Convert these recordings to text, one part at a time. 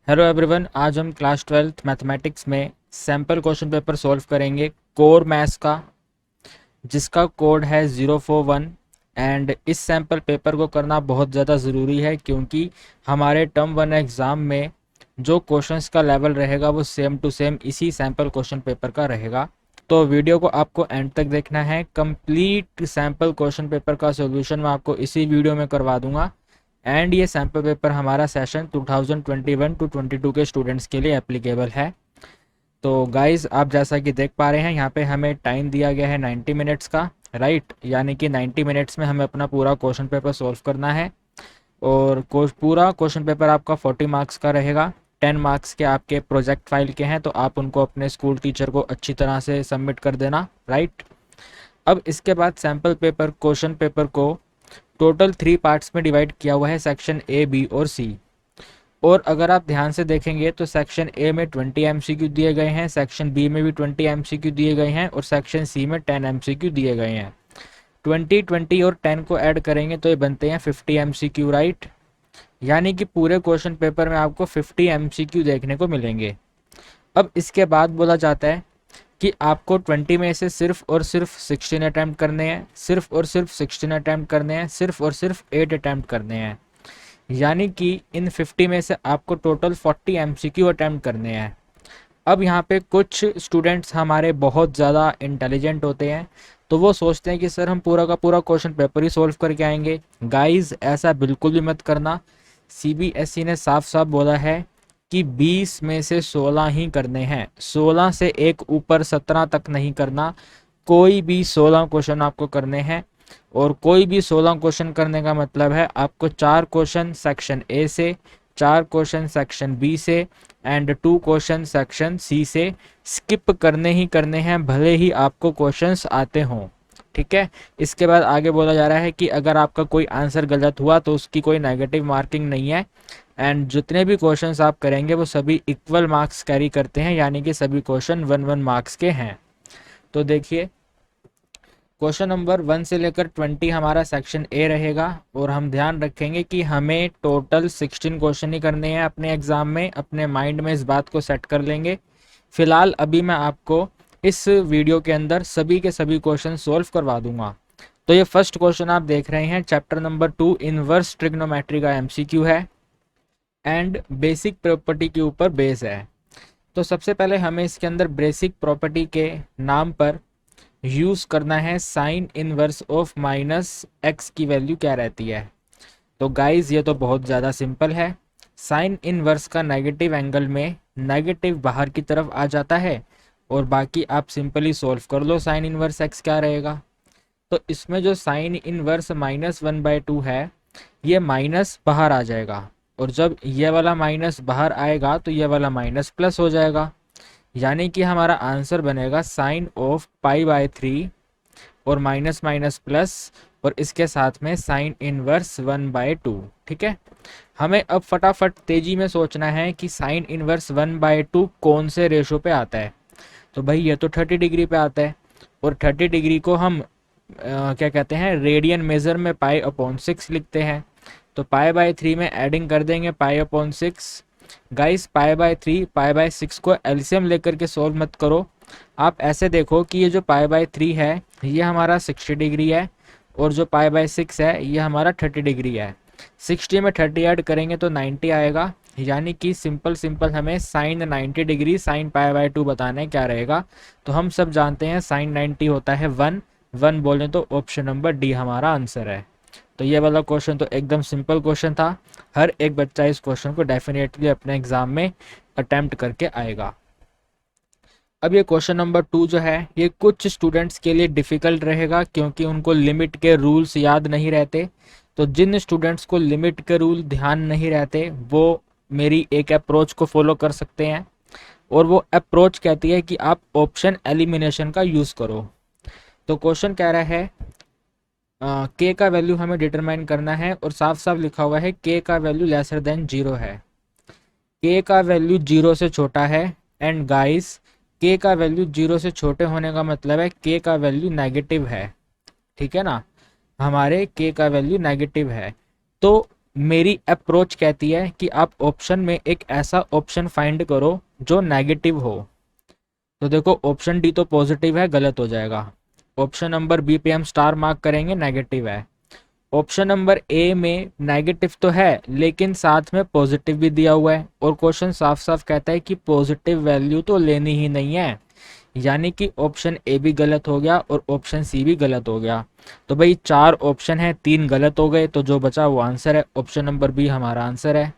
Hello everyone, आज हम class 12th mathematics में सैम्पल क्वेश्चन पेपर सॉल्व करेंगे कोर मैथ्स का, जिसका कोड है 041। एंड इस सैम्पल पेपर को करना बहुत ज़्यादा ज़रूरी है क्योंकि हमारे टर्म 1 एग्ज़ाम में जो क्वेश्चंस का लेवल रहेगा वो सेम टू सेम इसी सैम्पल क्वेश्चन पेपर का रहेगा। तो वीडियो को आपको एंड तक देखना है। कंप्लीट सैम्पल क्वेश्चन पेपर का सॉल्यूशन मैं आपको इसी वीडियो में करवा दूंगा। एंड ये सैम्पल पेपर हमारा सेशन 2021 टू 22 के स्टूडेंट्स के लिए एप्लीकेबल है। तो गाइज, आप जैसा कि देख पा रहे हैं यहाँ पे हमें टाइम दिया गया है 90 मिनट्स का, राइट। यानी कि 90 मिनट्स में हमें अपना पूरा क्वेश्चन पेपर सॉल्व करना है। और पूरा क्वेश्चन पेपर आपका 40 मार्क्स का रहेगा। 10 मार्क्स के आपके प्रोजेक्ट फाइल के हैं, तो आप उनको अपने स्कूल टीचर को अच्छी तरह से सबमिट कर देना, राइट। अब इसके बाद सैम्पल पेपर क्वेश्चन पेपर को टोटल 3 पार्ट्स में डिवाइड किया हुआ है, सेक्शन ए, बी और सी। और अगर आप ध्यान से देखेंगे तो सेक्शन ए में 20 एमसीक्यू दिए गए हैं, सेक्शन बी में भी 20 एमसीक्यू दिए गए हैं और सेक्शन सी में 10 एमसीक्यू दिए गए हैं। 20, 20 और 10 को ऐड करेंगे तो ये बनते हैं 50 एमसीक्यू, राइट। यानी कि पूरे क्वेश्चन पेपर में आपको 50 एमसीक्यू देखने को मिलेंगे। अब इसके बाद बोला जाता है कि आपको 20 में से सिर्फ और सिर्फ 16 अटैम्प्ट करने हैं, सिर्फ और सिर्फ 16 अटैम्प्ट करने हैं, सिर्फ और सिर्फ 8 अटैम्प्ट करने हैं। यानी कि इन 50 में से आपको टोटल 40 एमसीक्यू अटैम्प्ट करने हैं। अब यहाँ पे कुछ स्टूडेंट्स हमारे बहुत ज़्यादा इंटेलिजेंट होते हैं, तो वो सोचते हैं कि सर हम पूरा का पूरा क्वेश्चन पेपर ही सॉल्व करके आएंगे। गाइस, ऐसा बिल्कुल भी मत करना। सीबीएसई ने साफ साफ बोला है कि 20 में से 16 ही करने हैं, 16 से एक ऊपर 17 तक नहीं करना। कोई भी 16 क्वेश्चन आपको करने हैं। और कोई भी 16 क्वेश्चन करने का मतलब है आपको 4 क्वेश्चन सेक्शन ए से, 4 क्वेश्चन सेक्शन बी से एंड 2 क्वेश्चन सेक्शन सी से स्किप करने ही करने हैं, भले ही आपको क्वेश्चंस आते हों, ठीक है। इसके बाद आगे बोला जा रहा है कि अगर आपका कोई आंसर गलत हुआ तो उसकी कोई नेगेटिव मार्किंग नहीं है। एंड जितने भी क्वेश्चंस आप करेंगे वो सभी इक्वल मार्क्स कैरी करते हैं, यानी कि सभी क्वेश्चन 1-1 मार्क्स के हैं। तो देखिए, क्वेश्चन नंबर 1 से लेकर 20 हमारा सेक्शन ए रहेगा। और हम ध्यान रखेंगे कि हमें टोटल 16 क्वेश्चन ही करने हैं अपने एग्जाम में। अपने माइंड में इस बात को सेट कर लेंगे। फिलहाल अभी मैं आपको इस वीडियो के अंदर सभी के सभी क्वेश्चन सॉल्व करवा दूंगा। तो ये फर्स्ट क्वेश्चन आप देख रहे हैं, चैप्टर नंबर 2 इनवर्स ट्रिग्नोमेट्री का एमसीक्यू है एंड बेसिक प्रॉपर्टी के ऊपर बेस है। तो सबसे पहले हमें इसके अंदर बेसिक प्रॉपर्टी के नाम पर यूज करना है sine inverse of minus x की वैल्यू क्या रहती है। तो गाइज, ये तो बहुत ज़्यादा सिंपल है। साइन इनवर्स का नेगेटिव एंगल में नेगेटिव बाहर की तरफ आ जाता है और बाकी आप सिंपली सॉल्व कर लो, साइन इनवर्स एक्स क्या रहेगा। तो इसमें जो साइन इनवर्स -1/2 है, ये माइनस बाहर आ जाएगा। और जब ये वाला माइनस बाहर आएगा तो ये वाला माइनस प्लस हो जाएगा। यानी कि हमारा आंसर बनेगा साइन ऑफ π/3 और माइनस माइनस प्लस और इसके साथ में साइन इनवर्स 1/2, ठीक है। हमें अब फटाफट तेजी में सोचना है कि साइन इनवर्स 1/2 कौन से रेशो पे आता है। तो भाई ये तो 30 डिग्री पे आता है और 30 डिग्री को हम क्या कहते हैं, रेडियन मेजर में π/6 लिखते हैं। तो π/3 में एडिंग कर देंगे π/6। गाइस, π/3 π/6 को एलसीएम लेकर के सॉल्व मत करो। आप ऐसे देखो कि ये जो π/3 है ये हमारा 60 डिग्री है और जो π/6 है ये हमारा 30 डिग्री है। 60 में 30 ऐड करेंगे तो 90 आएगा। यानी कि सिंपल सिंपल हमें साइन 90 डिग्री साइन π/2 बताना है क्या रहेगा। तो हम सब जानते हैं साइन 90 होता है 1 बोलें तो ऑप्शन नंबर डी हमारा आंसर है। तो ये वाला क्वेश्चन तो एकदम सिंपल क्वेश्चन था। हर एक बच्चा इस क्वेश्चन को डेफिनेटली अपने एग्जाम में अटेम्प्ट करके आएगा। अब ये क्वेश्चन नंबर 2 जो है ये कुछ स्टूडेंट्स के लिए डिफ़िकल्ट रहेगा क्योंकि उनको लिमिट के रूल्स याद नहीं रहते। तो जिन स्टूडेंट्स को लिमिट के रूल ध्यान नहीं रहते वो मेरी एक अप्रोच को फॉलो कर सकते हैं। और वो अप्रोच कहती है कि आप ऑप्शन एलिमिनेशन का यूज़ करो। तो क्वेश्चन कह रहा है के का वैल्यू हमें डिटरमाइन करना है और साफ साफ लिखा हुआ है के का वैल्यू लेसर देन 0 है। के का वैल्यू 0 से छोटा है। एंड गाइस, के का वैल्यू 0 से छोटे होने का मतलब है के का वैल्यू नेगेटिव है, ठीक है ना। हमारे के का वैल्यू नेगेटिव है। तो मेरी अप्रोच कहती है कि आप ऑप्शन में एक ऐसा ऑप्शन फाइंड करो जो नेगेटिव हो। तो देखो ऑप्शन डी तो पॉजिटिव है, गलत हो जाएगा। ऑप्शन नंबर बी पे हम स्टार मार्क करेंगे, नेगेटिव है। ऑप्शन नंबर ए में नेगेटिव तो है लेकिन साथ में पॉजिटिव भी दिया हुआ है, और क्वेश्चन साफ साफ कहता है कि पॉजिटिव वैल्यू तो लेनी ही नहीं है, यानी कि ऑप्शन ए भी गलत हो गया और ऑप्शन सी भी गलत हो गया। तो भाई 4 ऑप्शन है, 3 गलत हो गए, तो जो बचा वो आंसर है, ऑप्शन नंबर बी हमारा आंसर है।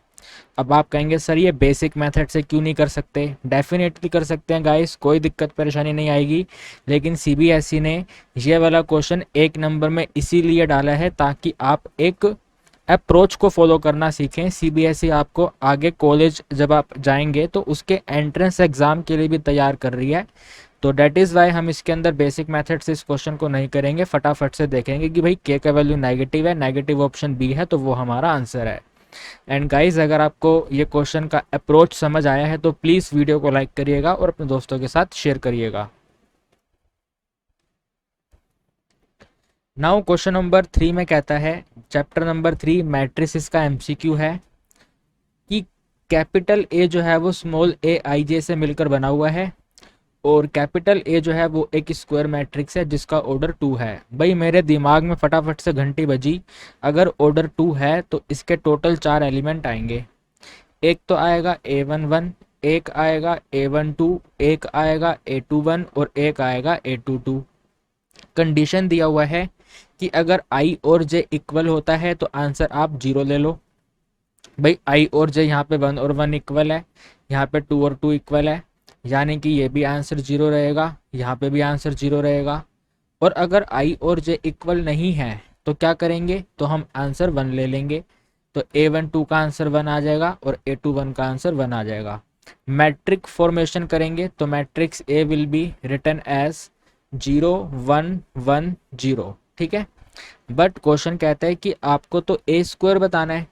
अब आप कहेंगे सर ये बेसिक मेथड से क्यों नहीं कर सकते? डेफिनेटली कर सकते हैं गाइस, कोई दिक्कत परेशानी नहीं आएगी। लेकिन सीबीएसई ने ये वाला क्वेश्चन 1 नंबर में इसीलिए डाला है ताकि आप एक अप्रोच को फॉलो करना सीखें। सीबीएसई आपको आगे कॉलेज जब आप जाएंगे तो उसके एंट्रेंस एग्जाम के लिए भी तैयार कर रही है। तो डेट इज़ वाई हम इसके अंदर बेसिक मेथड से इस क्वेश्चन को नहीं करेंगे, फटाफट से देखेंगे कि भाई के का वैल्यू नेगेटिव है, नेगेटिव ऑप्शन बी है, तो वो हमारा आंसर है। एंड गाइज अगर आपको ये क्वेश्चन का अप्रोच समझ आया है तो प्लीज़ वीडियो को लाइक करिएगा और अपने दोस्तों के साथ शेयर करिएगा। नाउ क्वेश्चन नंबर 3 में कहता है, चैप्टर नंबर 3 मैट्रिसेस का एमसीक्यू है कि कैपिटल ए जो है वो स्मॉल ए आई जे से मिलकर बना हुआ है, और कैपिटल ए जो है वो एक स्क्वायर मैट्रिक्स है जिसका ऑर्डर 2 है। भाई मेरे दिमाग में फटाफट से घंटी बजी, अगर ऑर्डर 2 है तो इसके टोटल 4 एलिमेंट आएंगे। एक तो आएगा A11, एक आएगा A12, एक आएगा A21 और एक आएगा A22। कंडीशन दिया हुआ है कि अगर I और J इक्वल होता है तो आंसर आप 0 ले लो। भाई I और J यहाँ पे 1 और 1 इक्वल है, यहाँ पे 2 और 2 इक्वल है, यानी कि ये भी आंसर 0 रहेगा, यहाँ पे भी आंसर 0 रहेगा। और अगर I और J इक्वल नहीं है तो क्या करेंगे, तो हम आंसर 1 ले लेंगे। तो A12 का आंसर 1 आ जाएगा और A21 का आंसर 1 आ जाएगा। मैट्रिक फॉर्मेशन करेंगे तो matrix A will be written as 0 1 1 0, ठीक है। बट क्वेश्चन कहता है कि आपको तो ए स्क्वायर बताना है,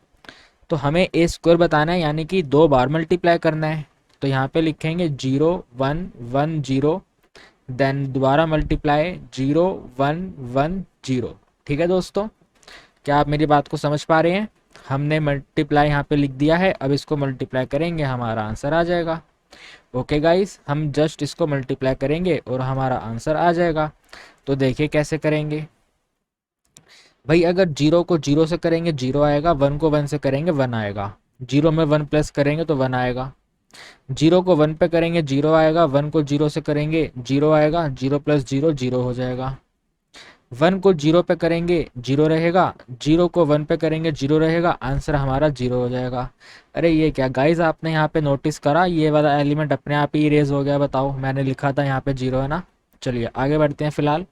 तो हमें ए स्क्वायर बताना है यानी कि 2 बार मल्टीप्लाई करना है। तो यहाँ पे लिखेंगे 0 1 1 0, देन दोबारा मल्टीप्लाई 0 1 1 0, ठीक है दोस्तों। क्या आप मेरी बात को समझ पा रहे हैं? हमने मल्टीप्लाई यहाँ पे लिख दिया है, अब इसको मल्टीप्लाई करेंगे हमारा आंसर आ जाएगा। ओके गाइस, हम जस्ट इसको मल्टीप्लाई करेंगे और हमारा आंसर आ जाएगा। तो देखिए कैसे करेंगे। भाई अगर 0 को 0 से करेंगे 0 आएगा, 1 को 1 से करेंगे 1 आएगा, 0 में 1 प्लस करेंगे तो 1 आएगा। 0 को 1 पे करेंगे 0 आएगा, 1 को 0 से करेंगे 0 आएगा, 0 प्लस 0 0 हो जाएगा। 1 को 0 पे करेंगे 0 रहेगा, 0 को 1 पे करेंगे 0 रहेगा, आंसर हमारा 0 हो जाएगा। अरे ये क्या गाइज, आपने यहाँ पे नोटिस करा ये वाला एलिमेंट अपने आप ही इरेज हो गया? बताओ, मैंने लिखा था यहाँ पे 0 है ना। चलिए आगे बढ़ते हैं। फिलहाल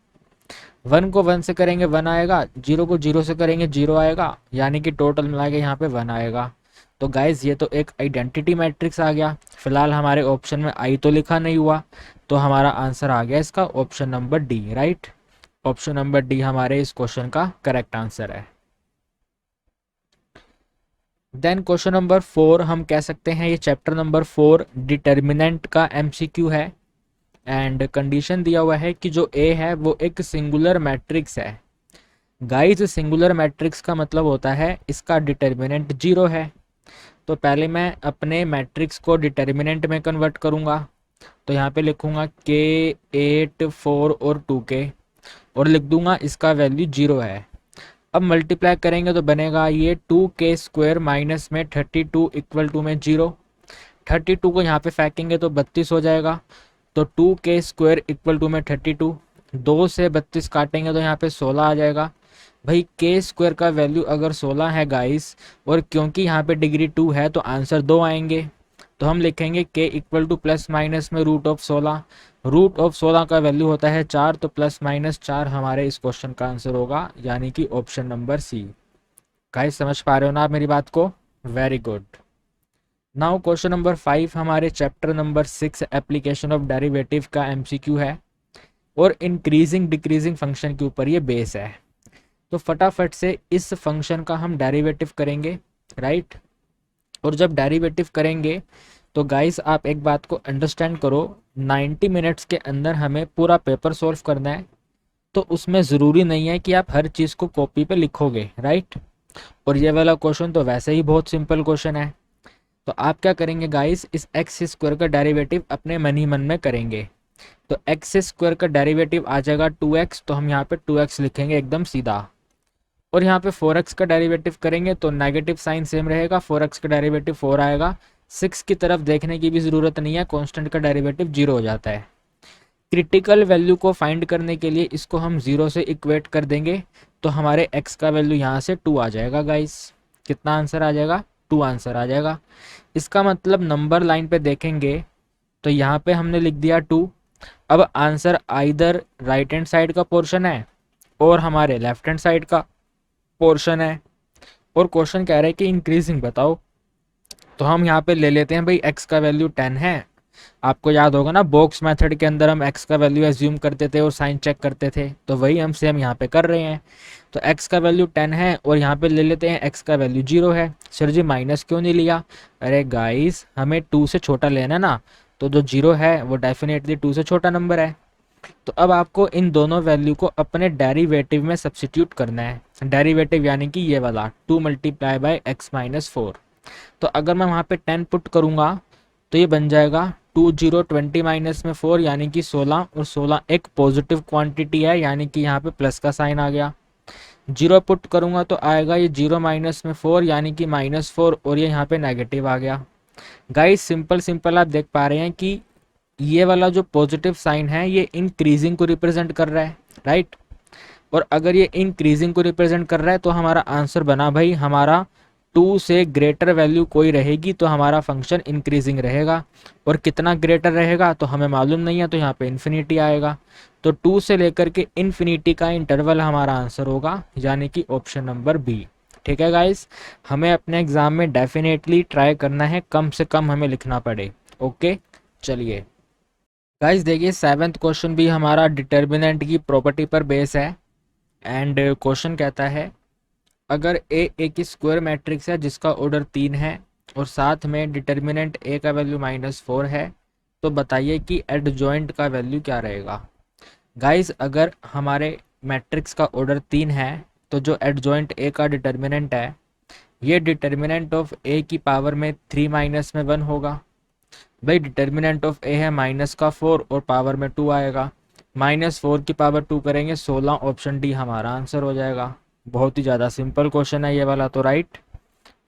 1 को 1 से करेंगे 1 आएगा, 0 को 0 से करेंगे 0 आएगा, यानी कि टोटल मिला के यहाँ पे 1 आएगा। तो गाइज ये तो एक आइडेंटिटी मैट्रिक्स आ गया। फिलहाल हमारे ऑप्शन में आई तो लिखा नहीं हुआ, तो हमारा आंसर आ गया इसका option number D, right. Option number D हमारे इस क्वेश्चन का करेक्ट आंसर है। देन क्वेश्चन नंबर 4 हम कह सकते हैं ये चैप्टर नंबर 4 डिटर्मिनेंट का एमसीक्यू है। एंड कंडीशन दिया हुआ है कि जो ए है वो एक सिंगुलर मैट्रिक्स है। गाइस सिंगुलर मैट्रिक्स का मतलब होता है इसका डिटर्मिनेंट 0 है। तो पहले मैं अपने मैट्रिक्स को डिटर्मिनेंट में कन्वर्ट करूंगा, तो यहाँ पे लिखूंगा के 8 4 और 2k और लिख दूंगा इसका वैल्यू 0 है। अब मल्टीप्लाई करेंगे तो बनेगा ये 2k स्क्वायर माइनस में 32 इक्वल टू में 0। 32 को यहाँ पे फेंकेंगे तो 32 हो जाएगा। तो 2k स्क्वायर इक्वल टू में 32, 2 से 32 काटेंगे तो यहाँ पे 16 आ जाएगा। भाई के स्क्वायर का वैल्यू अगर 16 है गाइस, और क्योंकि यहाँ पे डिग्री 2 है तो आंसर 2 आएंगे। तो हम लिखेंगे के इक्वल टू प्लस माइनस में रूट ऑफ 16, रूट ऑफ 16 का वैल्यू होता है 4, तो प्लस माइनस 4 हमारे इस क्वेश्चन का आंसर होगा, यानी कि ऑप्शन नंबर सी। गाइस समझ पा रहे हो ना आप मेरी बात को? Very good. Now question number 5 हमारे chapter number 6 application of derivative का एमसीक्यू है, और इंक्रीजिंग डिक्रीजिंग फंक्शन के ऊपर ये बेस है। तो फटाफट से इस फंक्शन का हम डेरिवेटिव करेंगे, राइट। और जब डेरिवेटिव करेंगे तो गाइस आप एक बात को अंडरस्टैंड करो, 90 मिनट्स के अंदर हमें पूरा पेपर सॉल्व करना है। तो उसमें ज़रूरी नहीं है कि आप हर चीज़ को कॉपी पे लिखोगे, राइट। और ये वाला क्वेश्चन तो वैसे ही बहुत सिंपल क्वेश्चन है। तो आप क्या करेंगे गाइस, इस एक्स स्क्वायर का डेरिवेटिव अपने मन ही मन में करेंगे। तो एक्स स्क्वायर का डेरिवेटिव आ जाएगा 2x, तो हम यहाँ पे 2x लिखेंगे एकदम सीधा। और यहाँ पे 4x का डेरिवेटिव करेंगे तो नेगेटिव साइन सेम रहेगा, 4x का डेरिवेटिव 4 आएगा। 6 की तरफ देखने की भी ज़रूरत नहीं है, कांस्टेंट का डेरिवेटिव 0 हो जाता है। क्रिटिकल वैल्यू को फाइंड करने के लिए इसको हम 0 से इक्वेट कर देंगे, तो हमारे x का वैल्यू यहाँ से 2 आ जाएगा गाइस। कितना आंसर आ जाएगा? 2 आंसर आ जाएगा। इसका मतलब नंबर लाइन पे देखेंगे तो यहाँ पे हमने लिख दिया 2। अब answer either right hand side का पोर्शन है और हमारे लेफ्ट हैंड साइड का पोर्शन है, और क्वेश्चन कह रहे हैं कि इंक्रीजिंग बताओ। तो हम यहाँ पे ले लेते हैं भाई x का वैल्यू 10 है। आपको याद होगा ना, बॉक्स मेथड के अंदर हम x का वैल्यू एज्यूम करते थे और साइन चेक करते थे, तो वही हम सेम यहाँ पे कर रहे हैं। तो x का वैल्यू 10 है और यहाँ पे ले लेते हैं x का वैल्यू 0 है। सर जी माइनस क्यों नहीं लिया? अरे गाइस हमें 2 से छोटा लेना है ना, तो जो 0 है वो डेफिनेटली 2 से छोटा नंबर है। तो अब आपको इन दोनों वैल्यू को अपने डेरिवेटिव में सब्सिट्यूट करना है। डेरिवेटिव यानी कि ये वाला 2 मल्टीप्लाई बाय x माइनस 4। तो अगर मैं वहाँ पे 10 पुट करूँगा तो ये बन जाएगा 2 0 20 माइनस में 4 यानी कि 16, और 16 एक पॉजिटिव क्वांटिटी है यानी कि यहाँ पे प्लस का साइन आ गया। 0 पुट करूँगा तो आएगा ये 0 माइनस में 4 यानी कि -4, और ये यहाँ पे नेगेटिव आ गया। गाइस सिंपल सिंपल आप देख पा रहे हैं कि ये वाला जो पॉजिटिव साइन है ये इंक्रीजिंग को रिप्रेजेंट कर रहा है, राइट। और अगर ये इंक्रीजिंग को रिप्रेजेंट कर रहा है तो हमारा आंसर बना भाई, हमारा 2 से ग्रेटर वैल्यू कोई रहेगी तो हमारा फंक्शन इंक्रीजिंग रहेगा, और कितना ग्रेटर रहेगा तो हमें मालूम नहीं है, तो यहाँ पे इन्फिनिटी आएगा। तो 2 से लेकर के इन्फिनिटी का इंटरवल हमारा आंसर होगा, यानी कि ऑप्शन नंबर बी। ठीक है गाइस, हमें अपने एग्जाम में डेफिनेटली ट्राई करना है कम से कम हमें लिखना पड़े। ओके चलिए गाइस, देखिए 7th क्वेश्चन भी हमारा डिटर्मिनेंट की प्रॉपर्टी पर बेस है। एंड क्वेश्चन कहता है अगर ए एक स्क्वायर मैट्रिक्स है जिसका ऑर्डर 3 है और साथ में डिटर्मिनेंट ए का वैल्यू -4 है, तो बताइए कि एडजॉइंट का वैल्यू क्या रहेगा। गाइस अगर हमारे मैट्रिक्स का ऑर्डर 3 है तो जो एडजॉइंट ए का डिटर्मिनेंट है, ये डिटर्मिनेंट ऑफ ए की पावर में 3 माइनस में 1 होगा। भाई डिटर्मिनेंट ऑफ ए है -4 और पावर में 2 आएगा। -4 की पावर 2 करेंगे 16, ऑप्शन डी हमारा आंसर हो जाएगा। बहुत ही ज़्यादा सिंपल क्वेश्चन है ये वाला, तो राइट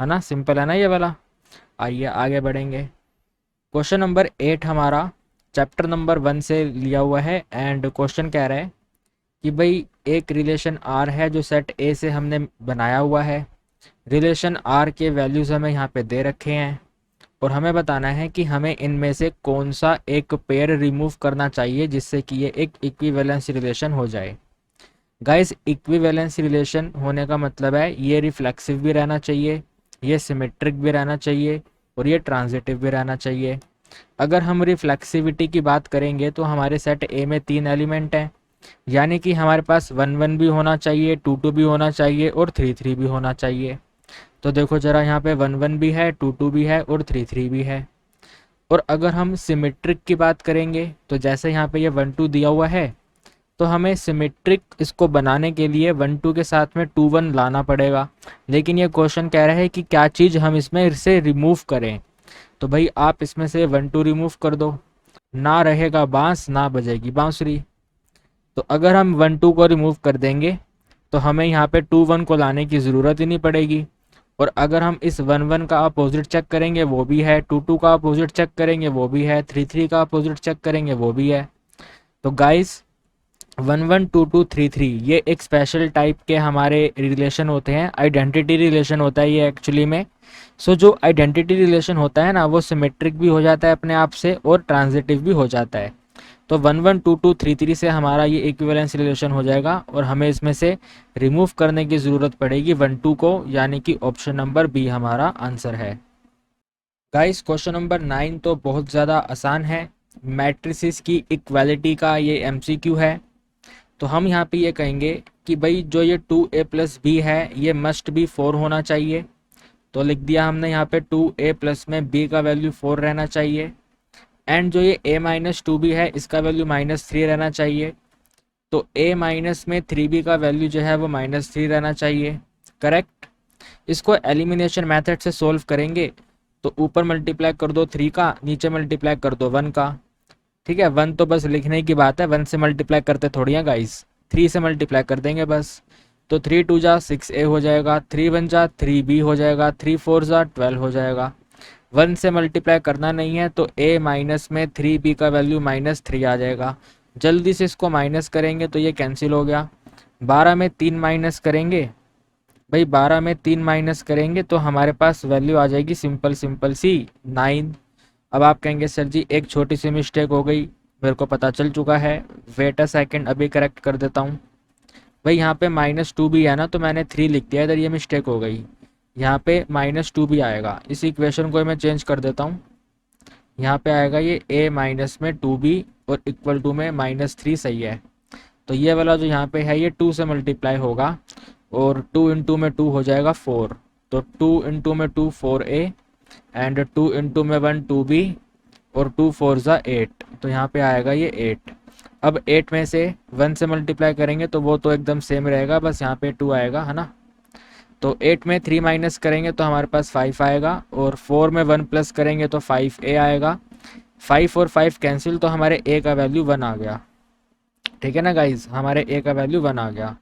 है ना, सिंपल है ना ये वाला। आइए आगे बढ़ेंगे। क्वेश्चन नंबर 8 हमारा चैप्टर नंबर 1 से लिया हुआ है। एंड क्वेश्चन कह रहा है कि भाई एक रिलेशन आर है जो सेट ए से हमने बनाया हुआ है। रिलेशन आर के वैल्यूज़ हमें यहाँ पे दे रखे हैं और हमें बताना है कि हमें इनमें से कौन सा एक पेयर रिमूव करना चाहिए जिससे कि ये एक इक्विवेलेंस रिलेशन हो जाए। गाइस इक्विवेलेंस रिलेशन होने का मतलब है ये रिफ्लेक्सिव भी रहना चाहिए, ये सिमेट्रिक भी रहना चाहिए और ये ट्रांजिटिव भी रहना चाहिए। अगर हम रिफ्लेक्सिविटी की बात करेंगे तो हमारे सेट ए में 3 एलिमेंट हैं, यानी कि हमारे पास 1 1 भी होना चाहिए, 2 2 भी होना चाहिए और 3 3 भी होना चाहिए। तो देखो जरा यहाँ पे 1 1 भी है, 2 2 भी है और 3 3 भी है। और अगर हम सिमेट्रिक की बात करेंगे तो जैसे यहाँ पे ये 1 2 दिया हुआ है, तो हमें सिमेट्रिक इसको बनाने के लिए 1 2 के साथ में 2 1 लाना पड़ेगा। लेकिन ये क्वेश्चन कह रहा है कि क्या चीज़ हम इसमें से रिमूव करें। तो भाई आप इसमें से 1 2 रिमूव कर दो, ना रहेगा बांस ना बजेगी बांसुरी। तो अगर हम 1 2 को रिमूव कर देंगे तो हमें यहाँ पे 2 1 को लाने की ज़रूरत ही नहीं पड़ेगी। और अगर हम इस 1 1 का अपोजिट चेक करेंगे वो भी है, 2 2 का अपोजिट चेक करेंगे वो भी है, 3 3 का अपोजिट चेक करेंगे वो भी है। तो गाइस 1 1 2 2 3 3 ये एक स्पेशल टाइप के हमारे रिलेशन होते हैं, आइडेंटिटी रिलेशन होता है ये एक्चुअली में। सो जो आइडेंटिटी रिलेशन होता है ना वो सिमेट्रिक भी हो जाता है अपने आप से और ट्रांजिटिव भी हो जाता है। तो 1 1 2 2 3 3 से हमारा ये इक्विवेलेंस रिलेशन हो जाएगा और हमें इसमें से रिमूव करने की ज़रूरत पड़ेगी 1 2 को, यानी कि ऑप्शन नंबर बी हमारा आंसर है। गाइस क्वेश्चन नंबर 9 तो बहुत ज़्यादा आसान है, मैट्रिसेस की इक्वालिटी का ये एमसीक्यू है। तो हम यहाँ पे ये कहेंगे कि भाई जो ये 2a + b है ये मस्ट बी 4 होना चाहिए। तो लिख दिया हमने यहाँ पे 2a + में b का वैल्यू 4 रहना चाहिए। एंड जो ये a - 2b है इसका वैल्यू -3 रहना चाहिए। तो a - में 3b का वैल्यू जो है वो -3 रहना चाहिए, करेक्ट। इसको एलिमिनेशन मेथड से सोल्व करेंगे तो ऊपर मल्टीप्लाई कर दो 3 का, नीचे मल्टीप्लाई कर दो 1 का। ठीक है, 1 तो बस लिखने की बात है, 1 से मल्टीप्लाई करते थोड़ी है गाइस, 3 से मल्टीप्लाई कर देंगे बस। तो 3 2 जा 6a हो जाएगा, 3 1 जा 3b हो जाएगा, 3 4 जा 12 हो जाएगा। 1 से मल्टीप्लाई करना नहीं है तो a माइनस में 3b का वैल्यू -3 आ जाएगा। जल्दी से इसको माइनस करेंगे तो ये कैंसिल हो गया। 12 में 3 माइनस करेंगे भाई, 12 में 3 माइनस करेंगे तो हमारे पास वैल्यू आ जाएगी सिंपल सिंपल सी 9। अब आप कहेंगे सर जी एक छोटी सी मिस्टेक हो गई, मेरे को पता चल चुका है, वेट अ सेकेंड अभी करेक्ट कर देता हूँ। भाई यहाँ पे -2 भी है ना, तो मैंने 3 लिख दिया इधर, ये मिस्टेक हो गई। यहाँ पे -2 भी आएगा, इस इक्वेशन को मैं चेंज कर देता हूँ। यहाँ पे आएगा ये a माइनस में 2b और इक्वल टू में -3 सही है। तो ये वाला जो यहाँ पे है ये 2 से मल्टीप्लाई होगा और 2 इंटू में 2 हो जाएगा 4। तो 2 इंटू में 2 4a एंड 2 इंटू में 1 2b और 2 4 ज़ा 8। तो यहाँ पे आएगा ये 8। अब 8 में से 1 से मल्टीप्लाई करेंगे तो वो तो एकदम सेम रहेगा, बस यहाँ पे 2 आएगा है ना। तो 8 में 3 माइनस करेंगे तो हमारे पास 5 आएगा और 4 में 1 प्लस करेंगे तो 5a आएगा। 5 और 5 कैंसिल तो हमारे a का वैल्यू 1 आ गया। ठीक है ना गाइज, हमारे a का वैल्यू 1 आ गया।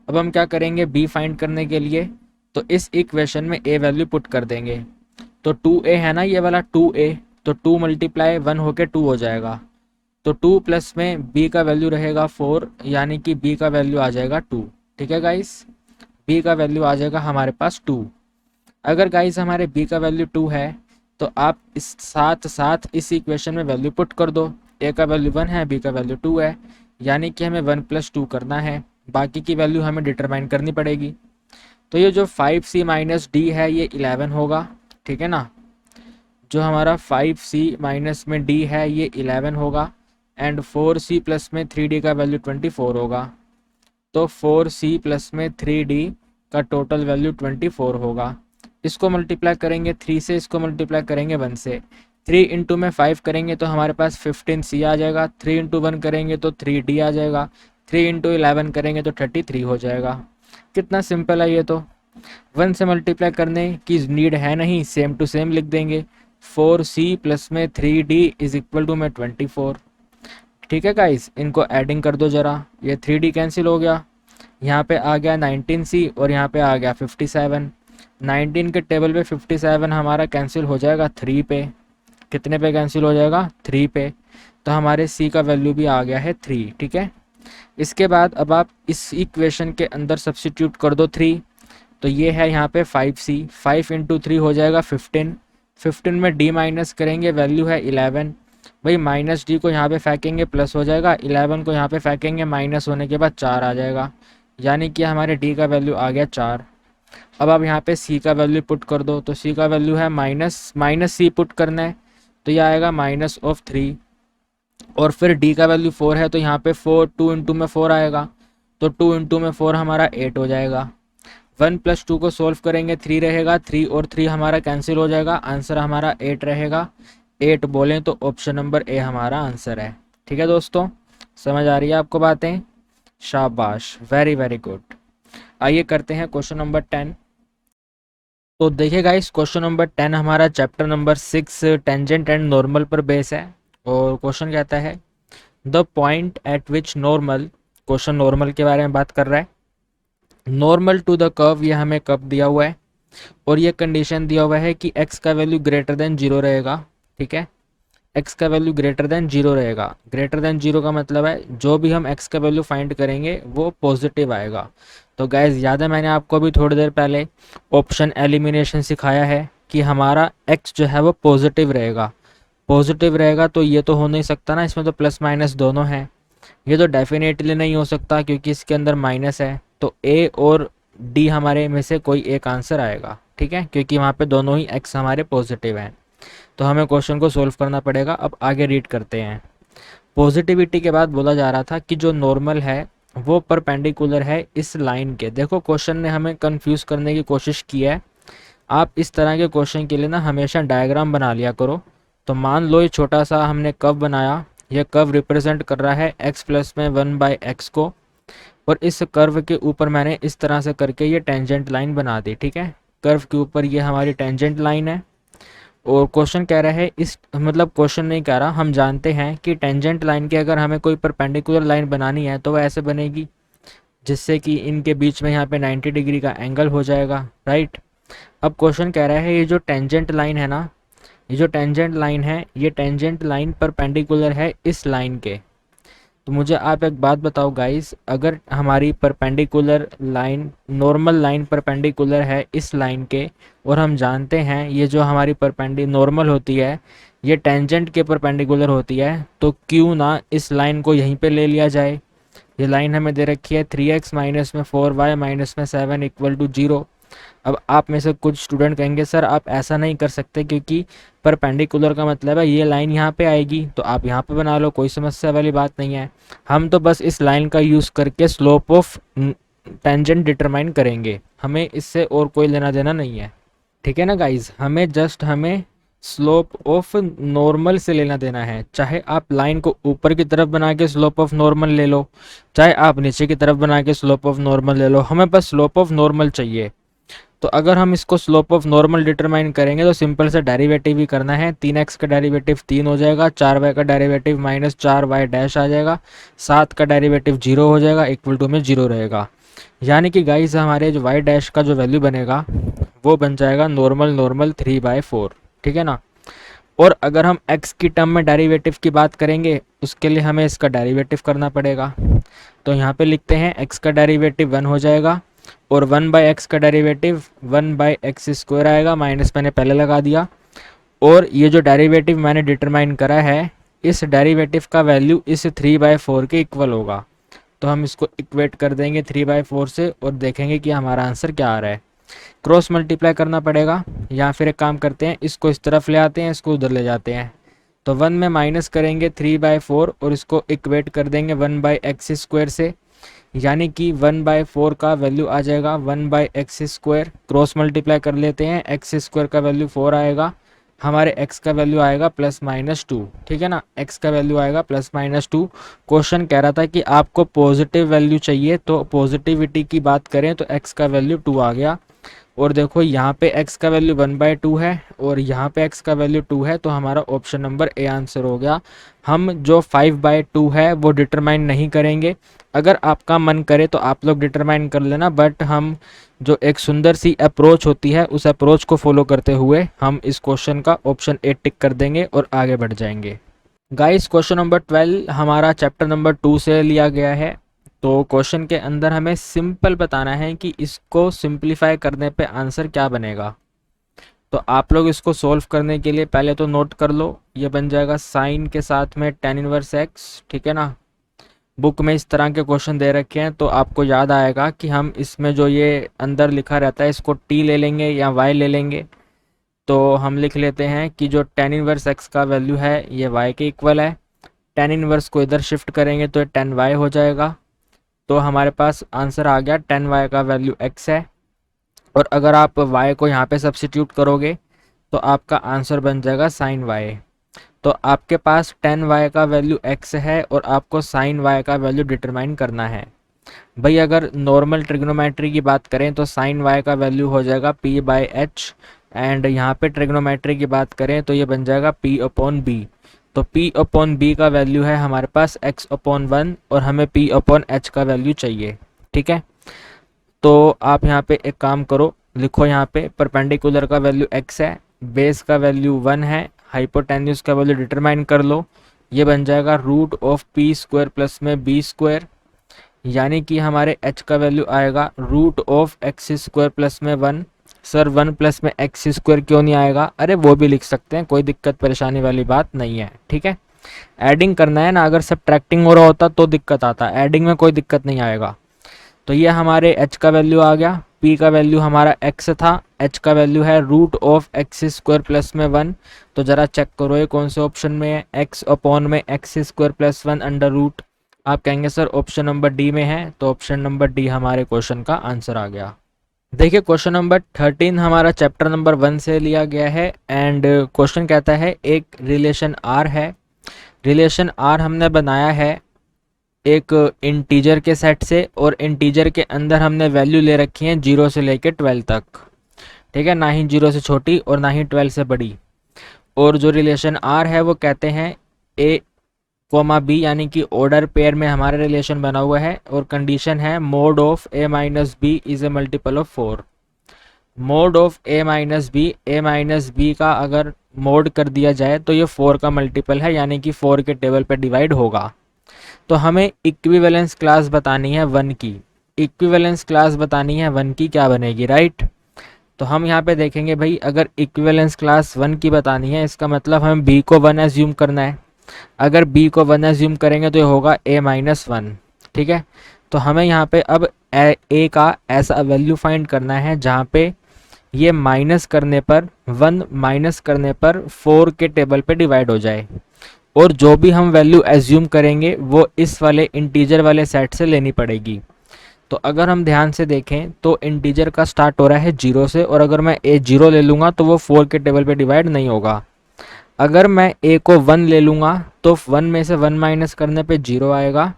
अब हम क्या करेंगे b फाइंड करने के लिए, तो इस इक्वेशन में a वैल्यू पुट कर देंगे। तो 2a है ना ये वाला 2a, तो 2 मल्टीप्लाई 1 होके 2 हो जाएगा। तो 2 प्लस में b का वैल्यू रहेगा 4, यानी कि b का वैल्यू आ जाएगा 2। ठीक है गाइस, b का वैल्यू आ जाएगा हमारे पास 2। अगर गाइस हमारे b का वैल्यू 2 है तो आप इस साथ साथ इस इक्वेशन में वैल्यू पुट कर दो। a का वैल्यू 1 है, b का वैल्यू 2 है, यानी कि हमें 1 + 2 करना है, बाकी की वैल्यू हमें डिटरमाइन करनी पड़ेगी। तो ये जो 5c माइनस d है ये 11 होगा। ठीक है ना, जो हमारा 5c माइनस में d है ये 11 होगा एंड 4c प्लस में 3d का वैल्यू 24 होगा। तो 4c प्लस में 3d का टोटल वैल्यू 24 होगा। इसको मल्टीप्लाई करेंगे 3 से, इसको मल्टीप्लाई करेंगे 1 से। 3 इंटू में 5 करेंगे तो हमारे पास 15c आ जाएगा, 3 इंटू 1 करेंगे तो 3d आ जाएगा, 3 इंटू 11 करेंगे तो 33 हो जाएगा। कितना सिंपल है ये तो, 1 से मल्टीप्लाई करने की नीड है नहीं, सेम टू सेम लिख देंगे। 4c प्लस में 3d इज इक्वल टू में 24। ठीक है गाइस, इनको एडिंग कर दो जरा, ये 3d कैंसिल हो गया, यहाँ पे आ गया 19c और यहाँ पे आ गया 57। 19 के टेबल पे 57 हमारा कैंसिल हो जाएगा 3 पे। कितने पे कैंसिल हो जाएगा? 3 पे। तो हमारे c का वैल्यू भी आ गया है 3। ठीक है, इसके बाद अब आप इस इक्वेशन के अंदर सब्सिट्यूट कर दो 3। तो ये है यहाँ पे 5c, 5 इंटू 3 हो जाएगा 15। 15 में d माइनस करेंगे, वैल्यू है 11। भाई माइनस डी को यहाँ पे फेंकेंगे प्लस हो जाएगा, 11 को यहाँ पे फेंकेंगे माइनस होने के बाद 4 आ जाएगा, यानी कि हमारे डी का वैल्यू आ गया 4। अब आप यहाँ पे सी का वैल्यू पुट कर दो, तो सी का वैल्यू है माइनस सी पुट करना है, तो ये आएगा -3। और फिर डी का वैल्यू 4 है तो यहाँ पे 2 इंटू में 4 आएगा, तो 2 इंटू में 4 हमारा 8 हो जाएगा। 1 + 2 को सोल्व करेंगे 3 रहेगा, 3 और 3 हमारा कैंसिल हो जाएगा, आंसर हमारा 8 रहेगा। 8 बोलें तो ऑप्शन नंबर ए हमारा आंसर है। ठीक है दोस्तों, समझ आ रही है आपको बातें? शाबाश, वेरी वेरी गुड। आइए करते हैं क्वेश्चन नंबर 10। तो देखिए गाइस, क्वेश्चन नंबर 10 हमारा chapter number 6 tangent and normal पर बेस है। और क्वेश्चन कहता है the point eight which normal, question normal के बारे में बात कर रहा है। नॉर्मल टू द कर्व, ये हमें कर्व दिया हुआ है और ये कंडीशन दिया हुआ है कि x का वैल्यू ग्रेटर देन 0 रहेगा। ठीक है, x का वैल्यू ग्रेटर देन 0 रहेगा। ग्रेटर देन 0 का मतलब है जो भी हम x का वैल्यू फाइंड करेंगे वो पॉजिटिव आएगा। तो गाइज याद है, मैंने आपको अभी थोड़ी देर पहले ऑप्शन एलिमिनेशन सिखाया है कि हमारा x जो है वो पॉजिटिव रहेगा। पॉजिटिव रहेगा तो ये तो हो नहीं सकता ना, इसमें तो प्लस माइनस दोनों हैं। ये तो डेफिनेटली नहीं हो सकता क्योंकि इसके अंदर माइनस है। तो ए और डी हमारे में से कोई एक आंसर आएगा। ठीक है, क्योंकि वहाँ पे दोनों ही x हमारे पॉजिटिव हैं। तो हमें क्वेश्चन को सोल्व करना पड़ेगा। अब आगे रीड करते हैं। पॉजिटिविटी के बाद बोला जा रहा था कि जो नॉर्मल है वो परपेंडिकुलर है इस लाइन के। देखो क्वेश्चन ने हमें कंफ्यूज करने की कोशिश की है। आप इस तरह के क्वेश्चन के लिए ना हमेशा डायग्राम बना लिया करो। तो मान लो ये छोटा सा हमने कर्व बनाया, यह कर्व रिप्रेजेंट कर रहा है x प्लस में 1/x को, और इस कर्व के ऊपर मैंने इस तरह से करके ये टेंजेंट लाइन बना दी। ठीक है, कर्व के ऊपर ये हमारी टेंजेंट लाइन है। और क्वेश्चन कह रहा है इस मतलब क्वेश्चन नहीं कह रहा, हम जानते हैं कि टेंजेंट लाइन के अगर हमें कोई परपेंडिकुलर लाइन बनानी है तो वह ऐसे बनेगी जिससे कि इनके बीच में यहाँ पे 90 डिग्री का एंगल हो जाएगा, राइट। अब क्वेश्चन कह रहा है ये जो टेंजेंट लाइन है ना, ये जो टेंजेंट लाइन है, ये टेंजेंट लाइन परपेंडिकुलर है इस लाइन के। तो मुझे आप एक बात बताओ गाइस, अगर हमारी perpendicular line, normal line perpendicular है इस लाइन के, और हम जानते हैं ये जो हमारी नॉर्मल होती है ये टेंजेंट के परपेंडिकुलर होती है, तो क्यों ना इस लाइन को यहीं पे ले लिया जाए। ये लाइन हमें दे रखी है 3x माइनस में 4y माइनस में 7 इक्वल टू 0। अब आप में से कुछ स्टूडेंट कहेंगे सर आप ऐसा नहीं कर सकते क्योंकि परपेंडिकुलर का मतलब है ये लाइन यहाँ पे आएगी, तो आप यहाँ पे बना लो, कोई समस्या वाली बात नहीं है। हम तो बस इस लाइन का यूज़ करके स्लोप ऑफ टेंजेंट डिटरमाइन करेंगे, हमें इससे और कोई लेना देना नहीं है, ठीक है ना गाइज। हमें स्लोप ऑफ नॉर्मल से लेना देना है। चाहे आप लाइन को ऊपर की तरफ बना के स्लोप ऑफ नॉर्मल ले लो, चाहे आप नीचे की तरफ बना के स्लोप ऑफ नॉर्मल ले लो, हमें बस स्लोप ऑफ नॉर्मल चाहिए। तो अगर हम इसको स्लोप ऑफ नॉर्मल डिटरमाइन करेंगे तो सिंपल से डेरिवेटिव ही करना है। 3x का डेरिवेटिव 3 हो जाएगा, 4y का डेरिवेटिव माइनस 4y डैश आ जाएगा, 7 का डेरिवेटिव 0 हो जाएगा, इक्वल टू में 0 रहेगा। यानी कि गाइस हमारे जो y डैश का जो वैल्यू बनेगा वो बन जाएगा नॉर्मल 3/4, ठीक है ना। और अगर हम x की टर्म में डेरिवेटिव की बात करेंगे उसके लिए हमें इसका डेरिवेटिव करना पड़ेगा। तो यहाँ पे लिखते हैं x का डेरिवेटिव 1 हो जाएगा, और 1/x का डेरिवेटिव 1/x² आएगा, माइनस मैंने पहले लगा दिया। और ये जो डेरिवेटिव मैंने डिटरमाइन करा है, इस डेरिवेटिव का वैल्यू इस 3/4 के इक्वल होगा। तो हम इसको इक्वेट कर देंगे 3/4 से और देखेंगे कि हमारा आंसर क्या आ रहा है। क्रॉस मल्टीप्लाई करना पड़ेगा, या फिर एक काम करते हैं इसको इस तरफ ले आते हैं, इसको उधर ले जाते हैं। तो 1 में माइनस करेंगे 3/4 और इसको इक्वेट कर देंगे 1/x² से, यानी कि 1/4 का वैल्यू आ जाएगा 1/x²। क्रॉस मल्टीप्लाई कर लेते हैं, x² का वैल्यू 4 आएगा, हमारे x का वैल्यू आएगा +-2, ठीक है ना, x का वैल्यू आएगा +-2। क्वेश्चन कह रहा था कि आपको पॉजिटिव वैल्यू चाहिए, तो पॉजिटिविटी की बात करें तो x का वैल्यू 2 आ गया। और देखो यहाँ पे x का वैल्यू 1/2 है और यहाँ पे x का वैल्यू 2 है, तो हमारा ऑप्शन नंबर ए आंसर हो गया। हम जो 5/2 है वो डिटरमाइन नहीं करेंगे, अगर आपका मन करे तो आप लोग डिटरमाइन कर लेना, बट हम जो एक सुंदर सी अप्रोच होती है उस अप्रोच को फॉलो करते हुए हम इस क्वेश्चन का ऑप्शन ए टिक कर देंगे और आगे बढ़ जाएंगे। गाइस क्वेश्चन नंबर 12 हमारा चैप्टर नंबर 2 से लिया गया है। तो क्वेश्चन के अंदर हमें सिंपल बताना है कि इसको सिंप्लीफाई करने पे आंसर क्या बनेगा। तो आप लोग इसको सॉल्व करने के लिए पहले तो नोट कर लो, ये बन जाएगा साइन के साथ में tan 1x, ठीक है ना। बुक में इस तरह के क्वेश्चन दे रखे हैं तो आपको याद आएगा कि हम इसमें जो ये अंदर लिखा रहता है इसको t ले लेंगे या y ले लेंगे। तो हम लिख लेते हैं कि जो tan 1x का वैल्यू है ये y के इक्वल है, tan 1 को इधर शिफ्ट करेंगे तो tan y हो जाएगा। तो हमारे पास आंसर आ गया tan y का वैल्यू x है, और अगर आप y को यहाँ पे सब्स्टिट्यूट करोगे तो आपका आंसर बन जाएगा sin y। तो आपके पास tan y का वैल्यू x है और आपको sin y का वैल्यू डिटरमाइन करना है। भाई अगर नॉर्मल ट्रिग्नोमेट्री की बात करें तो sin y का वैल्यू हो जाएगा p/h, एंड यहाँ पे ट्रिग्नोमेट्री की बात करें तो ये बन जाएगा p/b। तो p/b का वैल्यू है हमारे पास x/1 और हमें p/h का वैल्यू चाहिए, ठीक है। तो आप यहाँ पे एक काम करो, लिखो यहाँ पे परपेंडिकुलर का वैल्यू x है, बेस का वैल्यू 1 है, हाइपोटेन्यूज का वैल्यू डिटरमाइन कर लो, ये बन जाएगा √p² प्लस में b², यानी कि हमारे h का वैल्यू आएगा √x² प्लस में 1। सर 1 प्लस में x² क्यों नहीं आएगा, अरे वो भी लिख सकते हैं, कोई दिक्कत परेशानी वाली बात नहीं है, ठीक है। एडिंग करना है ना, अगर सब्ट्रैक्टिंग हो रहा होता तो दिक्कत आता, एडिंग में कोई दिक्कत नहीं आएगा। तो ये हमारे h का वैल्यू आ गया, p का वैल्यू हमारा x था, h का वैल्यू है √x² प्लस में 1। तो ज़रा चेक करो ये कौन से ऑप्शन में है, x/x² प्लस 1 √। आप कहेंगे सर ऑप्शन नंबर डी में है, तो ऑप्शन नंबर डी हमारे क्वेश्चन का आंसर आ गया। देखिए क्वेश्चन नंबर 13 हमारा चैप्टर नंबर 1 से लिया गया है, एंड क्वेश्चन कहता है एक रिलेशन R है, रिलेशन R हमने बनाया है एक इंटीजर के सेट से, और इंटीजर के अंदर हमने वैल्यू ले रखी है 0 से लेकर 12 तक। ठीक है, ना ही 0 से छोटी और ना ही 12 से बड़ी। और जो रिलेशन आर है वो कहते हैं ए कोमा बी, यानी कि ऑर्डर पेयर में हमारा रिलेशन बना हुआ है, और कंडीशन है mod of a minus b is a multiple of 4। Mod of a minus b का अगर मोड कर दिया जाए तो ये 4 का मल्टीपल है, यानी कि 4 के टेबल पर डिवाइड होगा। तो हमें इक्विवेलेंस क्लास बतानी है 1 की। इक्विवेलेंस क्लास बतानी है 1 की, क्या बनेगी, राइट। तो हम यहाँ पे देखेंगे भाई, अगर इक्विवेलेंस क्लास 1 की बतानी है, इसका मतलब हमें बी को 1 एज्यूम करना है। अगर बी को 1 एज्यूम करेंगे तो ये होगा ए माइनस 1। ठीक है, तो हमें यहाँ पे अब ए का ऐसा वैल्यू फाइंड करना है जहाँ पे ये माइनस करने पर 1 माइनस करने पर 4 के टेबल पे डिवाइड हो जाए, और जो भी हम वैल्यू एज्यूम करेंगे वो इस वाले इंटीजर वाले सेट से लेनी पड़ेगी। तो अगर हम ध्यान से देखें तो इंटीजर का स्टार्ट हो रहा है 0 से, और अगर मैं ए 0 ले लूँगा तो वो 4 के टेबल पे डिवाइड नहीं होगा। अगर मैं ए को 1 ले लूँगा तो 1 में से 1 माइनस करने पे 0 आएगा।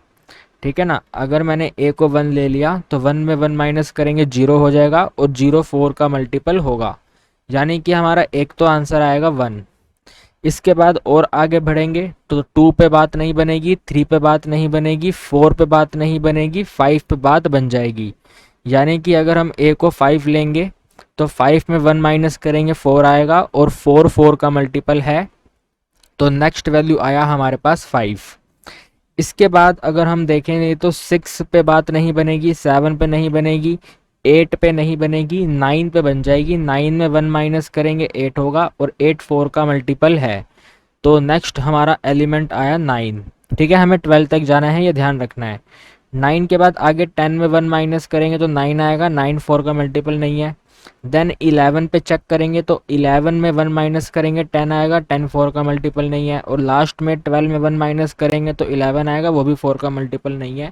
ठीक है ना, अगर मैंने ए को 1 ले लिया तो 1 में 1 माइनस करेंगे 0 हो जाएगा, और 0 4 का मल्टीपल होगा, यानी कि हमारा एक तो आंसर आएगा 1। इसके बाद और आगे बढ़ेंगे तो 2 पे बात नहीं बनेगी, 3 पे बात नहीं बनेगी, 4 पे बात नहीं बनेगी, 5 पे बात बन जाएगी। यानी कि अगर हम ए को 5 लेंगे तो 5 में 1 माइनस करेंगे 4 आएगा, और 4 4 का मल्टीपल है, तो नेक्स्ट वैल्यू आया हमारे पास 5। इसके बाद अगर हम देखेंगे तो 6 पे बात नहीं बनेगी, 7 पे नहीं बनेगी, 8 पे नहीं बनेगी, 9 पे बन जाएगी। 9 में 1 माइनस करेंगे 8 होगा, और 8 4 का मल्टीपल है, तो नेक्स्ट हमारा एलिमेंट आया 9। ठीक है, हमें 12 तक जाना है, ये ध्यान रखना है। 9 के बाद आगे 10 में 1 माइनस करेंगे तो 9 आएगा, 9 4 का मल्टीपल नहीं है। देन 11 पे चेक करेंगे तो 11 में 1 माइनस करेंगे 10 आएगा, 10 4 का मल्टीपल नहीं है। और लास्ट में 12 में 1 माइनस करेंगे तो 11 आएगा, वो भी 4 का मल्टीपल नहीं है।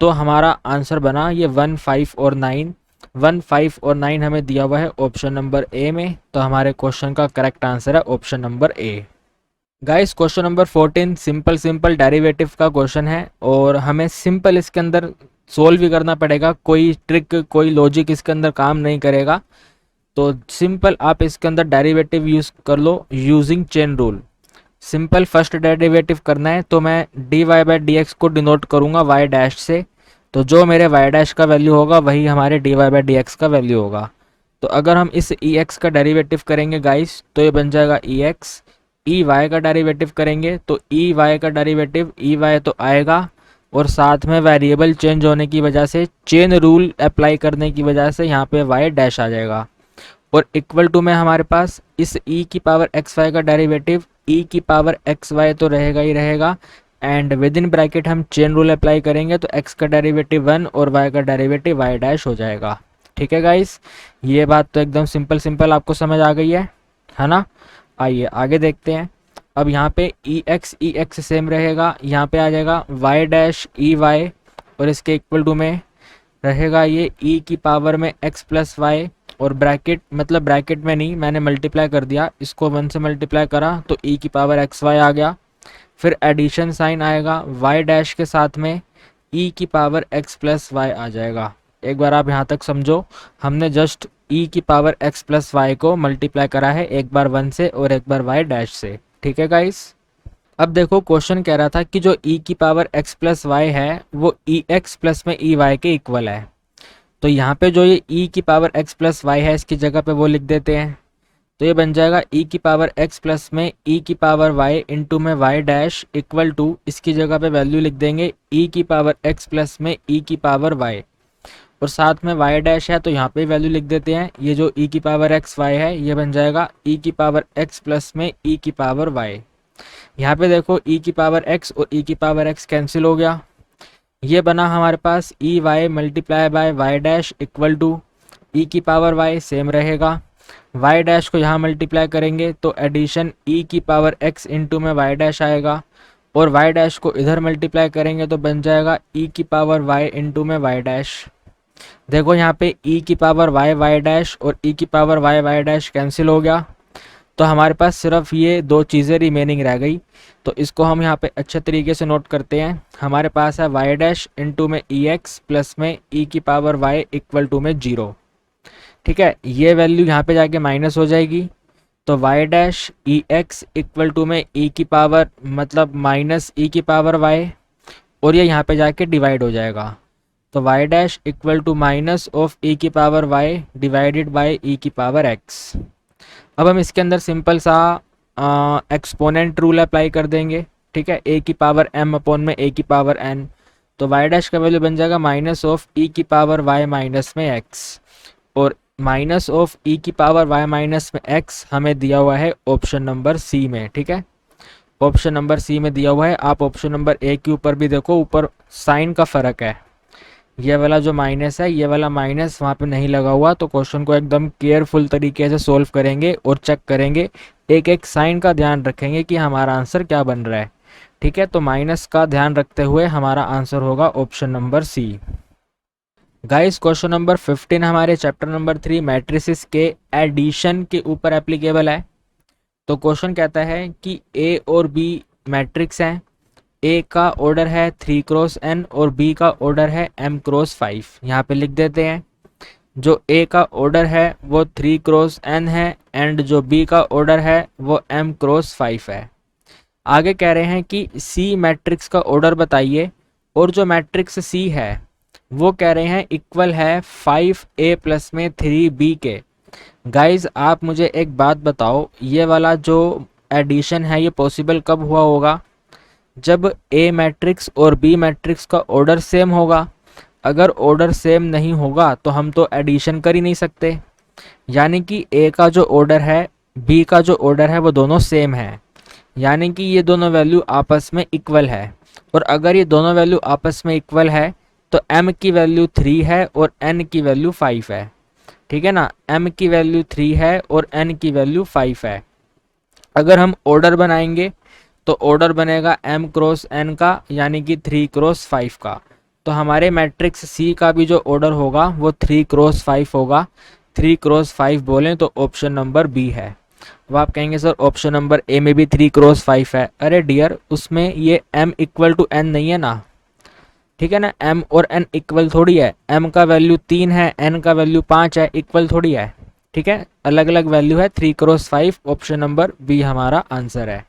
तो हमारा आंसर बना ये 1 5 और 9। 1 5 और 9 हमें दिया हुआ है ऑप्शन नंबर ए में, तो हमारे क्वेश्चन का करेक्ट आंसर है option number A. Guys question number 14 simple simple derivative का क्वेश्चन है, और हमें सिंपल इसके अंदर सोल्व भी करना पड़ेगा, कोई ट्रिक कोई लॉजिक इसके अंदर काम नहीं करेगा। तो सिंपल आप इसके अंदर डेरिवेटिव यूज कर लो using chain rule. Simple first derivative करना है तो मैं d y by d x को डिनोट करूंगा वाई डैश से, तो जो मेरे वाई डैश का वैल्यू होगा वही हमारे d y by d x का वैल्यू होगा। तो अगर हम इस ई एक्स का डेरिवेटिव करेंगे गाइस तो ये बन जाएगा ई एक्स। ई वाई का डेरिवेटिव करेंगे तो ई वाई का डेरिवेटिव ई वाई तो आएगा, और साथ में वेरिएबल चेंज होने की वजह से चेन रूल अप्लाई करने की वजह से यहाँ पे वाई डैश आ जाएगा। और इक्वल टू में हमारे पास इस e की पावर एक्स वाई का डेरिवेटिव e की पावर एक्स वाई तो रहेगा ही रहेगा, एंड विद इन ब्रैकेट हम चेन रूल अप्लाई करेंगे तो x का डेरिवेटिव 1 और y का डेरिवेटिव y डैश हो जाएगा। ठीक है गाइस, ये बात तो एकदम सिंपल सिंपल आपको समझ आ गई है ना। आइए आगे देखते हैं। अब यहाँ पे ई एक्स सेम रहेगा, यहाँ पे आ जाएगा y डैश ई वाई, और इसके इक्वल टू में रहेगा ये e की पावर में x प्लस वाई, और ब्रैकेट मतलब ब्रैकेट में नहीं, मैंने मल्टीप्लाई कर दिया, इसको 1 से मल्टीप्लाई करा तो e की पावर एक्स वाई आ गया। फिर एडिशन साइन आएगा y डैश के साथ में e की पावर x प्लस वाई आ जाएगा। एक बार आप यहाँ तक समझो, हमने जस्ट e की पावर x प्लस वाई को मल्टीप्लाई करा है, एक बार 1 से और एक बार y डैश से। ठीक है गाइस, अब देखो क्वेश्चन कह रहा था कि जो e की पावर x प्लस वाई है वो ई एक्स प्लस में ई वाई के इक्वल है। तो यहाँ पे जो ये e की पावर x प्लस वाई है इसकी जगह पे वो लिख देते हैं, तो ये बन जाएगा e की पावर x प्लस में e की पावर y इंटू में y डैश इक्वल टू, इसकी जगह पे वैल्यू लिख देंगे e की पावर x प्लस में e की पावर y, और साथ में y डैश है तो यहाँ पे वैल्यू लिख देते हैं। ये जो e की पावर x y है ये बन जाएगा e की पावर x प्लस में e की पावर y। यहाँ पे देखो e की पावर x और e की पावर x कैंसिल हो गया, ये बना हमारे पास e y multiply by y dash equal to e की पावर वाई सेम रहेगा। वाई डैश को यहाँ मल्टीप्लाई करेंगे तो एडिशन ई की पावर एक्स इंटू में वाई डैश आएगा, और वाई डैश को इधर मल्टीप्लाई करेंगे तो बन जाएगा ई की पावर वाई इंटू में वाई डैश। देखो यहाँ पे ई की पावर वाई वाई डैश और ई की power y y dash cancel हो गया, तो हमारे पास सिर्फ ये दो चीज़ें रिमेनिंग रह गई। तो इसको हम यहाँ पे अच्छे तरीके से नोट करते हैं। हमारे पास है वाई डैश इंटू में ई एक्स प्लस में ई की पावर वाई इक्वल टू में 0। ठीक है, ये वैल्यू यहाँ पे जाके माइनस हो जाएगी, तो y dash e x equal to में ई की पावर मतलब माइनस ई की पावर वाई, और ये यहाँ पे जाके डिवाइड हो जाएगा, तो y dash equal to minus of e की power y divided by e की पावर एक्स। अब हम इसके अंदर सिंपल सा एक्सपोनेंट रूल अप्लाई कर देंगे। ठीक है, ए की पावर एम अपॉन में ए की पावर एन, तो वाई डैश का वैल्यू बन जाएगा माइनस ऑफ ई की पावर वाई माइनस में एक्स, और माइनस ऑफ ई की पावर वाई माइनस में एक्स हमें दिया हुआ है ऑप्शन नंबर सी में। ठीक है, ऑप्शन नंबर सी में दिया हुआ है। आप ऑप्शन नंबर ए के ऊपर भी देखो, ऊपर साइन का फ़र्क है, ये वाला जो माइनस है ये वाला माइनस वहाँ पे नहीं लगा हुआ, तो क्वेश्चन को एकदम केयरफुल तरीके से सोल्व करेंगे और चेक करेंगे, एक एक साइन का ध्यान रखेंगे कि हमारा आंसर क्या बन रहा है। ठीक है, तो माइनस का ध्यान रखते हुए हमारा आंसर होगा option number C. Guys question number 15 हमारे चैप्टर नंबर 3 मैट्रिसेस के एडिशन के ऊपर एप्लीकेबल है। तो क्वेश्चन कहता है कि ए और बी मैट्रिक्स हैं, ए का ऑर्डर है 3 क्रॉस एन और बी का ऑर्डर है m क्रॉस 5। यहाँ पे लिख देते हैं, जो ए का ऑर्डर है वो 3 क्रॉस एन है एंड जो बी का ऑर्डर है वो m क्रॉस 5 है। आगे कह रहे हैं कि सी मैट्रिक्स का ऑर्डर बताइए, और जो मैट्रिक्स सी है वो कह रहे हैं इक्वल है 5a प्लस में 3b के। गाइज आप मुझे एक बात बताओ, ये वाला जो एडिशन है ये पॉसिबल कब हुआ होगा? जब ए मैट्रिक्स और बी मैट्रिक्स का ऑर्डर सेम होगा। अगर ऑर्डर सेम नहीं होगा तो हम तो एडिशन कर ही नहीं सकते, यानी कि ए का जो ऑर्डर है बी का जो ऑर्डर है वो दोनों सेम है, यानी कि ये दोनों वैल्यू आपस में इक्वल है। और अगर ये दोनों वैल्यू आपस में इक्वल है तो m की वैल्यू 3 है और n की वैल्यू 5 है। ठीक है ना, m की वैल्यू 3 है और n की वैल्यू 5 है। अगर हम ऑर्डर बनाएंगे तो ऑर्डर बनेगा m क्रॉस n का, यानी कि 3 क्रॉस 5 का। तो हमारे मैट्रिक्स C का भी जो ऑर्डर होगा वो 3 क्रॉस 5 होगा। 3 क्रॉस 5 बोलें तो ऑप्शन नंबर बी है। अब आप कहेंगे सर ऑप्शन नंबर ए में भी 3 क्रॉस 5 है। अरे डियर, उसमें ये m इक्वल टू n नहीं है ना। ठीक है ना, m और n इक्वल थोड़ी है, m का वैल्यू 3 है, n का वैल्यू 5 है, इक्वल थोड़ी है। ठीक है, अलग अलग वैल्यू है। 3 क्रॉस 5 ऑप्शन नंबर बी हमारा आंसर है।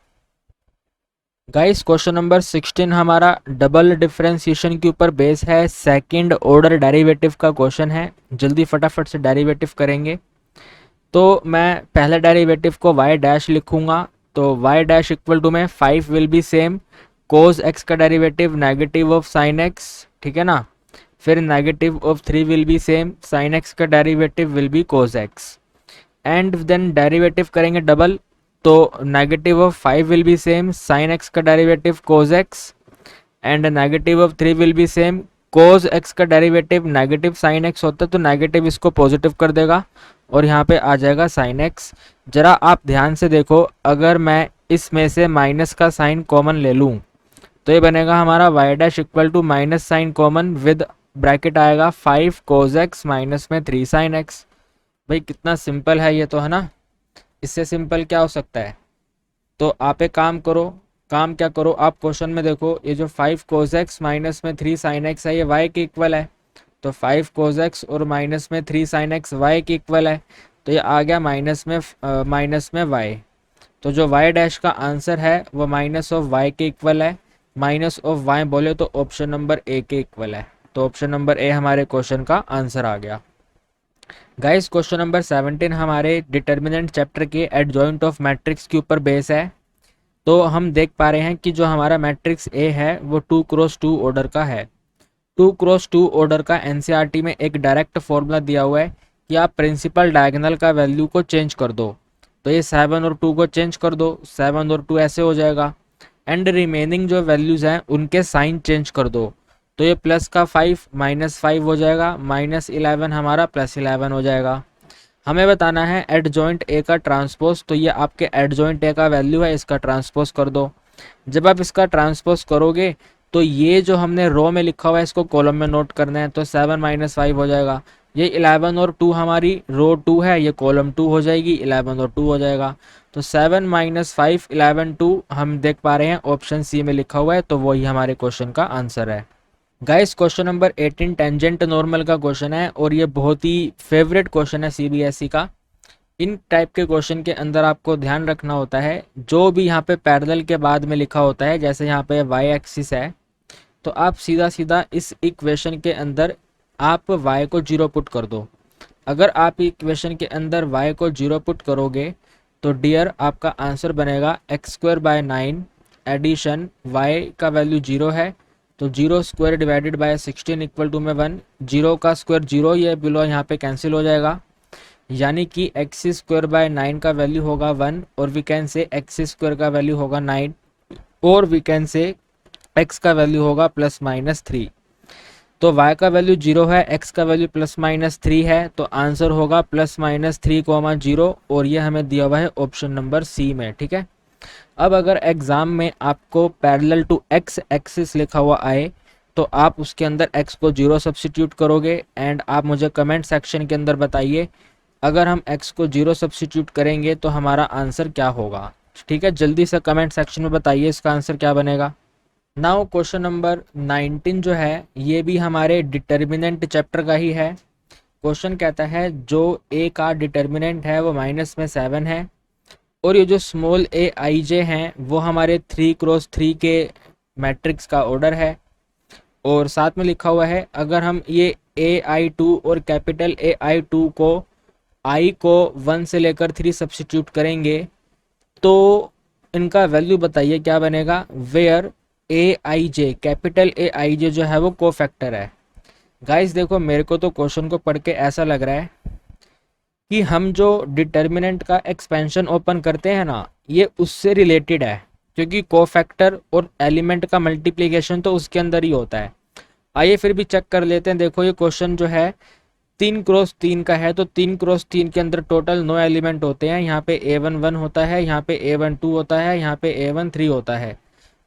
गाइस क्वेश्चन नंबर 16 हमारा डबल डिफरेंशिएशन के ऊपर बेस है, सेकंड ऑर्डर डेरिवेटिव का क्वेश्चन है। जल्दी फटाफट से डेरिवेटिव करेंगे। तो मैं पहले डेरिवेटिव को y डैश लिखूंगा, तो y डैश इक्वल टू में 5 will be same cos x का derivative negative of sine x। ठीक है ना, फिर negative of 3 will be same sine x का derivative will be cos x, and then derivative करेंगे डबल, तो negative of 5 will be same sine x का derivative cos x, and negative of 3 will be same cos x का derivative negative sine x होता है, तो negative इसको positive कर देगा और यहाँ पे आ जाएगा साइन x। जरा आप ध्यान से देखो, अगर मैं इसमें से माइनस का साइन कॉमन ले लूँ तो ये बनेगा हमारा y dash equal to minus sine common with bracket आएगा 5 कोस x माइनस में 3 साइन x। भाई कितना सिंपल है ये तो, है ना। इससे सिंपल क्या हो सकता है? तो आप एक काम करो, काम क्या करो, आप क्वेश्चन में देखो, ये जो 5 कोस x माइनस में 3 साइन x है ये y के इक्वल है, तो 5 कोस x और माइनस में 3 साइन x y के इक्वल है, तो ये आ गया माइनस में y। तो जो y डैश का आंसर है वो माइनस ऑफ y के इक्वल है। माइनस ऑफ y बोले तो ऑप्शन नंबर ए के इक्वल है, तो ऑप्शन नंबर ए हमारे क्वेश्चन का आंसर आ गया। गाइस क्वेश्चन नंबर 17 हमारे डिटर्मिनेंट चैप्टर के एडजॉइंट ऑफ मैट्रिक्स के ऊपर बेस है। तो हम देख पा रहे हैं कि जो हमारा मैट्रिक्स ए है वो 2 क्रॉस 2 ऑर्डर का है। 2 क्रॉस 2 ऑर्डर का एनसीईआरटी में एक डायरेक्ट फॉर्मूला दिया हुआ है कि आप प्रिंसिपल डायगोनल का वैल्यू को चेंज कर दो, तो ये 7 और 2 को चेंज कर दो, 7 और 2 ऐसे हो जाएगा, एंड रिमेनिंग जो वैल्यूज हैं उनके साइन चेंज कर दो, तो ये प्लस का 5 माइनस 5 हो जाएगा, माइनस 11 हमारा प्लस 11 हो जाएगा। हमें बताना है एडजॉइंट ए का ट्रांसपोज, तो ये आपके एडजॉइंट ए का वैल्यू है, इसका ट्रांसपोज कर दो। जब आप इसका ट्रांसपोज करोगे तो ये जो हमने रो में लिखा हुआ है इसको कॉलम में नोट करना है, तो 7 माइनस 5 हो जाएगा। ये 11 और 2 हमारी रो 2 है, ये कॉलम 2 हो जाएगी, 11 और 2 हो जाएगा, तो 7 माइनस 5 11 2 हम देख पा रहे हैं ऑप्शन सी में लिखा हुआ है, तो वही हमारे क्वेश्चन का आंसर है। Guys question number 18 tangent normal का क्वेश्चन है और ये बहुत ही फेवरेट क्वेश्चन है सीबीएसई का। इन टाइप के क्वेश्चन के अंदर आपको ध्यान रखना होता है जो भी यहाँ पे पैरेलल के बाद में लिखा होता है, जैसे यहाँ पे वाई एक्सिस है तो आप सीधा सीधा इस इक्वेशन के अंदर आप y को 0 पुट कर दो। अगर आप इक्वेशन के अंदर y को 0 पुट करोगे तो डियर आपका आंसर बनेगा x²/9 एडिशन y का वैल्यू 0 है तो 0² डिवाइडेड बाय 16 इक्वल टू में 1, 0 का स्क्वायर 0, ये बिलो यहाँ पे कैंसिल हो जाएगा, यानी कि x²/9 का वैल्यू होगा 1 और वी कैन से x² का वैल्यू होगा 9 और वी कैन से x का वैल्यू होगा ±3। तो y का वैल्यू 0 है, x का वैल्यू ±3 है, तो आंसर होगा +-3, 0 और ये हमें दिया हुआ है ऑप्शन नंबर सी में। ठीक है, अब अगर एग्जाम में आपको पैरेलल टू x एक्सिस लिखा हुआ आए तो आप उसके अंदर x को 0 सब्सिट्यूट करोगे एंड आप मुझे कमेंट सेक्शन के अंदर बताइए अगर हम x को 0 सब्सिट्यूट करेंगे तो हमारा आंसर क्या होगा। ठीक है, जल्दी से कमेंट सेक्शन में बताइए इसका आंसर क्या बनेगा। नाउ क्वेश्चन नंबर 19 जो है ये भी हमारे डिटर्मिनेंट चैप्टर का ही है। क्वेश्चन कहता है जो a का डिटर्मिनेंट है वो -7 है और ये जो स्मॉल a i j हैं वो हमारे 3x3 के मैट्रिक्स का ऑर्डर है और साथ में लिखा हुआ है अगर हम ये ai2 और कैपिटल ai2 को i को 1 से लेकर 3 सब्सिट्यूट करेंगे तो इनका वैल्यू बताइए क्या बनेगा। Where A I J, capital A आई जे जो है वो कोफैक्टर है। गाइस देखो मेरे को तो क्वेश्चन को पढ़ के ऐसा लग रहा है कि हम जो डिटर्मिनेंट का एक्सपेंशन ओपन करते हैं ना ये उससे रिलेटेड है, क्योंकि कोफैक्टर और एलिमेंट का मल्टीप्लिकेशन तो उसके अंदर ही होता है। आइए फिर भी चेक कर लेते हैं। देखो ये क्वेश्चन जो है 3x3 का है तो 3x3 के अंदर टोटल 9 एलिमेंट होते हैं। यहाँ पे a1 1 होता है, यहाँ पे a1 2 होता है, यहाँ पे a1 3 होता है,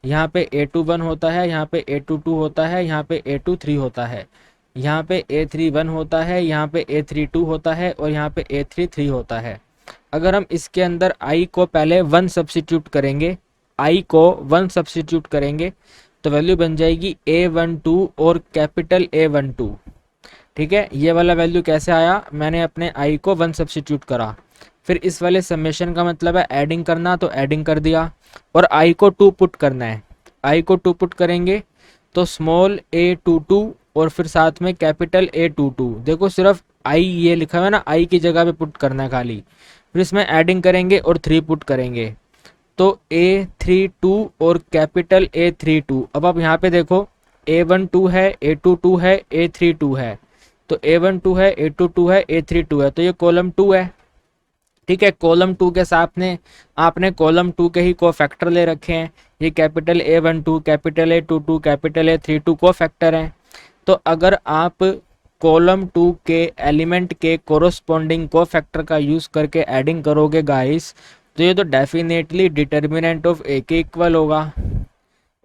यहाँ पे a2 1 होता है, यहाँ पे a2 2 होता है, यहाँ पे a2 3 होता है, यहाँ पे a3 1 होता है, यहाँ पे a3 2 होता है और यहाँ पे a3 3 होता है। अगर हम इसके अंदर i को पहले 1 सब्सिट्यूट करेंगे, i को 1 सब्सिट्यूट करेंगे तो वैल्यू बन जाएगी a12 और कैपिटल A12। ठीक है, ये वाला वैल्यू कैसे आया, मैंने अपने i को 1 सब्सिट्यूट करा, फिर इस वाले समेशन का मतलब है एडिंग करना तो एडिंग कर दिया और i को 2 पुट करना है, i को 2 पुट करेंगे तो स्मॉल a22 और फिर साथ में कैपिटल A22। देखो सिर्फ i ये लिखा हुआ है ना, i की जगह पे पुट करना है खाली, फिर इसमें एडिंग करेंगे और 3 पुट करेंगे तो A32 और कैपिटल A32। अब आप यहाँ पे देखो A12 है, A22 है, A32 है, तो A12 है, A22 है, A32 है, तो ये कॉलम 2 है। ठीक है, कॉलम 2 के साथ में आपने कॉलम 2 के ही कोफैक्टर ले रखे हैं, ये capital A12, capital A22, capital A32 cofactor हैं। तो अगर आप कॉलम 2 के एलिमेंट के कोरोस्पोंडिंग कोफैक्टर का यूज़ करके एडिंग करोगे गाइस तो ये तो डेफिनेटली डिटर्मिनेंट ऑफ ए के इक्वल होगा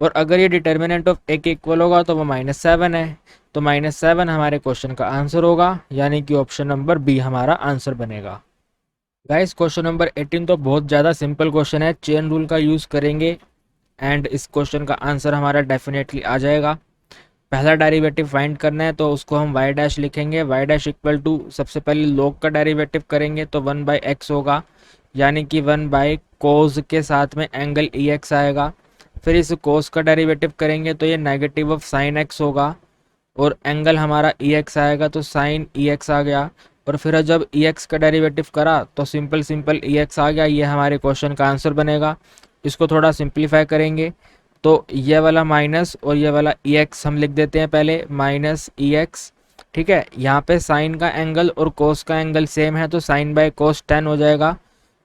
और अगर ये डिटर्मिनेंट ऑफ ए के इक्वल होगा तो वो -7 है, तो -7 हमारे क्वेश्चन का आंसर होगा, यानी कि ऑप्शन नंबर बी हमारा आंसर बनेगा। गाइस क्वेश्चन नंबर 18 तो बहुत ज़्यादा सिंपल क्वेश्चन है, चेन रूल का यूज़ करेंगे एंड इस क्वेश्चन का आंसर हमारा डेफिनेटली आ जाएगा। पहला डेरिवेटिव फाइंड करना है तो उसको हम y डैश लिखेंगे, y डैश इक्वल टू सबसे पहले log का डेरिवेटिव करेंगे तो 1/x होगा, यानी कि 1/cos के साथ में एंगल EX आएगा। फिर इस cos का डेरिवेटिव करेंगे तो ये नेगेटिव ऑफ साइन x होगा और एंगल हमारा EX आएगा तो साइन EX आ गया, और फिर जब EX का डेरिवेटिव करा तो सिंपल EX आ गया, ये हमारे क्वेश्चन का आंसर बनेगा। इसको थोड़ा सिंप्लीफाई करेंगे तो ये वाला माइनस और ये वाला EX हम लिख देते हैं पहले -EX। ठीक है, यहाँ पे साइन का एंगल और कोस का एंगल सेम है तो साइन बाय कोस 10 हो जाएगा,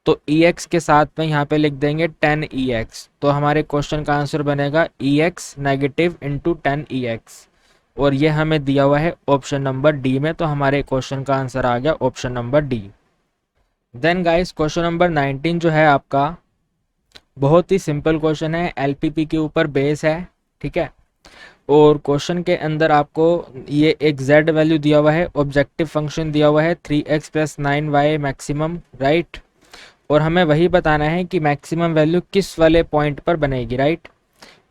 तो EX के साथ में यहाँ पे लिख देंगे 10EX, तो हमारे क्वेश्चन का आंसर बनेगा EX नेगेटिव इंटू 10EX और ये हमें दिया हुआ है ऑप्शन नंबर डी में, तो हमारे क्वेश्चन का आंसर आ गया option number D. Then guys question number 19 जो है आपका बहुत ही सिंपल क्वेश्चन है, एलपीपी के ऊपर बेस है। ठीक है, और क्वेश्चन के अंदर आपको ये एक z वैल्यू दिया हुआ है, ऑब्जेक्टिव फंक्शन दिया हुआ है 3x + 9y मैक्सिमम, राइट, और हमें वही बताना है कि मैक्सिमम वैल्यू किस वाले पॉइंट पर बनेगी, राइट,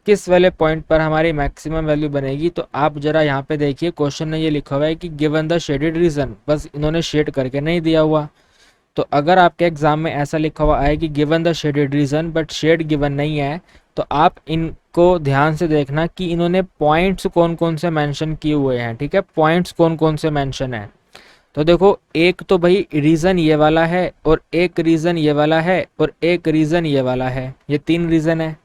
किस वाले पॉइंट पर हमारी मैक्सिमम वैल्यू बनेगी। तो आप जरा यहाँ पे देखिए, क्वेश्चन में ये लिखा हुआ है कि गिवन द शेडेड रीजन, बस इन्होंने शेड करके नहीं दिया हुआ। तो अगर आपके एग्जाम में ऐसा लिखा हुआ है कि given the shaded region but shade given नहीं है, तो आप इनको ध्यान से देखना कि इन्होंने पॉइंट्स कौन कौन से मेंशन किए हुए हैं। ठीक है, पॉइंट्स कौन कौन से मेंशन है। तो देखो, एक तो भाई रीजन ये वाला है, और एक रीजन ये वाला है, और एक रीजन ये वाला है, ये 3 रीजन है।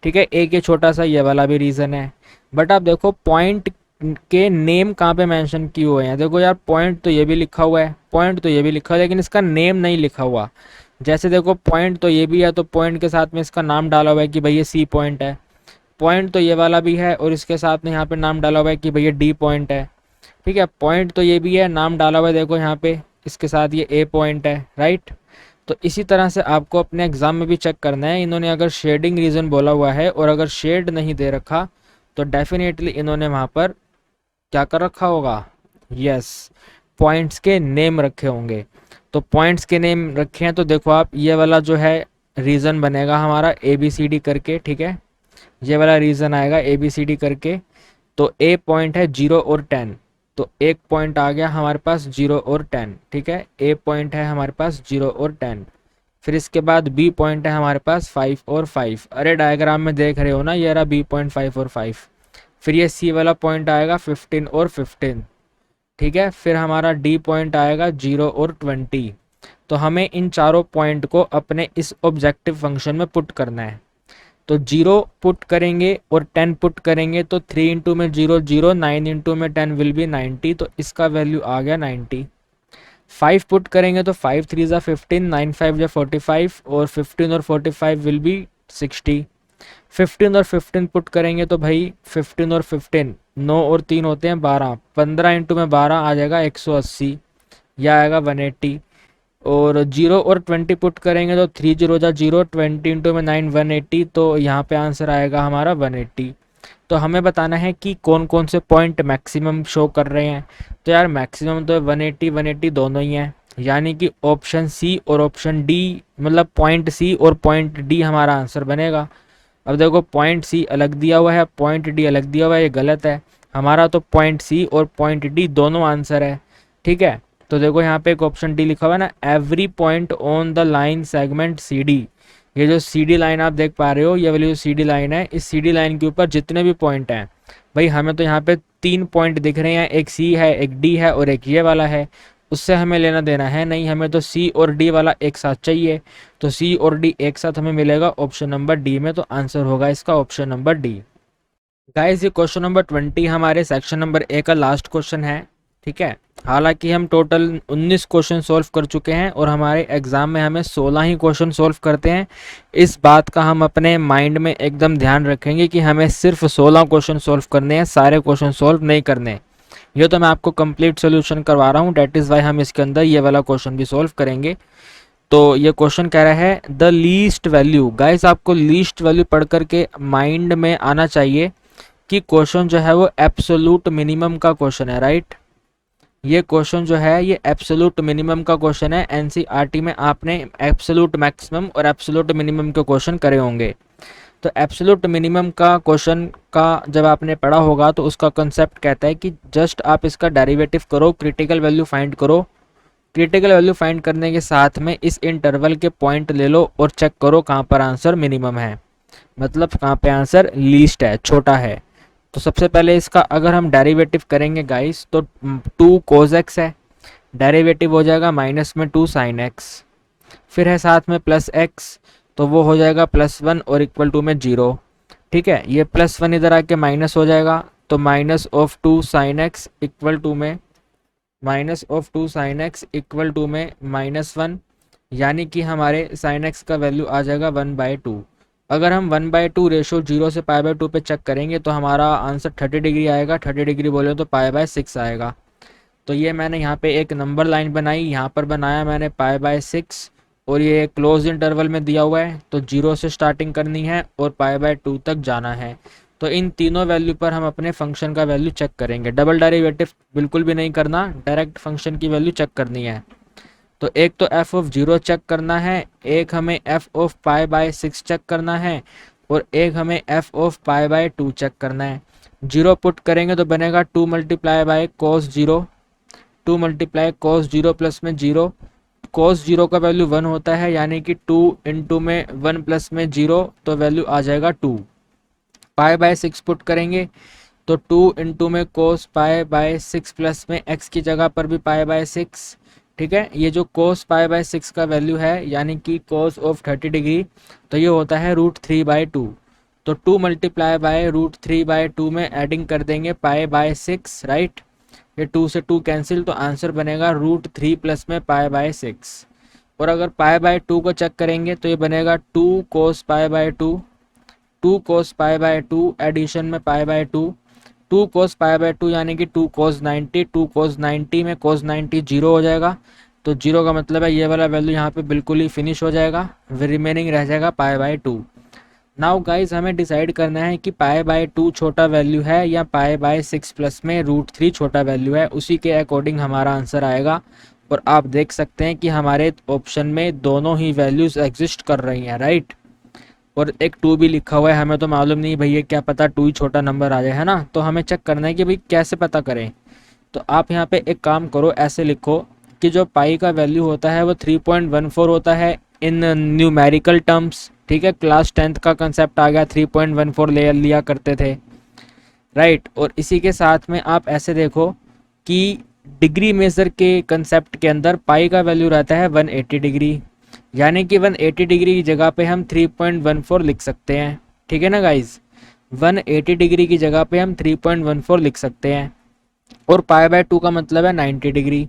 ठीक है, एक ये छोटा सा ये वाला भी रीजन है। बट आप देखो पॉइंट के नेम कहाँ पे मेंशन किए हुए हैं। देखो यार, पॉइंट तो ये भी लिखा हुआ है, पॉइंट तो ये भी लिखा हुआ है, लेकिन इसका नेम नहीं लिखा हुआ। जैसे देखो, पॉइंट तो ये भी है, तो पॉइंट के साथ में इसका नाम डाला हुआ है कि भाई ये सी पॉइंट है। पॉइंट तो ये वाला भी है, और इसके साथ में यहाँ पे नाम डाला हुआ है कि भाई ये डी पॉइंट है। ठीक है, पॉइंट तो ये भी है, नाम डाला हुआ है देखो यहाँ पे, इसके साथ ये ए पॉइंट है, राइट। तो इसी तरह से आपको अपने एग्जाम में भी चेक करना है। इन्होंने अगर शेडिंग रीजन बोला हुआ है और अगर शेड नहीं दे रखा, तो डेफिनेटली इन्होंने वहाँ पर क्या कर रखा होगा, यस, पॉइंट्स के नेम रखे होंगे। तो पॉइंट्स के नेम रखे हैं, तो देखो आप, ये वाला जो है रीजन बनेगा हमारा ए बी सी डी करके। ठीक है, ये वाला रीजन आएगा ए बी सी डी करके। तो ए पॉइंट है 0 और 10, तो एक पॉइंट आ गया हमारे पास 0 और 10। ठीक है, ए पॉइंट है हमारे पास 0 और 10। फिर इसके बाद बी पॉइंट है हमारे पास 5 और 5। अरे डायग्राम में देख रहे हो ना, ये रहा बी पॉइंट 5 और 5। फिर ये सी वाला पॉइंट आएगा 15 और 15। ठीक है, फिर हमारा डी पॉइंट आएगा 0 और 20। तो हमें इन चारों पॉइंट को अपने इस ऑब्जेक्टिव फंक्शन में पुट करना है। तो 0 पुट करेंगे और 10 पुट करेंगे, तो 3 इंटू में 0 0, 9 इंटू में 10 विल बी 90। तो इसका वैल्यू आ गया 90। 5 पुट करेंगे तो 5 3 ज़ा 15, 9 5 ज़ा 45, और 15 और 45 विल बी 60। 15 और 15 पुट करेंगे तो भाई 15 और 15, 9 और 3 होते हैं 12, 15 इंटू में 12 आ जाएगा 180, यह आएगा 180। और 0 और 20 पुट करेंगे तो 3 0 जा 0, 20 इंटू में 9 180। तो यहाँ पे आंसर आएगा हमारा 180। तो हमें बताना है कि कौन कौन से पॉइंट मैक्सिमम शो कर रहे हैं। तो यार मैक्सिमम तो 180 180 दोनों ही हैं, यानी कि ऑप्शन सी और ऑप्शन डी, मतलब पॉइंट सी और पॉइंट डी हमारा आंसर बनेगा। अब देखो, पॉइंट सी अलग दिया हुआ है, पॉइंट डी अलग दिया हुआ है, ये गलत है हमारा। तो पॉइंट सी और पॉइंट डी दोनों आंसर है। ठीक है, तो देखो यहाँ पे एक ऑप्शन डी लिखा हुआ है ना, every point on the line segment C D. ये जो सी डी लाइन आप देख पा रहे हो, ये वाली जो सी डी लाइन है, इस सी डी लाइन के ऊपर जितने भी पॉइंट हैं, भाई हमें तो यहाँ पे 3 पॉइंट दिख रहे हैं, एक सी है, एक डी है, और एक ये वाला है। उससे हमें लेना देना है नहीं, हमें तो सी और डी वाला एक साथ चाहिए। तो सी और डी एक साथ हमें मिलेगा ऑप्शन नंबर डी में। तो आंसर होगा इसका ऑप्शन नंबर डी। गाइस, ये क्वेश्चन नंबर 20 हमारे सेक्शन नंबर ए का लास्ट क्वेश्चन है। ठीक है, हालांकि हम टोटल 19 क्वेश्चन सॉल्व कर चुके हैं, और हमारे एग्जाम में हमें 16 ही क्वेश्चन सॉल्व करते हैं। इस बात का हम अपने माइंड में एकदम ध्यान रखेंगे कि हमें सिर्फ 16 क्वेश्चन सॉल्व करने हैं, सारे क्वेश्चन सॉल्व नहीं करने। ये तो मैं आपको कंप्लीट सोल्यूशन करवा रहा हूँ, डेट इज़ वाई हम इसके अंदर ये वाला क्वेश्चन भी सॉल्व करेंगे। तो ये क्वेश्चन कह रहा है द लीस्ट वैल्यू। गाइस, आपको लीस्ट वैल्यू पढ़ करके माइंड में आना चाहिए कि क्वेश्चन जो है वो एब्सोल्यूट मिनिमम का क्वेश्चन है, राइट। ये क्वेश्चन जो है ये एब्सोल्यूट मिनिमम का क्वेश्चन है। एनसीईआरटी में आपने एब्सोल्यूट मैक्सिमम और एब्सोल्यूट मिनिमम के क्वेश्चन करे होंगे। तो एब्सोल्यूट मिनिमम का क्वेश्चन का जब आपने पढ़ा होगा, तो उसका कंसेप्ट कहता है कि जस्ट आप इसका डेरिवेटिव करो, क्रिटिकल वैल्यू फाइंड करो। क्रिटिकल वैल्यू फाइंड करने के साथ में इस इंटरवल के पॉइंट ले लो और चेक करो कहाँ पर आंसर मिनिमम है, मतलब कहाँ पे आंसर लीस्ट है, छोटा है। तो सबसे पहले इसका अगर हम डेरिवेटिव करेंगे गाइस, तो 2 cos x है, डेरिवेटिव हो जाएगा -2 sin x। फिर है साथ में प्लस x, तो वो हो जाएगा +1 और इक्वल टू में 0। ठीक है, ये +1 इधर आके माइनस हो जाएगा, तो -2 sin x इक्वल टू में -2 sin x इक्वल टू में -1, यानी कि हमारे sin x का वैल्यू आ जाएगा 1/2। अगर हम 1/2 रेशो 0 से π/2 पे चेक करेंगे, तो हमारा आंसर 30 डिग्री आएगा। 30 डिग्री बोले तो π/6 आएगा। तो ये मैंने यहाँ पे एक नंबर लाइन बनाई, यहाँ पर बनाया मैंने π/6, और ये क्लोज इंटरवल में दिया हुआ है, तो 0 से स्टार्टिंग करनी है और π/2 तक जाना है। तो इन तीनों वैल्यू पर हम अपने फंक्शन का वैल्यू चेक करेंगे। डबल डेरिवेटिव बिल्कुल भी नहीं करना, डायरेक्ट फंक्शन की वैल्यू चेक करनी है। तो एक तो f ऑफ 0 चेक करना है, एक हमें f ऑफ π/6 चेक करना है। और एक हमें f of pi by 2 check करना है। जीरो पुट करेंगे तो बनेगा 2 multiply by cos zero, 2 multiply cos zero plus में जीरो, कोस जीरो का वैल्यू 1 होता है, यानी कि 2 इंटू में 1 प्लस में जीरो, तो वैल्यू आ जाएगा 2। पाई बाय 6 पुट करेंगे तो 2 इंटू में कोस पाई बाय 6 प्लस में एक्स की जगह पर भी पाई बाय 6। ठीक है, ये जो कोस पाई बाय 6 का वैल्यू है यानी कि कोस ऑफ 30 डिग्री, तो ये होता है √3/2। तो 2 मल्टीप्लाई बाय √3/2 में एडिंग कर देंगे पाई बाय 6, राइट। ये 2 से 2 कैंसिल, तो आंसर बनेगा √3 प्लस में पाई बाय 6। और अगर पाई बाय 2 को चेक करेंगे तो ये बनेगा 2 cos pi by 2, 2 cos pi by 2 addition में pi by 2, 2 cos pi by 2 यानी कि 2 कोस 90, 2 कोस 90 में कोस 90 जीरो हो जाएगा, तो जीरो का मतलब है ये वाला वैल्यू यहाँ पे बिल्कुल ही फिनिश हो जाएगा, रिमेनिंग रह जाएगा पाई बाय 2। नाउ गाइज हमें डिसाइड करना है कि पाई बाय 2 छोटा वैल्यू है या पाई बाय 6 प्लस में √3 छोटा वैल्यू है, उसी के अकॉर्डिंग हमारा आंसर आएगा। और आप देख सकते हैं कि हमारे ऑप्शन में दोनों ही वैल्यूज एग्जिस्ट कर रही हैं, राइट। और एक 2 भी लिखा हुआ है, हमें तो मालूम नहीं भैया, क्या पता 2 ही छोटा नंबर आ जाए, है ना। तो हमें चेक करना है कि भाई कैसे पता करें। तो आप यहाँ पे एक काम करो, ऐसे लिखो कि जो पाई का वैल्यू होता है वो 3.14 होता है इन न्यूमेरिकल टर्म्स। ठीक है, क्लास 10th का कंसेप्ट आ गया, 3.14 ले लिया करते थे, राइट। और इसी के साथ में आप ऐसे देखो कि डिग्री मेजर के कंसेप्ट के अंदर पाई का वैल्यू रहता है 180 डिग्री, यानी कि 180 डिग्री की जगह पे हम 3.14 लिख सकते हैं। ठीक है ना गाइज, 180 डिग्री की जगह पे हम 3.14 लिख सकते हैं। और पाई बाय 2 का मतलब है 90 डिग्री।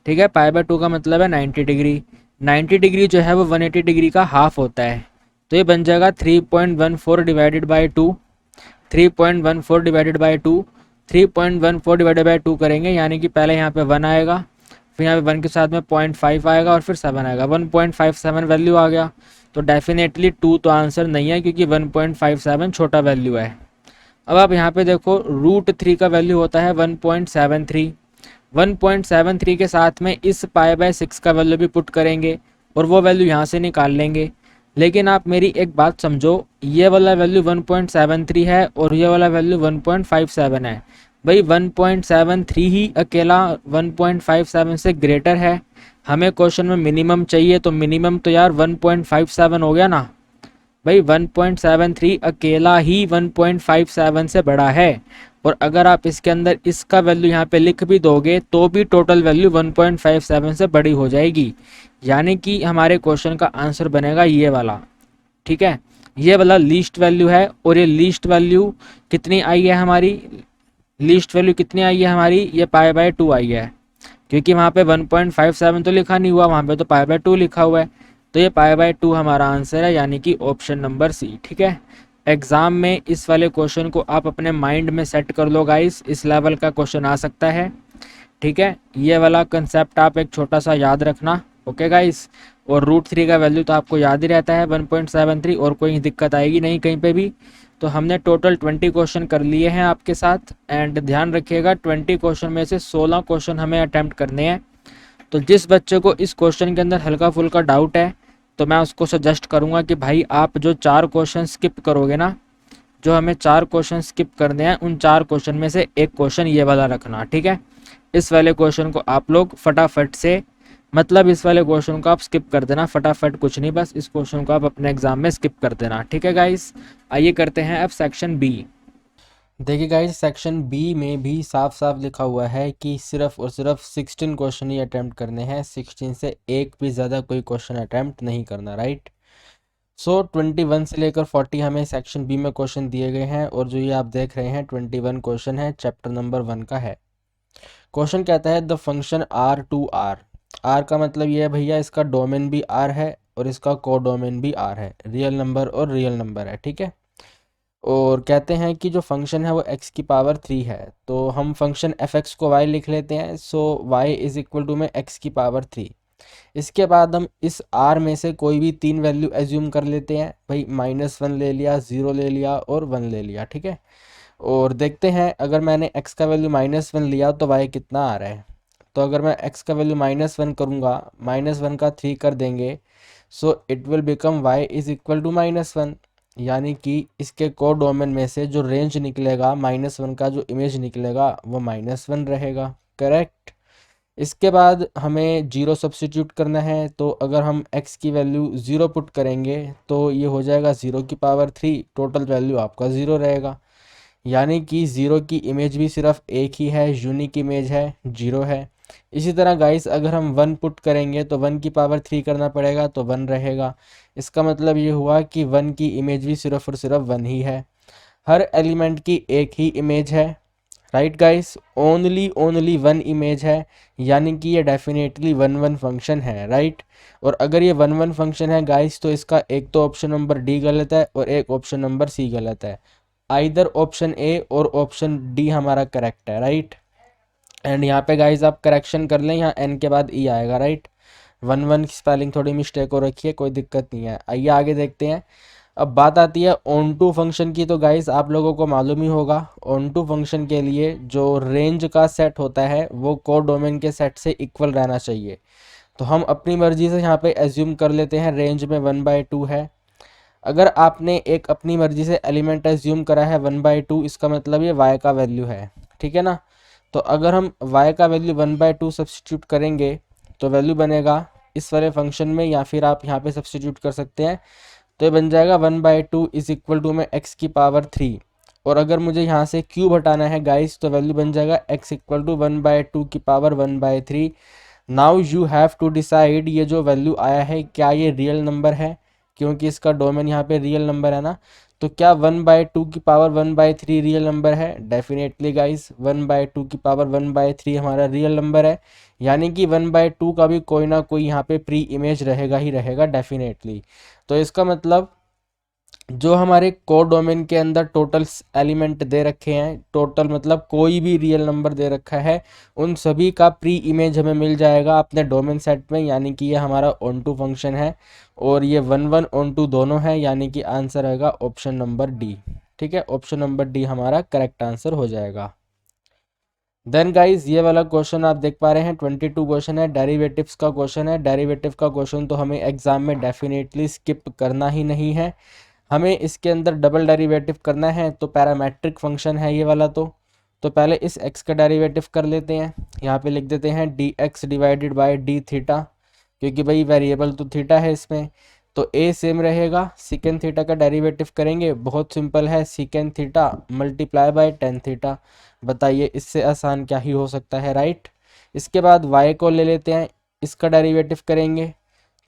ठीक है, पाई बाय 2 का मतलब है 90 डिग्री, 90 डिग्री जो है वो 180 डिग्री का हाफ होता है, तो ये बन जाएगा 3.14 divided by 2, 3.14 divided by 2, 3.14 divided by 2 करेंगे, यानी कि पहले यहाँ पे 1 आएगा, फिर यहाँ पे 1 के साथ में 0.5 आएगा और फिर 7 आएगा, 1.57 वैल्यू आ गया। तो डेफिनेटली 2 तो आंसर नहीं है, क्योंकि 1.57 छोटा वैल्यू है। अब आप यहाँ पे देखो √3 का वैल्यू होता है 1.73, 1.73 के साथ में इस पाई बाय 6 का वैल्यू भी पुट करेंगे और वो वैल्यू यहाँ से निकाल लेंगे। लेकिन आप मेरी एक बात समझो, ये वाला वैल्यू 1.73 है और ये वाला वैल्यू 1.57 है। भाई 1.73 ही अकेला 1.57 से ग्रेटर है, हमें क्वेश्चन में मिनिमम चाहिए, तो मिनिमम तो यार 1.57 हो गया ना। भाई 1.73 अकेला ही 1.57 से बड़ा है, और अगर आप इसके अंदर इसका वैल्यू यहाँ पे लिख भी दोगे तो भी टोटल वैल्यू 1.57 से बड़ी हो जाएगी, यानी कि हमारे क्वेश्चन का आंसर बनेगा ये वाला। ठीक है, ये वाला लीस्ट वैल्यू है। और ये लीस्ट वैल्यू कितनी आई है हमारी, लीस्ट वैल्यू कितनी आई है हमारी, ये पाई बाय 2 आई है, क्योंकि वहाँ पे 1.57 तो लिखा नहीं हुआ, वहाँ पे तो पाई बाय 2 लिखा हुआ है। तो ये पाई बाय 2 हमारा आंसर है, यानी कि ऑप्शन नंबर सी। ठीक है, एग्जाम में इस वाले क्वेश्चन को आप अपने माइंड में सेट कर लो गाइस, इस लेवल का क्वेश्चन आ सकता है। ठीक है, ये वाला कंसेप्ट आप एक छोटा सा याद रखना, ओके गाइस। और √3 का वैल्यू तो आपको याद ही रहता है 1.73, और कोई दिक्कत आएगी नहीं कहीं पे भी। तो हमने टोटल 20 क्वेश्चन कर लिए हैं आपके साथ, एंड ध्यान रखिएगा 20 क्वेश्चन में से 16 क्वेश्चन हमें अटैम्प्ट करने हैं। तो जिस बच्चे को इस क्वेश्चन के अंदर हल्का फुल्का डाउट है, तो मैं उसको सजेस्ट करूंगा कि भाई आप जो 4 क्वेश्चन स्किप करोगे ना, जो हमें 4 क्वेश्चन स्किप करने हैं, उन 4 क्वेश्चन में से एक क्वेश्चन ये वाला रखना। ठीक है, इस वाले क्वेश्चन को आप लोग फटाफट से, मतलब इस वाले क्वेश्चन को आप स्किप कर देना, फटाफट कुछ नहीं, बस इस क्वेश्चन को आप अपने एग्जाम में स्किप कर देना। ठीक है गाइस, आइए करते हैं अब सेक्शन बी। देखिए गाइस, सेक्शन बी में भी साफ साफ लिखा हुआ है कि सिर्फ और सिर्फ 16 क्वेश्चन ही अटैम्प्ट करने हैं, 16 से एक भी ज़्यादा कोई क्वेश्चन अटैम्प्ट नहीं करना, राइट। सो 21 से लेकर 40 हमें सेक्शन बी में क्वेश्चन दिए गए हैं, और जो ये आप देख रहे हैं 21 क्वेश्चन है, चैप्टर नंबर 1 का है। क्वेश्चन कहता है द फंक्शन R2R, आर का मतलब ये है भैया इसका डोमेन भी आर है और इसका को डोमेन भी आर है, रियल नंबर और रियल नंबर है। ठीक है, और कहते हैं कि जो फंक्शन है वो x की पावर 3 है, तो हम फंक्शन f(x) को y लिख लेते हैं। सो y इज इक्वल टू में x की पावर 3। इसके बाद हम इस r में से कोई भी 3 वैल्यू एज्यूम कर लेते हैं, भाई -1 ले लिया, 0 ले लिया और 1 ले लिया। ठीक है, और देखते हैं अगर मैंने x का वैल्यू -1 लिया तो y कितना आ रहा है। तो अगर मैं x का वैल्यू -1 करूँगा, -1 का 3 कर देंगे, so it will become y is equal to -1। यानी कि इसके कोडोमेन में से जो रेंज निकलेगा -1 का जो इमेज निकलेगा वो -1 रहेगा। करेक्ट। इसके बाद हमें 0 सब्स्टिट्यूट करना है, तो अगर हम x की वैल्यू 0 पुट करेंगे तो ये हो जाएगा 0⁻3, टोटल वैल्यू आपका 0 रहेगा। यानी कि 0 की इमेज भी सिर्फ एक ही है, यूनिक इमेज है, 0 है। इसी तरह गाइस अगर हम 1 पुट करेंगे तो 1⁻3 करना पड़ेगा तो 1 रहेगा। इसका मतलब ये हुआ कि 1 की इमेज भी सिर्फ और सिर्फ 1 ही है। हर एलिमेंट की एक ही इमेज है। Right guys, only one image है, यानी कि ये डेफिनेटली वन वन फंक्शन है। राइट। और अगर ये वन वन फंक्शन है गाइस तो इसका एक तो ऑप्शन नंबर डी गलत है और एक ऑप्शन नंबर सी गलत है। आइदर ऑप्शन ए और ऑप्शन डी हमारा करेक्ट है। राइट। एंड यहाँ पे गाइज आप करेक्शन कर लें, यहाँ एन के बाद ई आएगा। राइट। 1 1 की स्पेलिंग थोड़ी मिस्टेक हो रखी है, कोई दिक्कत नहीं है। आइए आगे देखते हैं। अब बात आती है ऑन टू फंक्शन की, तो गाइज आप लोगों को मालूम ही होगा ऑन टू फंक्शन के लिए जो रेंज का सेट होता है वो कोडोमेन के सेट से इक्वल रहना चाहिए। तो हम अपनी मर्जी से यहाँ पे एज्यूम कर लेते हैं रेंज में 1/2 है। अगर आपने एक अपनी मर्जी से एलिमेंट एज्यूम करा है 1/2, इसका मतलब ये y का वैल्यू है। ठीक है ना। तो अगर हम y का वैल्यू 1/2 सब्सटीट्यूट करेंगे तो वैल्यू बनेगा इस वाले फंक्शन में, या फिर आप यहाँ पे सब्सटीट्यूट कर सकते हैं। तो ये बन जाएगा 1/2 इज इक्वल टू में x⁻3। और अगर मुझे यहाँ से क्यूब हटाना है गाइस तो वैल्यू बन जाएगा x equal to 1/2⁻1/3। Now you have to decide ये जो वैल्यू आया है क्या ये रियल नंबर है, क्योंकि इसका डोमेन यहाँ पे रियल नंबर है ना। तो क्या 1/2⁻1/3 रियल नंबर है? डेफिनेटली गाइस 1/2⁻1/3 हमारा रियल नंबर है। यानी कि 1/2 का भी कोई ना कोई यहाँ पे प्री इमेज रहेगा ही रहेगा डेफिनेटली। तो इसका मतलब जो हमारे कोड डोमेन के अंदर टोटल एलिमेंट दे रखे हैं, टोटल मतलब कोई भी रियल नंबर दे रखा है, उन सभी का प्री इमेज हमें मिल जाएगा अपने डोमेन सेट में। यानी कि ये हमारा ऑन टू फंक्शन है और ये 1 1 ऑन टू दोनों है, यानी कि आंसर आएगा ऑप्शन नंबर डी। ठीक है, ऑप्शन नंबर डी हमारा करेक्ट आंसर हो जाएगा। देन गाइज ये वाला क्वेश्चन आप देख पा रहे हैं 22 क्वेश्चन है, डेरिवेटिव्स का क्वेश्चन है। डेरिवेटिव का क्वेश्चन तो हमें एग्जाम में डेफिनेटली स्किप करना ही नहीं है। हमें इसके अंदर डबल डेरिवेटिव करना है, तो पैरामेट्रिक फंक्शन है ये वाला। तो पहले इस x का डेरिवेटिव कर लेते हैं। यहाँ पे लिख देते हैं dx divided by D theta, क्योंकि भाई वेरिएबल तो थीटा है इसमें। तो a सेम रहेगा, सिकेंड थीटा का डेरिवेटिव करेंगे, बहुत सिंपल है, secant theta multiply by tan theta. बताइए इससे आसान क्या ही हो सकता है। राइट। इसके बाद y को ले लेते हैं, इसका डेरिवेटिव करेंगे,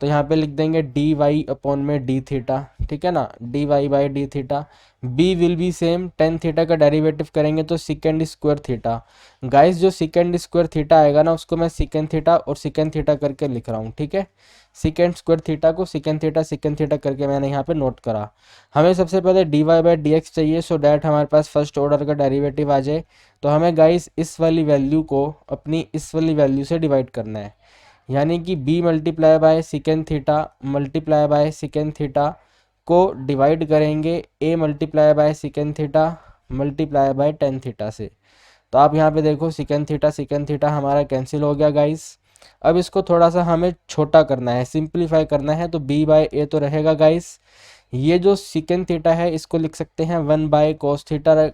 तो यहाँ पे लिख देंगे डी वाई अपॉन में डी थीटा। ठीक है ना, d y by d theta. B will be same, tan theta का डेरिवेटिव करेंगे तो सिकेंड स्क्वायर थीटा। गाइस जो सिकेंड स्क्वायर थीटा आएगा ना उसको मैं सिकेंड थीटा और सिकेंड थीटा करके लिख रहा हूँ। ठीक है, सिकेंड स्क्वायर थीटा को सिकेंड थीटा करके मैंने यहाँ पे नोट करा। हमें सबसे पहले d y by d x चाहिए, सो डैट हमारे पास फर्स्ट ऑर्डर का डेरिवेटिव आ जाए। तो हमें गाइस इस वाली वैल्यू को अपनी इस वाली वैल्यू से डिवाइड करना है, यानी कि b multiply by secant theta multiply bye secant theta को डिवाइड करेंगे a multiply by secant theta multiply by tan theta से। तो आप यहाँ पे देखो सिकेंड थीटा हमारा कैंसिल हो गया गाइस। अब इसको थोड़ा सा हमें छोटा करना है, सिंप्लीफाई करना है, तो b बाय a तो रहेगा गाइस। ये जो सिकेंड थीटा है इसको लिख सकते हैं 1 बाय कोस थीटा,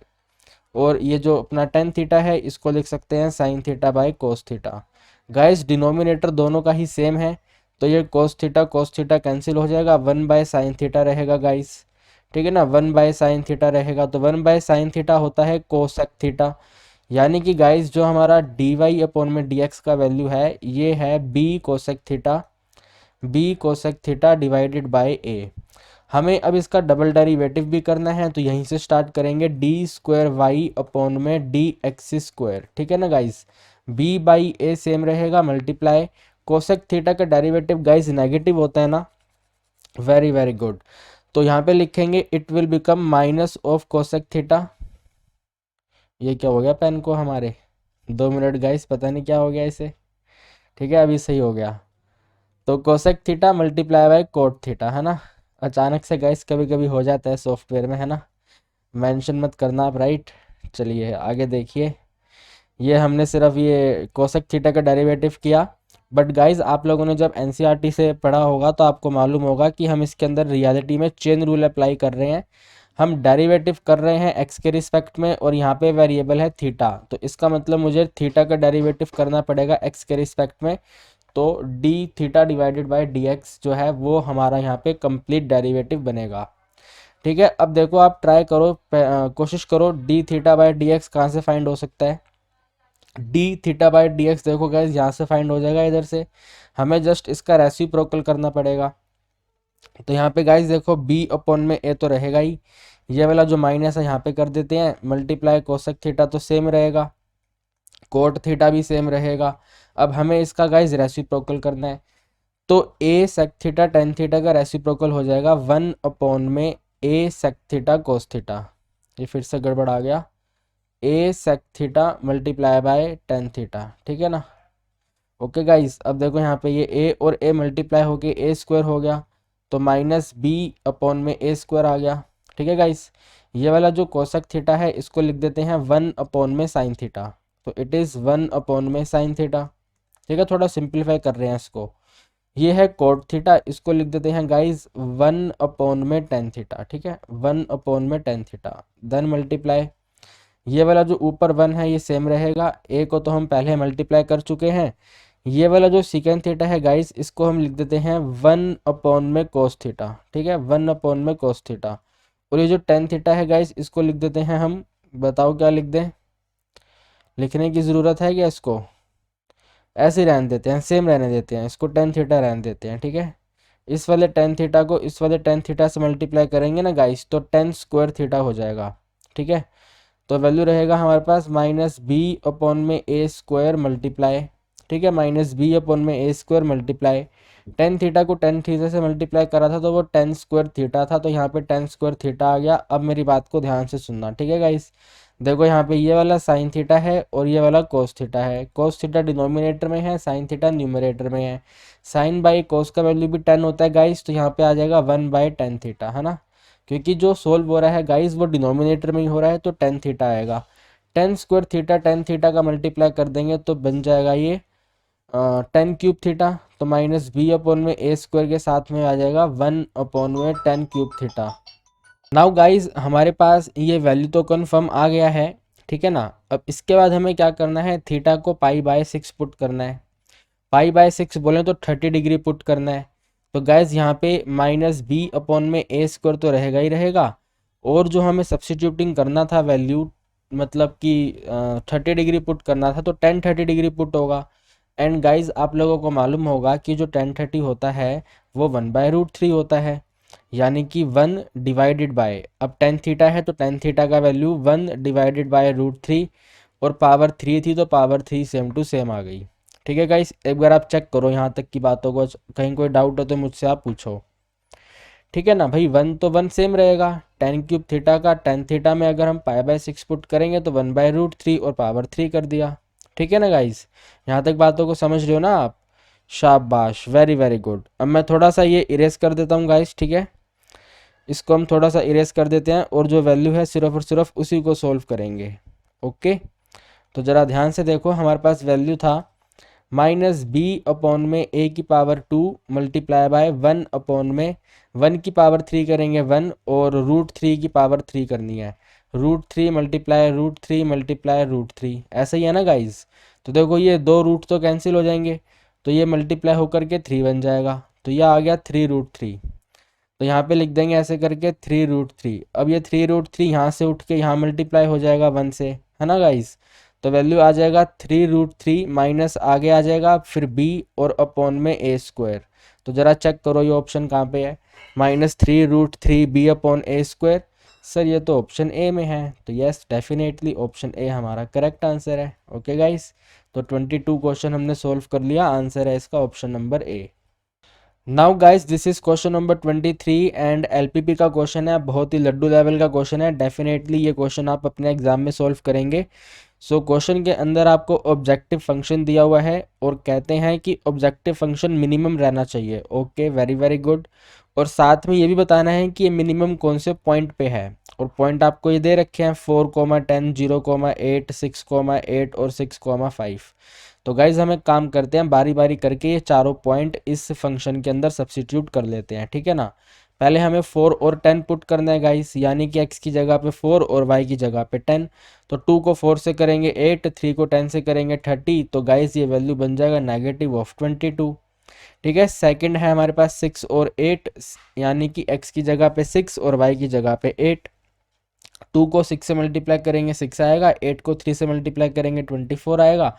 और ये जो अपना टेन थीटा है इसको लिख सकते हैं sine theta by cos theta. Guys denominator दोनों का ही सेम है, तो ये कोस थीटा कैंसिल हो जाएगा, 1 बाय साइन थीटा रहेगा गाइस। ठीक है ना, 1 बाय साइन थीटा रहेगा, तो 1 बाय साइन थीटा होता है कोसेक थीटा। यानी कि गाइस जो हमारा डी वाई अपॉन में डी एक्स का वैल्यू है ये है b cosec theta divided by a. हमें अब इसका डबल डेरिवेटिव भी करना है, तो यहीं से स्टार्ट करेंगे, डी स्क्वायर वाई अपॉन में डी एक्स स्क्वायर। ठीक है ना guys, b by a same रहेगा मल्टीप्लाई कोसेक थीटा का डेरिवेटिव गाइस नेगेटिव होता है ना, वेरी वेरी गुड। तो यहाँ पे लिखेंगे it will become minus of cosec theta. ये क्या हो गया पेन को हमारे, 2 मिनट गाइस, पता नहीं क्या हो गया इसे। ठीक है, अभी सही हो गया। तो cosec theta multiply bye cot theta, है ना। अचानक से गाइस कभी कभी हो जाता है सॉफ्टवेयर में, है ना, मेंशन मत करना आप। राइट। चलिए आगे देखिए, ये हमने सिर्फ ये कोसेक थीटा का डेरिवेटिव किया, बट गाइज आप लोगों ने जब एनसीईआरटी से पढ़ा होगा तो आपको मालूम होगा कि हम इसके अंदर रियलिटी में चेन रूल अप्लाई कर रहे हैं, हम डेरिवेटिव कर रहे हैं एक्स के रिस्पेक्ट में और यहाँ पे वेरिएबल है थीटा, तो इसका मतलब मुझे थीटा का डेरिवेटिव करना पड़ेगा एक्स के रिस्पेक्ट में। तो D theta divided bye D x जो है वो हमारा यहाँ पे कंप्लीट डेरिवेटिव बनेगा। ठीक है, अब देखो आप ट्राई करो, कोशिश करो D theta by D x कहाँ से फाइंड हो सकता है। D theta by D x देखो गाइज यहाँ से फाइंड हो जाएगा, इधर से हमें जस्ट इसका रेसिप्रोकल करना पड़ेगा। तो यहाँ पे गाइज देखो बी अपॉन में ए तो रहेगा ही, ये वाला जो माइनस है यहाँ पे कर देते हैं मल्टीप्लाई कोसेक थीटा तो सेम रहेगा, कोट थीटा भी सेम रहेगा। अब हमें इसका गाइज रेसिप्रोकल करना है, तो ए सेक थीटा टेन थीटा का रेसिप्रोकल हो जाएगा 1 में ए सेक थीटा कोस थीटा, ये फिर से गड़बड़ आ गया, a sec theta multiply by tan theta, ठीक है ना। ओके गाइस, अब देखो यहाँ पे ये ए और ए मल्टीप्लाई होके ए स्क्वायर हो गया, तो माइनस बी अपॉन में ए स्क्वायर आ गया। ठीक है गाइस, ये वाला जो कोसेक थीटा है इसको लिख देते हैं 1 में साइन थीटा, तो इट इज़ 1 में साइन थीटा। ठीक है, थोड़ा सिंप्लीफाई कर रहे हैं इसको। ये है कोट थीटा, इसको लिख देते हैं गाइज 1 में टेन थीटा। ठीक है, 1 में टेन थीटा, देन मल्टीप्लाई, ये वाला जो ऊपर 1 है ये सेम रहेगा, ए को तो हम पहले मल्टीप्लाई कर चुके हैं। ये वाला जो सेकेंड थीटा है गाइज इसको हम लिख देते हैं 1 में कोस थीटा। ठीक है, 1 में कोस थीटा, और ये जो टेन थीटा है गाइज इसको लिख देते हैं हम, बताओ क्या लिख दें, लिखने की ज़रूरत है क्या, इसको ऐसे ही रहने देते हैं, सेम रहने देते हैं, इसको टेन थीटा रहने देते हैं। ठीक है, इस वाले टेन थीटा को इस वाले टेन थीटा से मल्टीप्लाई करेंगे ना गाइस तो टेन स्क्वायर थीटा हो जाएगा। ठीक है, तो वैल्यू रहेगा हमारे पास माइनस बी अपॉन में ए स्क्वायर मल्टीप्लाई, ठीक है, माइनस बी अपॉन में ए स्क्वायर मल्टीप्लाई, टेन थीटा को टेन थीटा से मल्टीप्लाई करा था तो वो टेन स्क्वायर थीटा था, तो यहाँ पे टेन स्क्वायर थीटा आ गया। अब मेरी बात को ध्यान से सुनना, ठीक है गाइस, देखो यहाँ पे ये वाला साइन थीटा है और ये वाला कोस थीटा है, कोस थीटा डिनोमिनेटर में है, साइन थीटा न्यूमरेटर में है। साइन बाई कोस का वैल्यू भी 10 होता है गाइस, तो यहाँ पे आ जाएगा 1/10 थीटा, है ना, क्योंकि जो सोल्व हो रहा है गाइस वो डिनोमिनेटर में ही हो रहा है, तो 10 थीटा आएगा। 10 स्क्वायर थीटा 10 थीटा का मल्टीप्लाई कर देंगे तो बन जाएगा ये 10 क्यूब थीटा, तो माइनस बी अपॉन में ए स्क्वायर के साथ में आ जाएगा 1 में 10 क्यूब थीटा। नाउ गाइज हमारे पास ये वैल्यू तो कन्फर्म आ गया है, ठीक है ना। अब इसके बाद हमें क्या करना है, थीटा को π/6 पुट करना है, π/6 बोले तो 30 डिग्री पुट करना है। तो गाइज यहाँ पे माइनस बी अपॉन में ए स्क्वायर तो रहेगा ही रहेगा, और जो हमें सब्सटीट्यूटिंग करना था वैल्यू, मतलब कि 30 डिग्री पुट करना था, तो 10 30 डिग्री पुट होगा। एंड गाइज आप लोगों को मालूम होगा कि जो 10 30 होता है वो 1/√3 होता है, यानी कि 1 डिवाइडेड बाय, अब टेन थीटा है तो टेन थीटा का वैल्यू 1 डिवाइडेड बाय √3, और पावर 3 थी तो पावर 3 सेम टू सेम आ गई। ठीक है गाइस, एक बार आप चेक करो यहाँ तक की बातों को, कहीं कोई डाउट हो तो मुझसे आप पूछो। ठीक है ना भाई, 1 तो 1 सेम रहेगा, टेन क्यूब थीटा का टेन थीटा में अगर हम π/6 पुट करेंगे तो 1/√3 और पावर 3 कर दिया। ठीक है ना गाइस, यहाँ तक बातों को समझ रहे हो ना आप, शाबाश, वेरी वेरी गुड। अब मैं थोड़ा सा ये इरेज कर देता हूँ गाइस, ठीक है, इसको हम थोड़ा सा इरेज कर देते हैं और जो वैल्यू है सिर्फ और सिर्फ उसी को सोल्व करेंगे। ओके, तो ज़रा ध्यान से देखो, हमारे पास वैल्यू था माइनस बी अपॉन में ए की पावर 2 मल्टीप्लाई बाय 1 अपॉन में 1 की पावर 3 करेंगे 1, और √3 की पावर 3 करनी है, √3 मल्टीप्लाई √3 मल्टीप्लाई √3, ऐसा ही है ना गाइज। तो देखो ये दो रूट तो कैंसिल हो जाएंगे, तो ये मल्टीप्लाई होकर के 3 बन जाएगा, तो ये आ गया 3√3। तो यहाँ पे लिख देंगे ऐसे करके 3√3। अब ये 3√3 यहाँ से उठ के यहाँ मल्टीप्लाई हो जाएगा 1 से, है ना गाइस, तो वैल्यू आ जाएगा 3√3 माइनस आगे आ जाएगा फिर b और अपॉन में a स्क्वायर। तो ज़रा चेक करो ये ऑप्शन कहाँ पे है, -3√3 b upon a square. Sir ये तो ऑप्शन ए में है, तो यस डेफिनेटली ऑप्शन ए हमारा करेक्ट आंसर है। ओके गाइस, तो 22 क्वेश्चन हमने सोल्व कर लिया, आंसर है इसका option number A. Now guys this is question number 23 and LPP का क्वेश्चन है, बहुत ही लड्डू लेवल का क्वेश्चन है, डेफिनेटली ये क्वेश्चन आप अपने एग्जाम में सॉल्व करेंगे। सो क्वेश्चन के अंदर आपको ऑब्जेक्टिव फंक्शन दिया हुआ है और कहते हैं कि ऑब्जेक्टिव फंक्शन मिनिमम रहना चाहिए। ओके, वेरी वेरी गुड, और साथ में ये भी बताना है कि ये मिनिमम कौन से पॉइंट पे है, और पॉइंट आपको ये दे रखे हैं 4, 10, 0, 8, 6, 8 और 6, 5। तो गाइज हम एक काम करते हैं, बारी बारी करके ये चारों पॉइंट इस फंक्शन के अंदर सब्सिट्यूट कर लेते हैं, ठीक है ना। पहले हमें 4 और 10 पुट करना है गाइस, यानी कि x की जगह पे 4 और y की जगह पे 10। तो 2 को 4 से करेंगे 8, 3 को 10 से करेंगे 30, तो गाइस ये वैल्यू बन जाएगा -22। ठीक है, सेकंड है हमारे पास 6 और 8, यानी कि x की जगह पे 6 और y की जगह पे 8। 2 को 6 से मल्टीप्लाई करेंगे 6 आएगा, 8 को 3 से मल्टीप्लाई करेंगे 24 आएगा,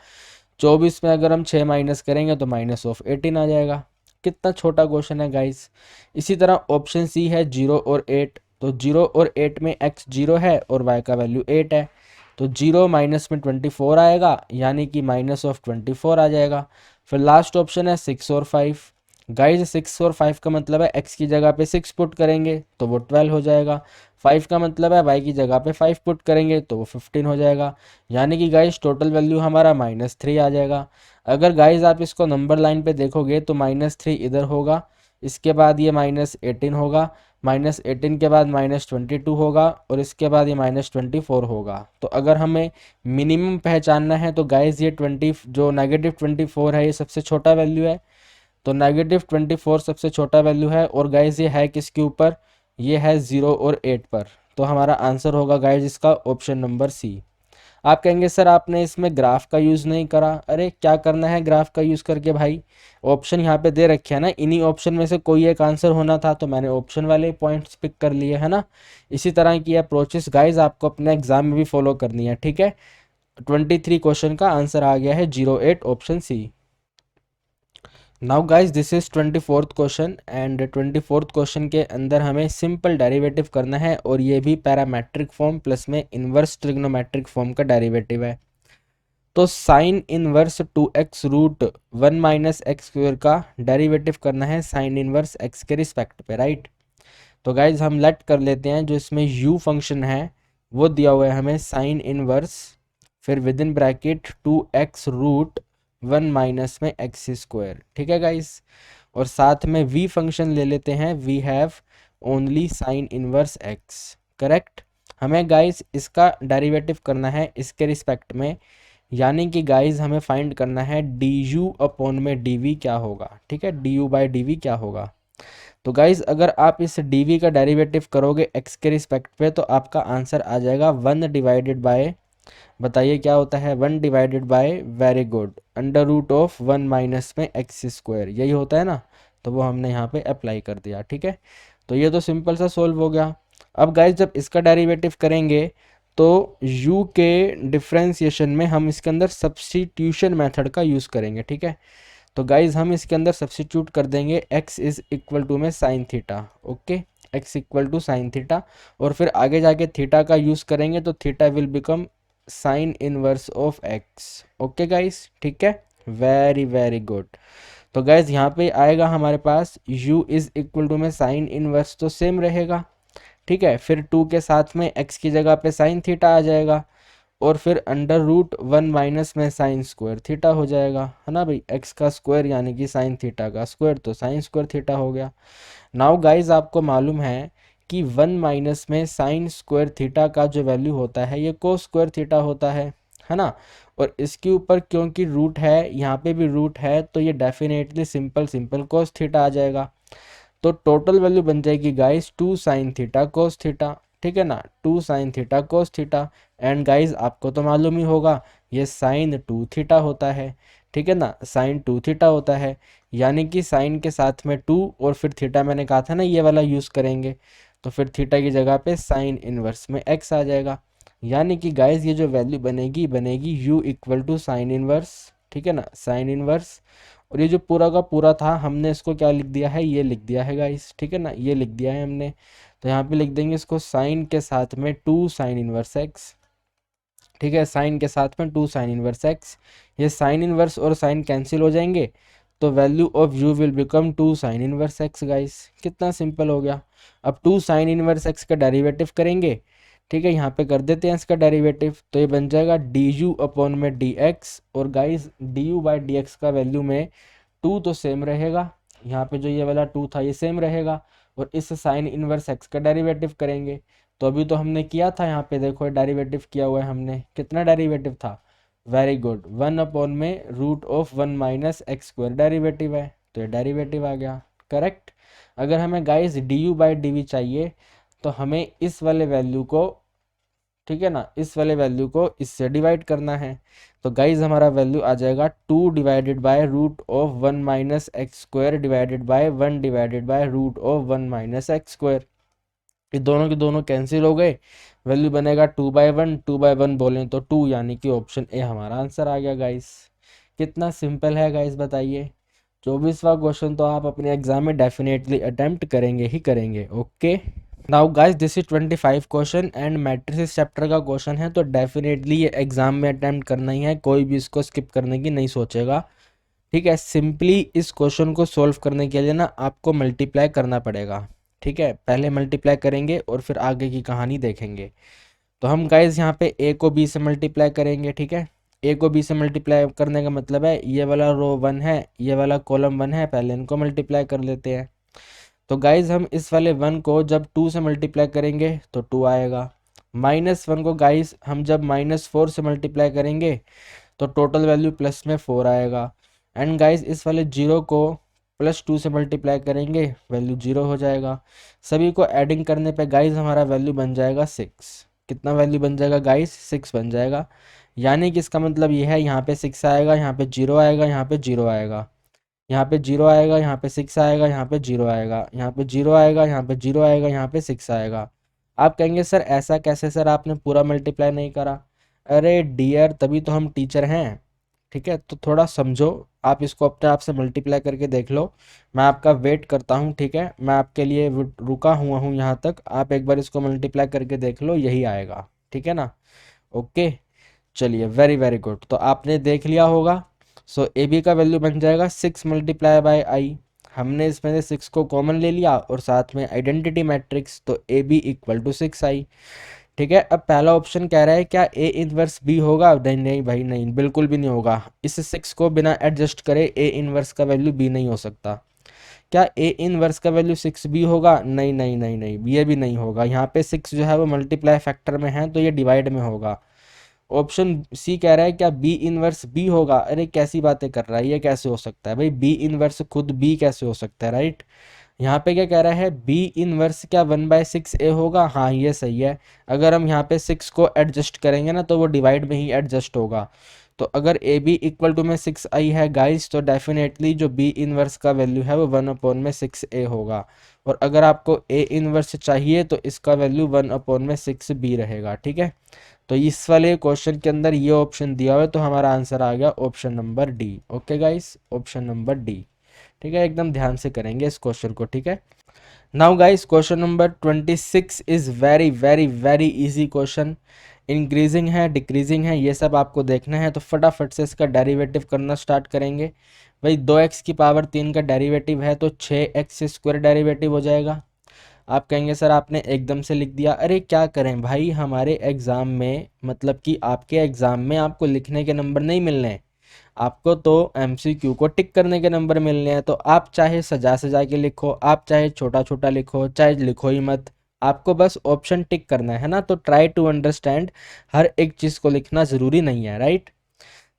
24 में अगर हम 6 माइनस करेंगे तो -18 आ जाएगा। कितना छोटा क्वेश्चन है गाइस। इसी तरह ऑप्शन सी है 0 और 8, तो 0 और 8 में x 0 है और y का वैल्यू 8 है, तो 0 माइनस में 24 आएगा, यानी कि -24 आ जाएगा। फिर लास्ट ऑप्शन है 6 और 5। गाइस 6 और 5 का मतलब है x की जगह पे 6 पुट करेंगे तो वो 12 हो जाएगा, 5 का मतलब है y की जगह पे 5 पुट करेंगे तो वो 15 हो जाएगा, यानी कि गाइस टोटल वैल्यू हमारा -3 आ जाएगा। अगर गाइस आप इसको नंबर लाइन पे देखोगे तो -3 इधर होगा, इसके बाद ये -18 होगा, -18 के बाद -22 होगा और इसके बाद ये -24 होगा। तो अगर हमें मिनिमम पहचानना है तो गाइस ये 20 जो -24 है ये सबसे छोटा वैल्यू है, तो -24 सबसे छोटा वैल्यू है। और गाइज ये है किसके ऊपर, ये है 0 और 8 पर। तो हमारा आंसर होगा गाइज इसका ऑप्शन नंबर सी। आप कहेंगे सर आपने इसमें ग्राफ का यूज़ नहीं करा, अरे क्या करना है ग्राफ का यूज़ करके भाई, ऑप्शन यहाँ पे दे रखे हैं ना, इन्हीं ऑप्शन में से कोई एक आंसर होना था तो मैंने ऑप्शन वाले पॉइंट्स पिक कर लिए है ना। इसी तरह की अप्रोचेस गाइज आपको अपने एग्जाम में भी फॉलो करनी है, ठीक है। 23 क्वेश्चन का आंसर आ गया है 08 option C. Now guys this is 24th question and 24th question के अंदर हमें सिंपल डेरिवेटिव करना है और ये भी पैरामेट्रिक फॉर्म प्लस में इन्वर्स ट्रिग्नोमेट्रिक फॉर्म का डेरिवेटिव है। तो sine inverse 2x root 1 minus x square का डेरिवेटिव करना है साइन इनवर्स x के रिस्पेक्ट पे, राइट। तो गाइज हम लेट कर लेते हैं, जो इसमें u फंक्शन है वो दिया हुआ है हमें साइन इनवर्स, फिर within bracket 2x root 1 minus में एक्स स्क्वायर, ठीक है गाइस। और साथ में v फंक्शन ले लेते हैं, we have only sine inverse x, correct. हमें गाइस इसका डेरिवेटिव करना है इसके रिस्पेक्ट में, यानी कि गाइस हमें फाइंड करना है डी यू अपॉन में डी वी क्या होगा, ठीक है, d u by d v क्या होगा। तो गाइज अगर आप इस डी वी का डेरिवेटिव करोगे एक्स के रिस्पेक्ट पे तो आपका आंसर आ जाएगा 1 डिवाइडेड बाय, बताइए क्या होता है, 1 divided by, very good, under root of 1 minus में एक्स स्क्वायर, यही होता है ना। तो वो हमने यहाँ पे अप्लाई कर दिया, ठीक है। तो ये तो सिंपल सा सोल्व हो गया। अब गाइज जब इसका डेरिवेटिव करेंगे तो u के डिफ्रेंसिएशन में हम इसके अंदर सब्स्टिट्यूशन मेथड का यूज़ करेंगे, ठीक है। तो गाइज हम इसके अंदर सब्स्टिट्यूट कर देंगे x इज इक्वल टू में sine theta, okay, x equal to sine theta, और फिर आगे जाके थीटा का यूज़ करेंगे तो theta will become sine inverse of x, okay guys, ठीक है, वेरी वेरी गुड। तो गाइज यहाँ पे आएगा हमारे पास u इज इक्वल टू में साइन इनवर्स तो सेम रहेगा, ठीक है, फिर 2 के साथ में x की जगह पे साइन थीटा आ जाएगा, और फिर अंडर रूट 1 माइनस में साइन स्क्वायर थीटा हो जाएगा, है ना भाई, x का स्क्वायर यानी कि साइन थीटा का स्क्वायर, तो साइन स्क्वायर थीटा हो गया। नाउ गाइज आपको मालूम है कि 1 माइनस में साइन स्क्वायर थीटा का जो वैल्यू होता है ये कोस स्क्वायर थीटा होता है ना। और इसके ऊपर क्योंकि रूट है, यहाँ पे भी रूट है, तो ये definitely simple simple cos theta आ जाएगा। तो टोटल वैल्यू बन जाएगी guys 2 sine theta cos theta, ठीक है ना, 2 sine theta cos theta. And guys आपको तो मालूम ही होगा ये साइन 2 थीटा होता है, ठीक है ना, साइन 2 थीटा होता है, यानी कि साइन के साथ में 2 और फिर थीटा मैंने कहा था ना ये वाला यूज़ करेंगे, तो फिर थीटा की जगह पे साइन इनवर्स में x आ जाएगा, यानी कि गाइस ये जो वैल्यू बनेगी बनेगी u equal to sine inverse, ठीक है ना, साइन इनवर्स। और ये जो पूरा का पूरा था हमने इसको क्या लिख दिया है, ये लिख दिया है गाइस, ठीक है ना, ये लिख दिया है हमने। तो यहाँ पे लिख देंगे इसको साइन के साथ में 2 साइन इनवर्स एक्स, ठीक है, साइन के साथ में 2 साइन इनवर्स एक्स, ये साइन इनवर्स और साइन कैंसिल हो जाएंगे, तो value of u will become 2 sine inverse x guys. कितना सिंपल हो गया। अब 2 साइन इनवर्स एक्स का डेरिवेटिव करेंगे, ठीक है, यहाँ पे कर देते हैं इसका डेरिवेटिव, तो ये बन जाएगा डी यू अपॉन में डी एक्स, और guys D u by d x का वैल्यू में 2 तो सेम रहेगा, यहाँ पे जो ये वाला 2 था ये सेम रहेगा, और इस साइन इनवर्स एक्स का डेरिवेटिव करेंगे। तो अभी तो हमने किया था, यहाँ पे देखो डेरिवेटिव किया हुआ है हमने, कितना डेरिवेटिव था वेरी गुड, 1 में रूट ऑफ 1 - x² डेरिवेटिव है, तो ये डेरिवेटिव आ गया। करेक्ट। अगर हमें गाइस du/dv चाहिए तो हमें इस वाले वैल्यू को, ठीक है ना, इस वाले वैल्यू को इससे डिवाइड करना है। तो गाइज हमारा वैल्यू आ जाएगा 2 divided by root of 1 - x² divided by 1 divided by root of 1 - x²। ये दोनों के दोनों कैंसिल हो गए, वैल्यू बनेगा 2/1, 2/1 बोलें तो 2, यानी कि ऑप्शन ए हमारा आंसर आ गया गाइस। कितना सिंपल है गाइस, बताइए। 24वां क्वेश्चन तो आप अपने एग्जाम में डेफिनेटली अटेम्प्ट करेंगे ही करेंगे। Okay, now guys this is 25 question and matrices chapter का क्वेश्चन है, तो डेफिनेटली ये एग्जाम में अटेम्प्ट करना ही है, कोई भी इसको स्किप करने की नहीं सोचेगा। ठीक है, सिंपली इस क्वेश्चन को सोल्व करने के लिए ना आपको मल्टीप्लाई करना पड़ेगा। ठीक है, पहले मल्टीप्लाई करेंगे और फिर आगे की कहानी देखेंगे। तो हम गाइस यहाँ पे ए को बी से मल्टीप्लाई करेंगे। ठीक है, ए को बी से मल्टीप्लाई करने का मतलब है ये वाला रो 1 है, ये वाला कॉलम 1 है, पहले इनको मल्टीप्लाई कर लेते हैं। तो गाइज हम इस वाले 1 को जब 2 से मल्टीप्लाई करेंगे तो 2 आएगा। -1 को गाइज हम जब -4 से मल्टीप्लाई करेंगे तो टोटल वैल्यू प्लस में 4 आएगा। एंड गाइज इस वाले 0 को +2 से मल्टीप्लाई करेंगे, वैल्यू 0 हो जाएगा। सभी को एडिंग करने पे गाइज हमारा वैल्यू बन जाएगा 6। कितना वैल्यू बन जाएगा गाइज? 6 बन जाएगा। यानी कि इसका मतलब ये है यहाँ पे 6 आएगा, यहाँ पे 0 आएगा, यहाँ पे 0 आएगा, यहाँ पे 0 आएगा, यहाँ पे 6 आएगा, यहाँ पे 0 आएगा, यहाँ पे 0 आएगा, यहाँ पे 0 आएगा, यहाँ पे 6 आएगा। आप कहेंगे सर ऐसा कैसे सर, आपने पूरा मल्टीप्लाई नहीं करा। अरे डियर, तभी तो हम टीचर हैं। ठीक है, तो थोड़ा समझो, आप इसको अपने आप से मल्टीप्लाई करके देख लो। मैं आपका वेट करता हूँ। ठीक है, मैं आपके लिए रुका हुआ हूँ यहाँ तक, आप एक बार इसको मल्टीप्लाई करके देख लो, यही आएगा। ठीक है ना? ओके, चलिए, वेरी वेरी गुड। तो आपने देख लिया होगा। सो ए बी का वैल्यू बन जाएगा 6 × i। हमने इसमें से 6 को कॉमन ले लिया और साथ में आइडेंटिटी मैट्रिक्स, तो ए बी = 6i। ठीक है, अब पहला ऑप्शन कह रहा है क्या ए इनवर्स बी होगा? नहीं नहीं भाई नहीं, बिल्कुल भी नहीं होगा। इस 6 को बिना एडजस्ट करे ए इनवर्स का वैल्यू बी नहीं हो सकता। क्या ए इनवर्स का वैल्यू 6b होगा? नहीं नहीं नहीं नहीं, ये भी नहीं होगा। यहाँ पे 6 जो है वो मल्टीप्लाई फैक्टर में है, तो ये डिवाइड में होगा। ऑप्शन सी कह रहा है क्या बी इनवर्स बी होगा? अरे कैसी बातें कर रहा है, ये कैसे हो सकता है भाई? बी इनवर्स खुद बी कैसे हो सकता है, राइट? यहाँ पे क्या कह रहा है, बी इनवर्स क्या 1/6a होगा? हाँ, ये सही है। अगर हम यहाँ पे 6 को एडजस्ट करेंगे ना तो वो डिवाइड में ही एडजस्ट होगा। तो अगर ए बी = में 6i है गाइस, तो डेफिनेटली जो बी इनवर्स का वैल्यू है वो 1/6a होगा। और अगर आपको ए इनवर्स चाहिए तो इसका वैल्यू 1/6b रहेगा। ठीक है, तो इस वाले क्वेश्चन के अंदर ये ऑप्शन दिया हुआ है, तो हमारा आंसर आ गया option number D. Okay guys, option number D. ठीक है, एकदम ध्यान से करेंगे इस क्वेश्चन को। ठीक है, now guys question number 26 is very very very easy question. Increasing है, डिक्रीजिंग है, ये सब आपको देखना है। तो फटाफट से इसका डेरिवेटिव करना स्टार्ट करेंगे। भाई 2x की पावर 3 का डेरिवेटिव है तो 6x² डेरिवेटिव हो जाएगा। आप कहेंगे सर आपने एकदम से लिख दिया। अरे क्या करें भाई, हमारे एग्ज़ाम में, मतलब कि आपके एग्ज़ाम में आपको लिखने के नंबर नहीं मिलने हैं, आपको तो एमसीक्यू को टिक करने के नंबर मिलने हैं। तो आप चाहे सजा सजा के लिखो, आप चाहे छोटा छोटा लिखो, चाहे लिखो ही मत, आपको बस ऑप्शन टिक करना है ना। तो ट्राई टू अंडरस्टैंड, हर एक चीज़ को लिखना ज़रूरी नहीं है, राइट?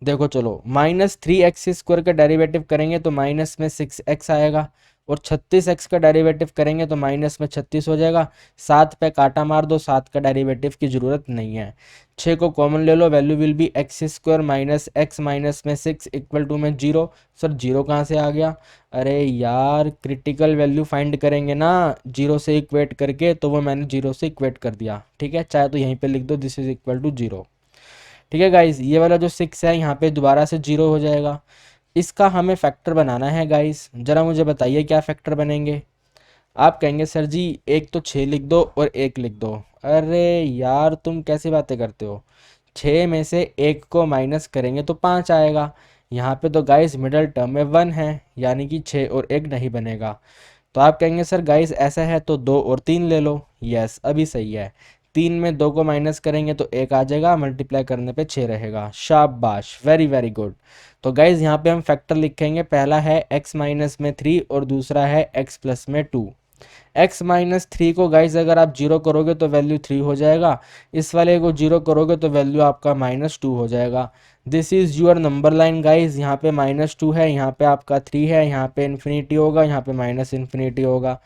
देखो चलो, -3x² का डेरिवेटिव करेंगे तो माइनस में 6x आएगा, और 36x का डेरिवेटिव करेंगे तो माइनस में 36 हो जाएगा। 7 पे काटा मार दो, 7 का डेरिवेटिव की ज़रूरत नहीं है। 6 को कॉमन ले लो, value will be x² minus x minus में 6 = में 0। सर 0 कहाँ से आ गया? अरे यार, क्रिटिकल वैल्यू फाइंड करेंगे ना 0 से इक्वेट करके, तो वो मैंने 0 से इक्वेट कर दिया। ठीक है, चाहे तो यहीं पे लिख दो दिस इज = 0। ठीक है गाइस, ये वाला जो 6 है यहाँ पे दोबारा से 0 हो जाएगा। इसका हमें फैक्टर बनाना है गाइस, ज़रा मुझे बताइए क्या फैक्टर बनेंगे। आप कहेंगे सर जी एक तो 6 लिख दो और 1 लिख दो। अरे यार, तुम कैसी बातें करते हो? 6 में से 1 को माइनस करेंगे तो 5 आएगा। यहाँ पे तो गाइस मिडल टर्म में 1 है, यानी कि 6 और 1 नहीं बनेगा। तो आप कहेंगे सर गाइस ऐसा है तो 2 और 3 ले लो। यस, अभी सही है। 3 में 2 को माइनस करेंगे तो 1 आ जाएगा, मल्टीप्लाई करने पे 6 रहेगा। शाबाश, वेरी वेरी गुड। तो गाइज यहाँ पे हम फैक्टर लिखेंगे, पहला है x माइनस में 3 और दूसरा है x प्लस में 2। x माइनस 3 को गाइज अगर आप 0 करोगे तो वैल्यू 3 हो जाएगा, इस वाले को 0 करोगे तो वैल्यू आपका -2 हो जाएगा। This is your number line guys. यहाँ पे -2 है, यहाँ पे आपका 3 है, यहाँ पे इन्फिनिटी होगा, यहाँ पे माइनस इन्फिनिटी होगा।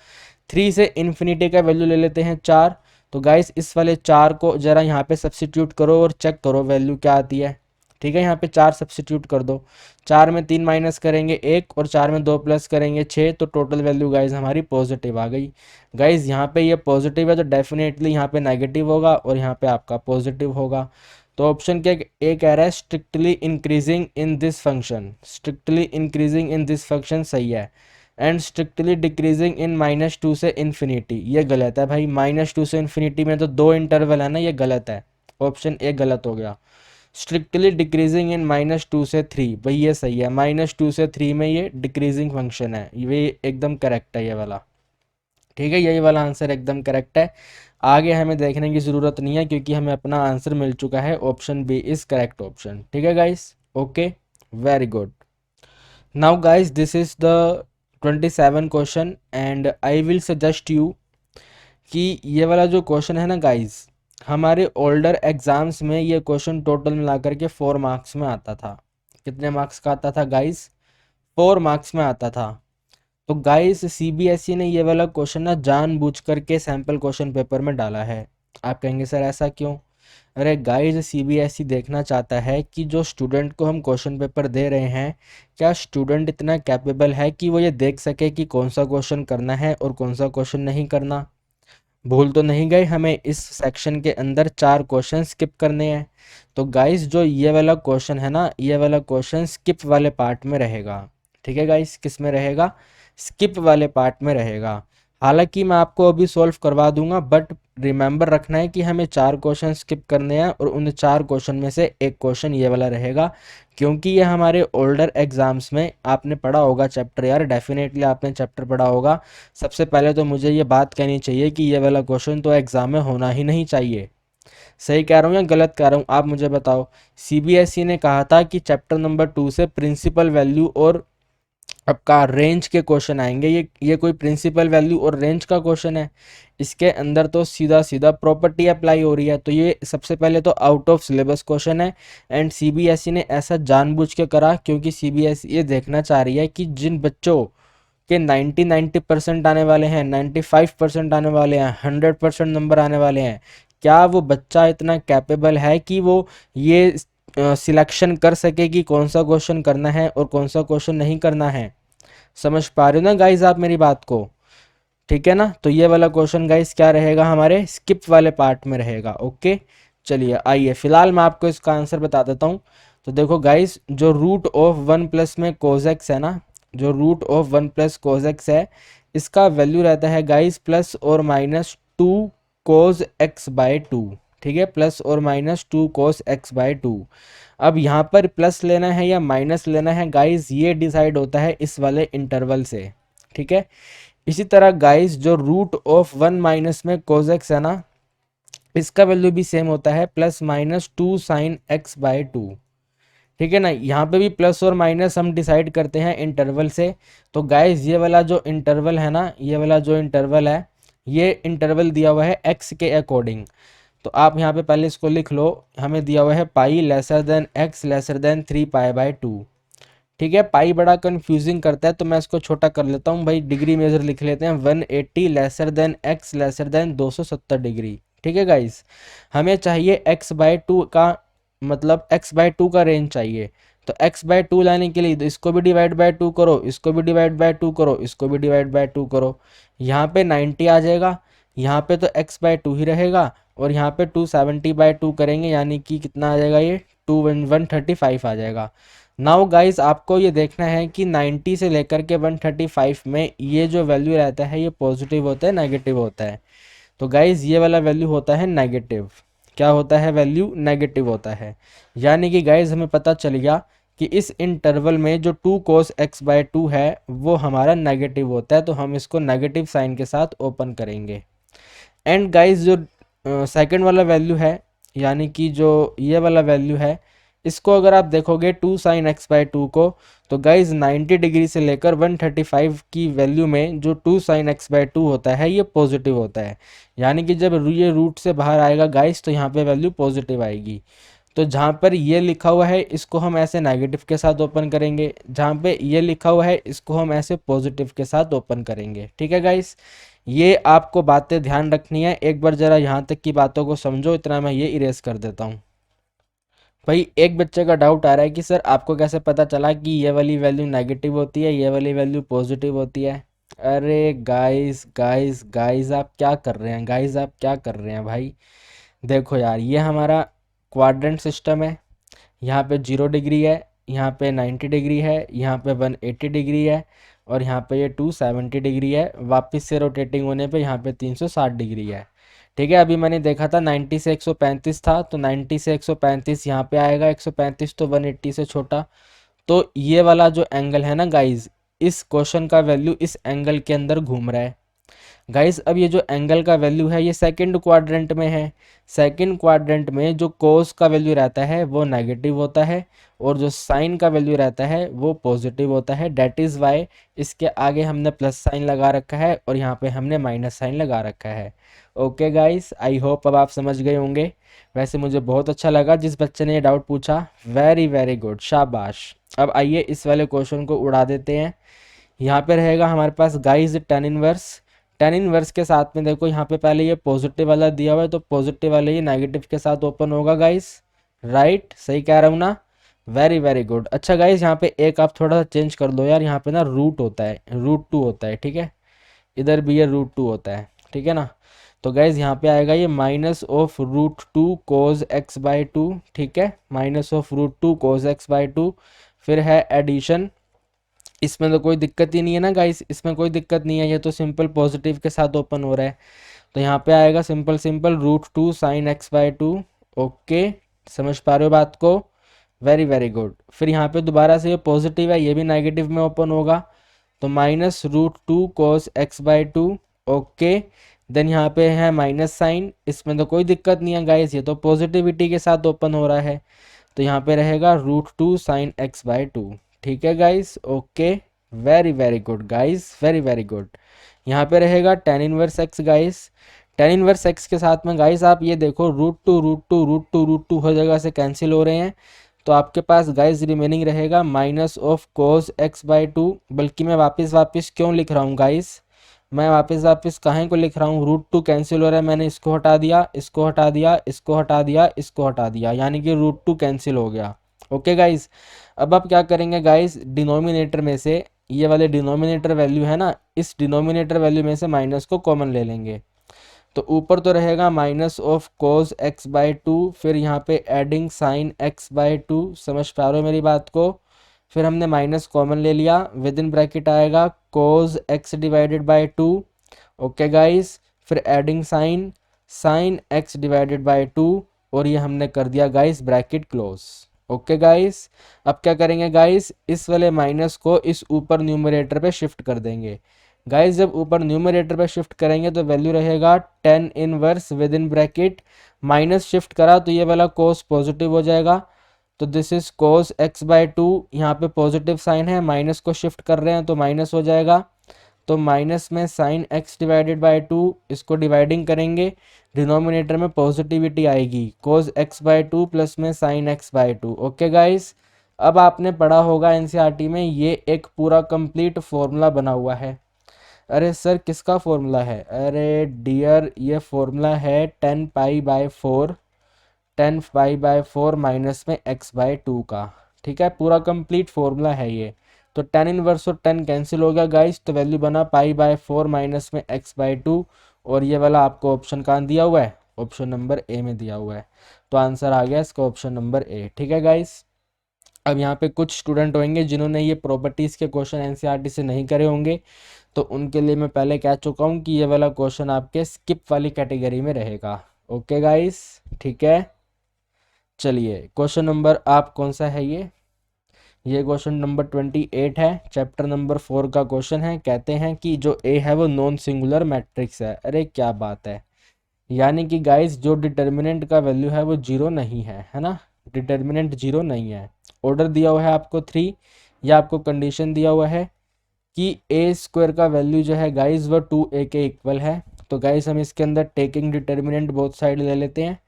3 से इन्फिनिटी का वैल्यू ले लेते हैं 4। तो गाइस इस वाले 4 को जरा यहाँ पे सब्सिट्यूट करो और चेक करो वैल्यू क्या आती है। ठीक है, यहाँ पे 4 सब्सिट्यूट कर दो। 4 में 3 माइनस करेंगे 1 और 4 में 2 प्लस करेंगे 6, तो टोटल वैल्यू गाइज हमारी पॉजिटिव आ गई। गाइज यहाँ पे ये पॉजिटिव है तो डेफिनेटली यहाँ पे नेगेटिव होगा और यहाँ पे आपका पॉजिटिव होगा। तो ऑप्शन क्या ए कह रहा है strictly increasing in this function, strictly increasing in this function सही है। एंड स्ट्रिक्टली डिक्रीजिंग इन -2 से इन्फिनिटी, ये गलत है भाई। -2 से इन्फिनिटी में तो 2 इंटरवल है ना, ये गलत है। ऑप्शन ए गलत हो गया। स्ट्रिक्टली डिक्रीजिंग इन -2 से 3, भाई ये सही है। -2 से 3 में ये डिक्रीजिंग फंक्शन है, ये एकदम करेक्ट है ये वाला। ठीक है, यही वाला आंसर एकदम करेक्ट है। आगे हमें देखने की ज़रूरत नहीं है क्योंकि हमें अपना आंसर मिल चुका है। Option B is correct option. ठीक है guys, okay, very good. Now guys this is the 27 question and I will suggest you कि ये वाला जो क्वेश्चन है ना गाइस, हमारे ओल्डर एग्जाम्स में ये क्वेश्चन टोटल मिलाकर के 4 मार्क्स में आता था। कितने मार्क्स का आता था गाइस? 4 मार्क्स में आता था। तो गाइस सीबीएसई ने ये वाला क्वेश्चन ना जानबूझ करके सैम्पल क्वेश्चन पेपर में डाला है। आप कहेंगे सर ऐसा क्यों? अरे गाइस सीबीएसई देखना चाहता है कि जो स्टूडेंट को हम क्वेश्चन पेपर दे रहे हैं, क्या स्टूडेंट इतना कैपेबल है कि वो ये देख सके कि कौन सा क्वेश्चन करना है और कौन सा क्वेश्चन नहीं करना। भूल तो नहीं गए हमें इस सेक्शन के अंदर 4 क्वेश्चन स्किप करने हैं। तो गाइस जो ये वाला क्वेश्चन है ना, ये वाला क्वेश्चन स्किप वाले पार्ट में रहेगा। ठीक है गाइस, किस में रहेगा? स्किप वाले पार्ट में रहेगा। हालांकि मैं आपको अभी सॉल्व करवा दूंगा, बट रिमेंबर रखना है कि हमें 4 क्वेश्चन स्किप करने हैं और उन 4 क्वेश्चन में से एक क्वेश्चन ये वाला रहेगा, क्योंकि ये हमारे ओल्डर एग्जाम्स में आपने पढ़ा होगा चैप्टर। यार डेफिनेटली आपने चैप्टर पढ़ा होगा। सबसे पहले तो मुझे ये बात कहनी चाहिए कि ये वाला क्वेश्चन तो एग्जाम में होना ही नहीं चाहिए। सही कह रहा हूँ या गलत कह रहा हूँ, आप मुझे बताओ। सीबीएसई ने कहा था कि चैप्टर नंबर 2 से प्रिंसिपल वैल्यू और आपका रेंज के क्वेश्चन आएंगे। ये कोई प्रिंसिपल वैल्यू और रेंज का क्वेश्चन है? इसके अंदर तो सीधा सीधा प्रॉपर्टी अप्लाई हो रही है। तो ये सबसे पहले तो आउट ऑफ सिलेबस क्वेश्चन है एंड सीबीएसई ने ऐसा जानबूझ के करा क्योंकि सीबीएसई ये देखना चाह रही है कि जिन बच्चों के 90% आने वाले हैं, 95% आने वाले हैं, 100% नंबर आने वाले हैं, क्या वो बच्चा इतना कैपेबल है कि वो ये सिलेक्शन कर सके कि कौन सा क्वेश्चन करना है और कौन सा क्वेश्चन नहीं करना है। समझ पा रहे हो ना गाइज आप मेरी बात को? ठीक है ना? तो ये वाला क्वेश्चन गाइज क्या रहेगा? हमारे स्किप वाले पार्ट में रहेगा। ओके, चलिए आइए फिलहाल मैं आपको इसका आंसर बता देता हूँ। तो देखो गाइज, जो रूट ऑफ 1 प्लस में कोस एक्स है ना, जो root of 1 plus cos x है, इसका वैल्यू रहता है गाइज प्लस और माइनस 2 कोस एक्स बाय 2। ठीक है, प्लस और माइनस 2 कोस एक्स बाय 2। अब यहाँ पर प्लस लेना है या माइनस लेना है गाइज, ये डिसाइड होता है इस वाले इंटरवल से। ठीक है, इसी तरह गाइज जो रूट ऑफ 1 माइनस में कोस एक्स है ना, इसका वैल्यू भी सेम होता है plus minus 2 sine x by 2। ठीक है ना, यहाँ पे भी प्लस और माइनस हम डिसाइड करते हैं इंटरवल से। तो गाइज ये वाला जो इंटरवल है ना, ये वाला जो इंटरवल है, ये इंटरवल दिया हुआ है एक्स के अकॉर्डिंग। तो आप यहाँ पे पहले इसको लिख लो। हमें दिया हुआ है pi lesser than x lesser than 3 pi by 2। ठीक है, पाई बड़ा कंफ्यूजिंग करता है तो मैं इसको छोटा कर लेता हूँ भाई, डिग्री मेजर लिख लेते हैं 180 laser than x lesser then 270 degree. ठीक है गाइस, हमें चाहिए x बाय 2 का मतलब x बाय 2 का रेंज चाहिए। तो x बाय 2 लाने के लिए इसको भी डिवाइड बाय 2 करो, इसको भी डिवाइड बाय 2 करो, इसको भी डिवाइड बाय 2 करो। यहाँ पे 90 आ जाएगा, यहाँ पे तो x बाय 2 ही रहेगा और यहाँ पे 270 बाय 2 करेंगे, यानी कि कितना आ जाएगा? ये 135 आ जाएगा। नाउ गाइस आपको ये देखना है कि 90 से लेकर के 135 में ये जो वैल्यू रहता है ये पॉजिटिव होता है नेगेटिव होता है? तो गाइज ये वाला वैल्यू होता है नेगेटिव। क्या होता है? वैल्यू नेगेटिव होता है। यानी कि गाइज हमें पता चल गया कि इस इंटरवल में जो 2 cos x बाय 2 है वो हमारा नेगेटिव होता है, तो हम इसको नेगेटिव साइन के साथ ओपन करेंगे। एंड गाइज जो सेकंड वाला वैल्यू है, यानी कि जो ये वाला वैल्यू है, इसको अगर आप देखोगे 2 साइन एक्स बाय 2 को, तो गाइज 90 डिग्री से लेकर 135 की वैल्यू में जो 2 साइन एक्स बाय 2 होता है ये पॉजिटिव होता है। यानी कि जब ये रूट से बाहर आएगा गाइज तो यहाँ पे वैल्यू पॉजिटिव आएगी। तो जहाँ पर ये लिखा हुआ है इसको हम ऐसे नेगेटिव के साथ ओपन करेंगे, जहाँ पे ये लिखा हुआ है इसको हम ऐसे पॉजिटिव के साथ ओपन करेंगे। ठीक है गाइस, ये आपको बातें ध्यान रखनी है। एक बार जरा यहाँ तक की बातों को समझो, इतना मैं ये इरेज कर देता हूँ। भाई एक बच्चे का डाउट आ रहा है कि सर आपको कैसे पता चला कि ये वाली वैल्यू नेगेटिव होती है, ये वाली वैल्यू पॉजिटिव होती है। अरे गाइस गाइस गाइस आप क्या कर रहे हैं, गाइस आप क्या कर रहे हैं भाई। देखो यार, ये हमारा क्वाड्रेंट सिस्टम है। यहाँ पे 0 डिग्री है, यहाँ पे 90 डिग्री है, यहाँ पे 180 डिग्री है, और यहाँ पे ये 270 डिग्री है। वापस से रोटेटिंग होने पे यहाँ पे 360 डिग्री है। ठीक है, अभी मैंने देखा था 90 से 135 था, तो 90 से 135 यहाँ पे आएगा, 135 तो 180 से छोटा। तो ये वाला जो एंगल है ना गाइज, इस क्वेश्चन का वैल्यू इस एंगल के अंदर घूम रहा है। गाइस अब ये जो एंगल का वैल्यू है ये सेकंड क्वाड्रेंट में है। सेकंड क्वाड्रेंट में जो कोस का वैल्यू रहता है वो नेगेटिव होता है, और जो साइन का वैल्यू रहता है वो पॉजिटिव होता है। डेट इज़ वाई इसके आगे हमने प्लस साइन लगा रखा है और यहाँ पे हमने माइनस साइन लगा रखा है। ओके गाइस, आई होप अब आप समझ गए होंगे। वैसे मुझे बहुत अच्छा लगा जिस बच्चे ने ये डाउट पूछा, वेरी वेरी गुड, शाबाश। अब आइए इस वाले क्वेश्चन को उड़ा देते हैं। यहाँ पे रहेगा हमारे पास guys tan inverse. Tan inverse के साथ में देखो यहाँ पे पहले ये पॉजिटिव वाला दिया हुआ है, तो पॉजिटिव वाले ये नेगेटिव के साथ ओपन होगा गाइस। राइट, सही कह रहा हूँ ना। Very very good. अच्छा गाइस, यहाँ पे एक आप थोड़ा सा चेंज कर दो यार, यहाँ पे ना रूट होता है, √2 होता है। ठीक है, इधर भी ये √2 होता है। ठीक है ना। तो गाइज यहाँ पे आएगा ये -√2 cos x/2। ठीक है, -√2 cos x/2। फिर है एडिशन, इसमें तो कोई दिक्कत ही नहीं है ना गाइस, इसमें कोई दिक्कत नहीं है, ये तो सिंपल पॉजिटिव के साथ ओपन हो रहा है। तो यहाँ पे आएगा simple simple √2 sin x/2। Okay, समझ पा रहे हो बात को, वेरी वेरी गुड। फिर यहाँ पे दोबारा से ये पॉजिटिव है, ये भी नेगेटिव में ओपन होगा, तो -√2 cos x/2। ओके, देन यहाँ पे है माइनस साइन, इसमें तो कोई दिक्कत नहीं है गाइस, ये तो पॉजिटिविटी के साथ ओपन हो रहा है, तो यहाँ पे रहेगा √2 sin x/2। ठीक है guys, okay, very very good guys, very very good. यहाँ पे रहेगा tan inverse x guys. tan inverse x के साथ में गाइस आप ये देखो √2 हर जगह से कैंसिल हो रहे हैं, तो आपके पास गाइस रिमेनिंग रहेगा -cos x/2। बल्कि मैं वापस वापस क्यों लिख रहा हूँ गाइस, मैं वापस वापस कहाँ को लिख रहा हूँ, √2 कैंसिल हो रहा है, मैंने इसको हटा दिया, इसको हटा दिया, इसको हटा दिया, इसको हटा दिया, यानी कि √2 कैंसिल हो गया। ओके गाइस, अब आप क्या करेंगे गाइस, डिनोमिनेटर में से ये वाले डिनोमिनेटर वैल्यू है ना, इस डिनोमिनेटर वैल्यू में से माइनस को कॉमन ले लेंगे। तो ऊपर तो रहेगा -cos x/2, फिर यहाँ पे एडिंग sin x/2। समझ पा रहे हो मेरी बात को। फिर हमने माइनस कॉमन ले लिया, विद इन ब्रैकेट आएगा cos x/2। ओके गाइस, फिर एडिंग sin x/2, और ये हमने कर दिया guys bracket close. Okay guys, अब क्या करेंगे गाइस, इस वाले माइनस को इस ऊपर न्यूमरेटर पे शिफ्ट कर देंगे। गाइस जब ऊपर न्यूमरेटर पे शिफ्ट करेंगे तो वैल्यू रहेगा tan inverse with in bracket, minus shift करा तो ये वाला cos पॉजिटिव हो जाएगा, तो दिस इज cos x/2। यहाँ पे पॉजिटिव साइन है, माइनस को शिफ्ट कर रहे हैं तो माइनस हो जाएगा, तो माइनस में sin x/2, इसको डिवाइडिंग करेंगे, डिनोमिनेटर में पॉजिटिविटी आएगी, cos x/2 प्लस में sin x/2। ओके गाइस, अब आपने पढ़ा होगा एनसीईआरटी में ये एक पूरा कंप्लीट फॉर्मूला बना हुआ है। अरे सर किसका फॉर्मूला है, अरे डियर ये फॉर्मूला है 10π/4, 10π/4 माइनस में x/2 का। ठीक है, पूरा कंप्लीट फॉर्मूला है ये। तो tan इनवर्स और 10 कैंसिल हो गया गाइस, तो वैल्यू बना π/4 माइनस में x/2, और ये वाला आपको ऑप्शन कहाँ दिया हुआ है, ऑप्शन नंबर ए में दिया हुआ है। तो आंसर आ गया इसका ऑप्शन नंबर ए। ठीक है गाइस, अब यहाँ पे कुछ स्टूडेंट होंगे जिन्होंने ये प्रॉपर्टीज़ के क्वेश्चन एनसीईआरटी से नहीं करे होंगे, तो उनके लिए मैं पहले कह चुका हूँ कि ये वाला क्वेश्चन आपके स्किप वाली कैटेगरी में रहेगा। ओके गाइस, ठीक है, चलिए क्वेश्चन नंबर आप कौन सा है ये क्वेश्चन नंबर 28 है, चैप्टर नंबर 4 का क्वेश्चन है। कहते हैं कि जो ए है वो नॉन सिंगुलर मैट्रिक्स है। अरे क्या बात है, यानी कि गाइस जो डिटर्मिनेंट का वैल्यू है वो 0 नहीं है ना, डिटर्मिनेंट 0 नहीं है। ऑर्डर दिया हुआ है आपको 3, या आपको कंडीशन दिया हुआ है कि a² का वैल्यू जो है गाइस वो 2a के इक्वल है। तो गाइस हम इसके अंदर टेकिंग डिटर्मिनेंट बोथ साइड ले लेते हैं,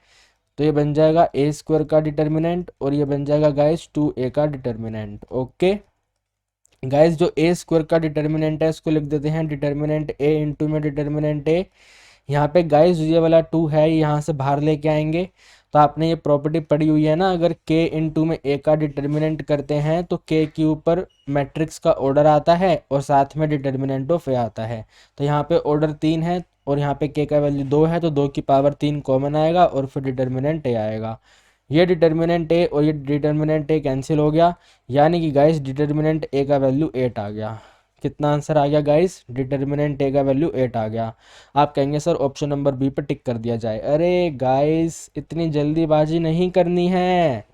तो ये बन जाएगा ए स्क्वायर का डिटर्मिनेंट और ये बन जाएगा गाइस 2a का डिटर्मिनेंट। ओके गाइस, जो ए स्क्वायर का डिटर्मिनेंट है इसको लिख देते हैं डिटर्मिनेंट ए इंटू में डिटर्मिनेंट ए। यहाँ पे गाइस ये वाला 2 है, यहाँ से बाहर लेके आएंगे। तो आपने ये प्रॉपर्टी पढ़ी हुई है ना, अगर k इंटू में a का डिटर्मिनेंट करते हैं तो k के ऊपर मैट्रिक्स का ऑर्डर आता है और साथ में डिटर्मिनेंट ऑफ a आता है। तो यहाँ पे ऑर्डर 3 है और यहाँ पे k का वैल्यू 2 है, तो 2 की पावर 3 कॉमन आएगा और फिर डिटर्मिनेंट a आएगा। ये डिटर्मिनेंट a और ये डिटर्मिनेंट a कैंसिल हो गया, यानी कि गाइस डिटर्मिनेंट a का वैल्यू 8 आ गया। कितना आंसर आ गया गाइस? डिटर्मिनेंट a का वैल्यू 8 आ गया। आप कहेंगे सर ऑप्शन नंबर बी पर टिक कर दिया जाए। अरे गाइस, इतनी जल्दीबाजी नहीं करनी है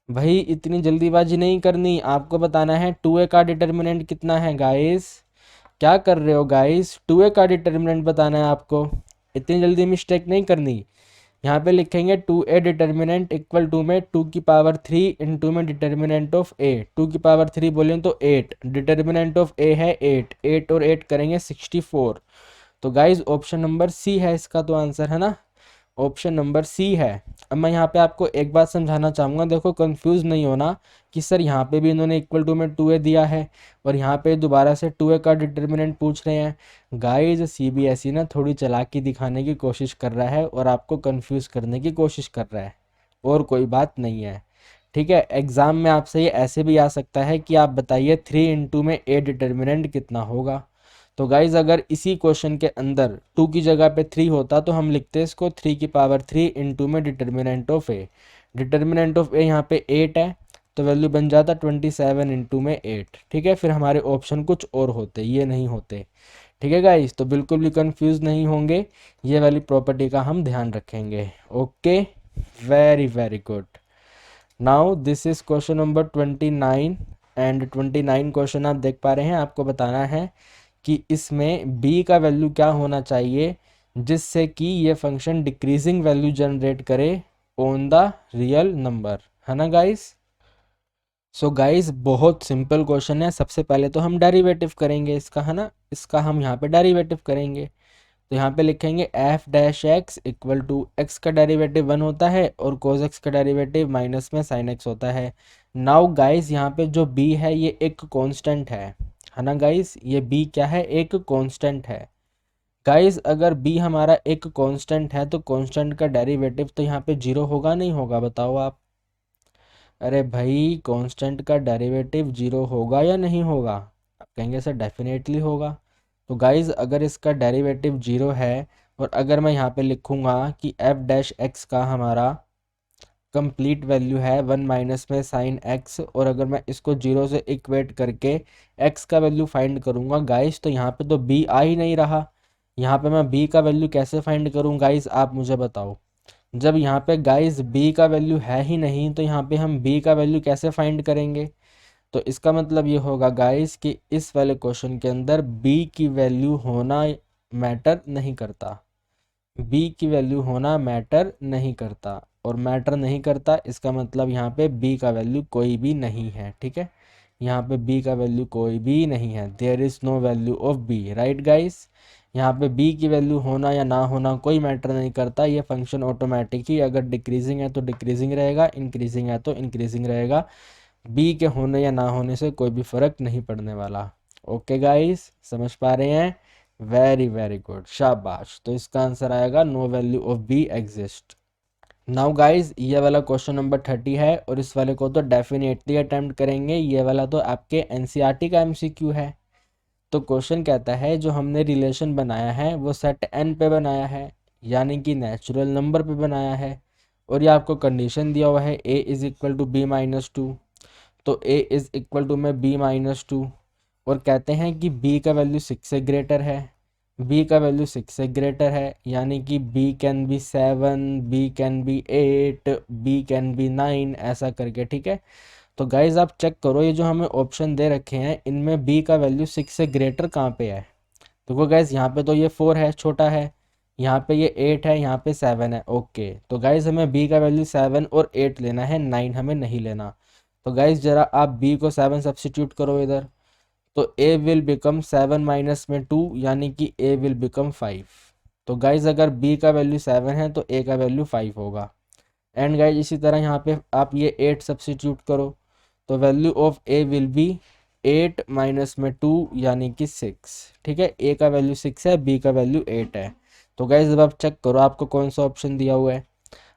भाई, इतनी जल्दीबाजी नहीं करनी। आपको बताना है 2a का डिटर्मिनेंट कितना है गाइस। क्या कर रहे हो गाइस? 2a का डिटर्मिनेंट बताना है आपको, इतनी जल्दी मिस्टेक नहीं करनी। यहाँ पे लिखेंगे 2a डिटर्मिनेंट इक्वल टू में 2 की पावर 3 इंटू में डिटर्मिनेंट ऑफ a। 2 की पावर 3 बोलें तो 8, डिटर्मिनेंट ऑफ a है 8, 8 और 8 करेंगे 64। तो गाइज ऑप्शन नंबर सी है इसका तो आंसर, है ना, ऑप्शन नंबर सी है। अब मैं यहाँ पे आपको एक बात समझाना चाहूँगा, देखो कंफ्यूज नहीं होना कि सर यहाँ पे भी इन्होंने इक्वल टू में 2a दिया है और यहाँ पे दोबारा से 2a का डिटर्मिनेंट पूछ रहे हैं। गाइज सीबीएसई ना थोड़ी चालाकी दिखाने की कोशिश कर रहा है और आपको कंफ्यूज करने की कोशिश कर रहा है, और कोई बात नहीं है, ठीक है। एग्जाम में आपसे ये ऐसे भी आ सकता है कि आप बताइए 3 इंटू में a डिटर्मिनेंट कितना होगा। तो गाइज अगर इसी क्वेश्चन के अंदर 2 की जगह पे 3 होता तो हम लिखते इसको 3 की पावर 3 इंटू में determinant of A. Determinant of A यहाँ पे 8 है, तो वैल्यू बन जाता 27 इंटू में 8। ठीक है, फिर हमारे ऑप्शन कुछ और होते, ये नहीं होते। ठीक है गाइज, तो बिल्कुल भी कंफ्यूज नहीं होंगे, ये वाली प्रॉपर्टी का हम ध्यान रखेंगे। Okay, very very good. Now this is question number 29 and 29 question आप देख पा रहे हैं। आपको बताना है कि इसमें b का वैल्यू क्या होना चाहिए जिससे कि ये फंक्शन डिक्रीजिंग वैल्यू जनरेट करे ऑन द रियल नंबर, है ना गाइस। सो गाइस बहुत सिंपल क्वेश्चन है। सबसे पहले तो हम डेरिवेटिव करेंगे इसका, है ना, इसका हम यहाँ पे डेरिवेटिव करेंगे। तो यहाँ पे लिखेंगे f dash x equal to x का डेरिवेटिव 1 होता है और कोस एक्स का डेरिवेटिव माइनस में साइन एक्स होता है। नाउ गाइस यहाँ पे जो b है ये एक कांस्टेंट है ना गाइस, ये b क्या है? एक कांस्टेंट है। गाइस अगर b हमारा एक कांस्टेंट है तो कांस्टेंट का डेरिवेटिव तो यहाँ पे 0 होगा नहीं होगा, बताओ आप। अरे भाई कांस्टेंट का डेरिवेटिव 0 होगा या नहीं होगा? आप कहेंगे सर डेफिनेटली होगा। तो गाइज अगर इसका डेरिवेटिव 0 है और अगर मैं यहाँ पे लिखूँगा कि एफ डैश एक्स का हमारा कंप्लीट वैल्यू है 1 माइनस में साइन एक्स, और अगर मैं इसको 0 से इक्वेट करके एक्स का वैल्यू फाइंड करूँगा गाइज, तो यहाँ पे तो b आ ही नहीं रहा। यहाँ पे मैं b का वैल्यू कैसे फाइंड करूँ गाइज, आप मुझे बताओ। जब यहाँ पे गाइज b का वैल्यू है ही नहीं तो यहाँ पे हम b का वैल्यू कैसे फाइंड करेंगे? तो इसका मतलब ये होगा गाइस कि इस वाले क्वेश्चन के अंदर b की वैल्यू होना मैटर नहीं करता, b की वैल्यू होना मैटर नहीं करता, और मैटर नहीं करता इसका मतलब यहाँ पे b का वैल्यू कोई भी नहीं है। ठीक है, यहाँ पे b का वैल्यू कोई भी नहीं है, there is no value of b, right guys. यहाँ पे b की वैल्यू होना या ना होना कोई मैटर नहीं करता, ये फंक्शन ऑटोमेटिक ही अगर डिक्रीजिंग है तो डिक्रीजिंग रहेगा, इंक्रीजिंग है तो इंक्रीजिंग रहेगा। बी के होने या ना होने से कोई भी फर्क नहीं पड़ने वाला। ओके गाइस, समझ पा रहे हैं? वेरी वेरी गुड, शाबाश। तो इसका आंसर आएगा no value of b exist. Now guys ये वाला क्वेश्चन नंबर 30 है और इस वाले को तो डेफिनेटली अटेम्प्ट करेंगे, ये वाला तो आपके एनसीईआरटी का एमसीक्यू है। तो क्वेश्चन कहता है जो हमने रिलेशन बनाया है वो सेट एन पे बनाया है, यानी कि नेचुरल नंबर पे बनाया है, और ये आपको कंडीशन दिया हुआ है a is equal to b minus 2। तो a इज इक्वल टू में b माइनस 2, और कहते हैं कि b का वैल्यू 6 से ग्रेटर है, b का वैल्यू 6 से ग्रेटर है, यानी कि b can be 7, b can be 8, b can be 9, ऐसा करके। ठीक है, तो गाइज आप चेक करो ये जो हमें ऑप्शन दे रखे हैं इनमें b का वैल्यू 6 से ग्रेटर कहाँ पे है। देखो गाइज यहाँ पे तो ये 4 है, छोटा है, यहाँ पे ये 8 है, यहाँ पे 7 है। ओके, तो गाइज हमें b का वैल्यू 7 और 8 लेना है, 9 हमें नहीं लेना। तो गाइज जरा आप b को 7 सब्सिट्यूट करो इधर, तो a विल बिकम 7 माइनस में 2, यानी कि a विल बिकम 5। तो गाइज अगर b का वैल्यू 7 है तो a का वैल्यू 5 होगा। एंड गाइज इसी तरह यहाँ पे आप ये 8 सब्सिट्यूट करो, तो value of A will be 8 minus में 2 यानी कि 6। ठीक है, ए का वैल्यू 6 है, बी का वैल्यू 8 है। तो गाइज अब आप चेक करो आपको कौन सा ऑप्शन दिया हुआ है।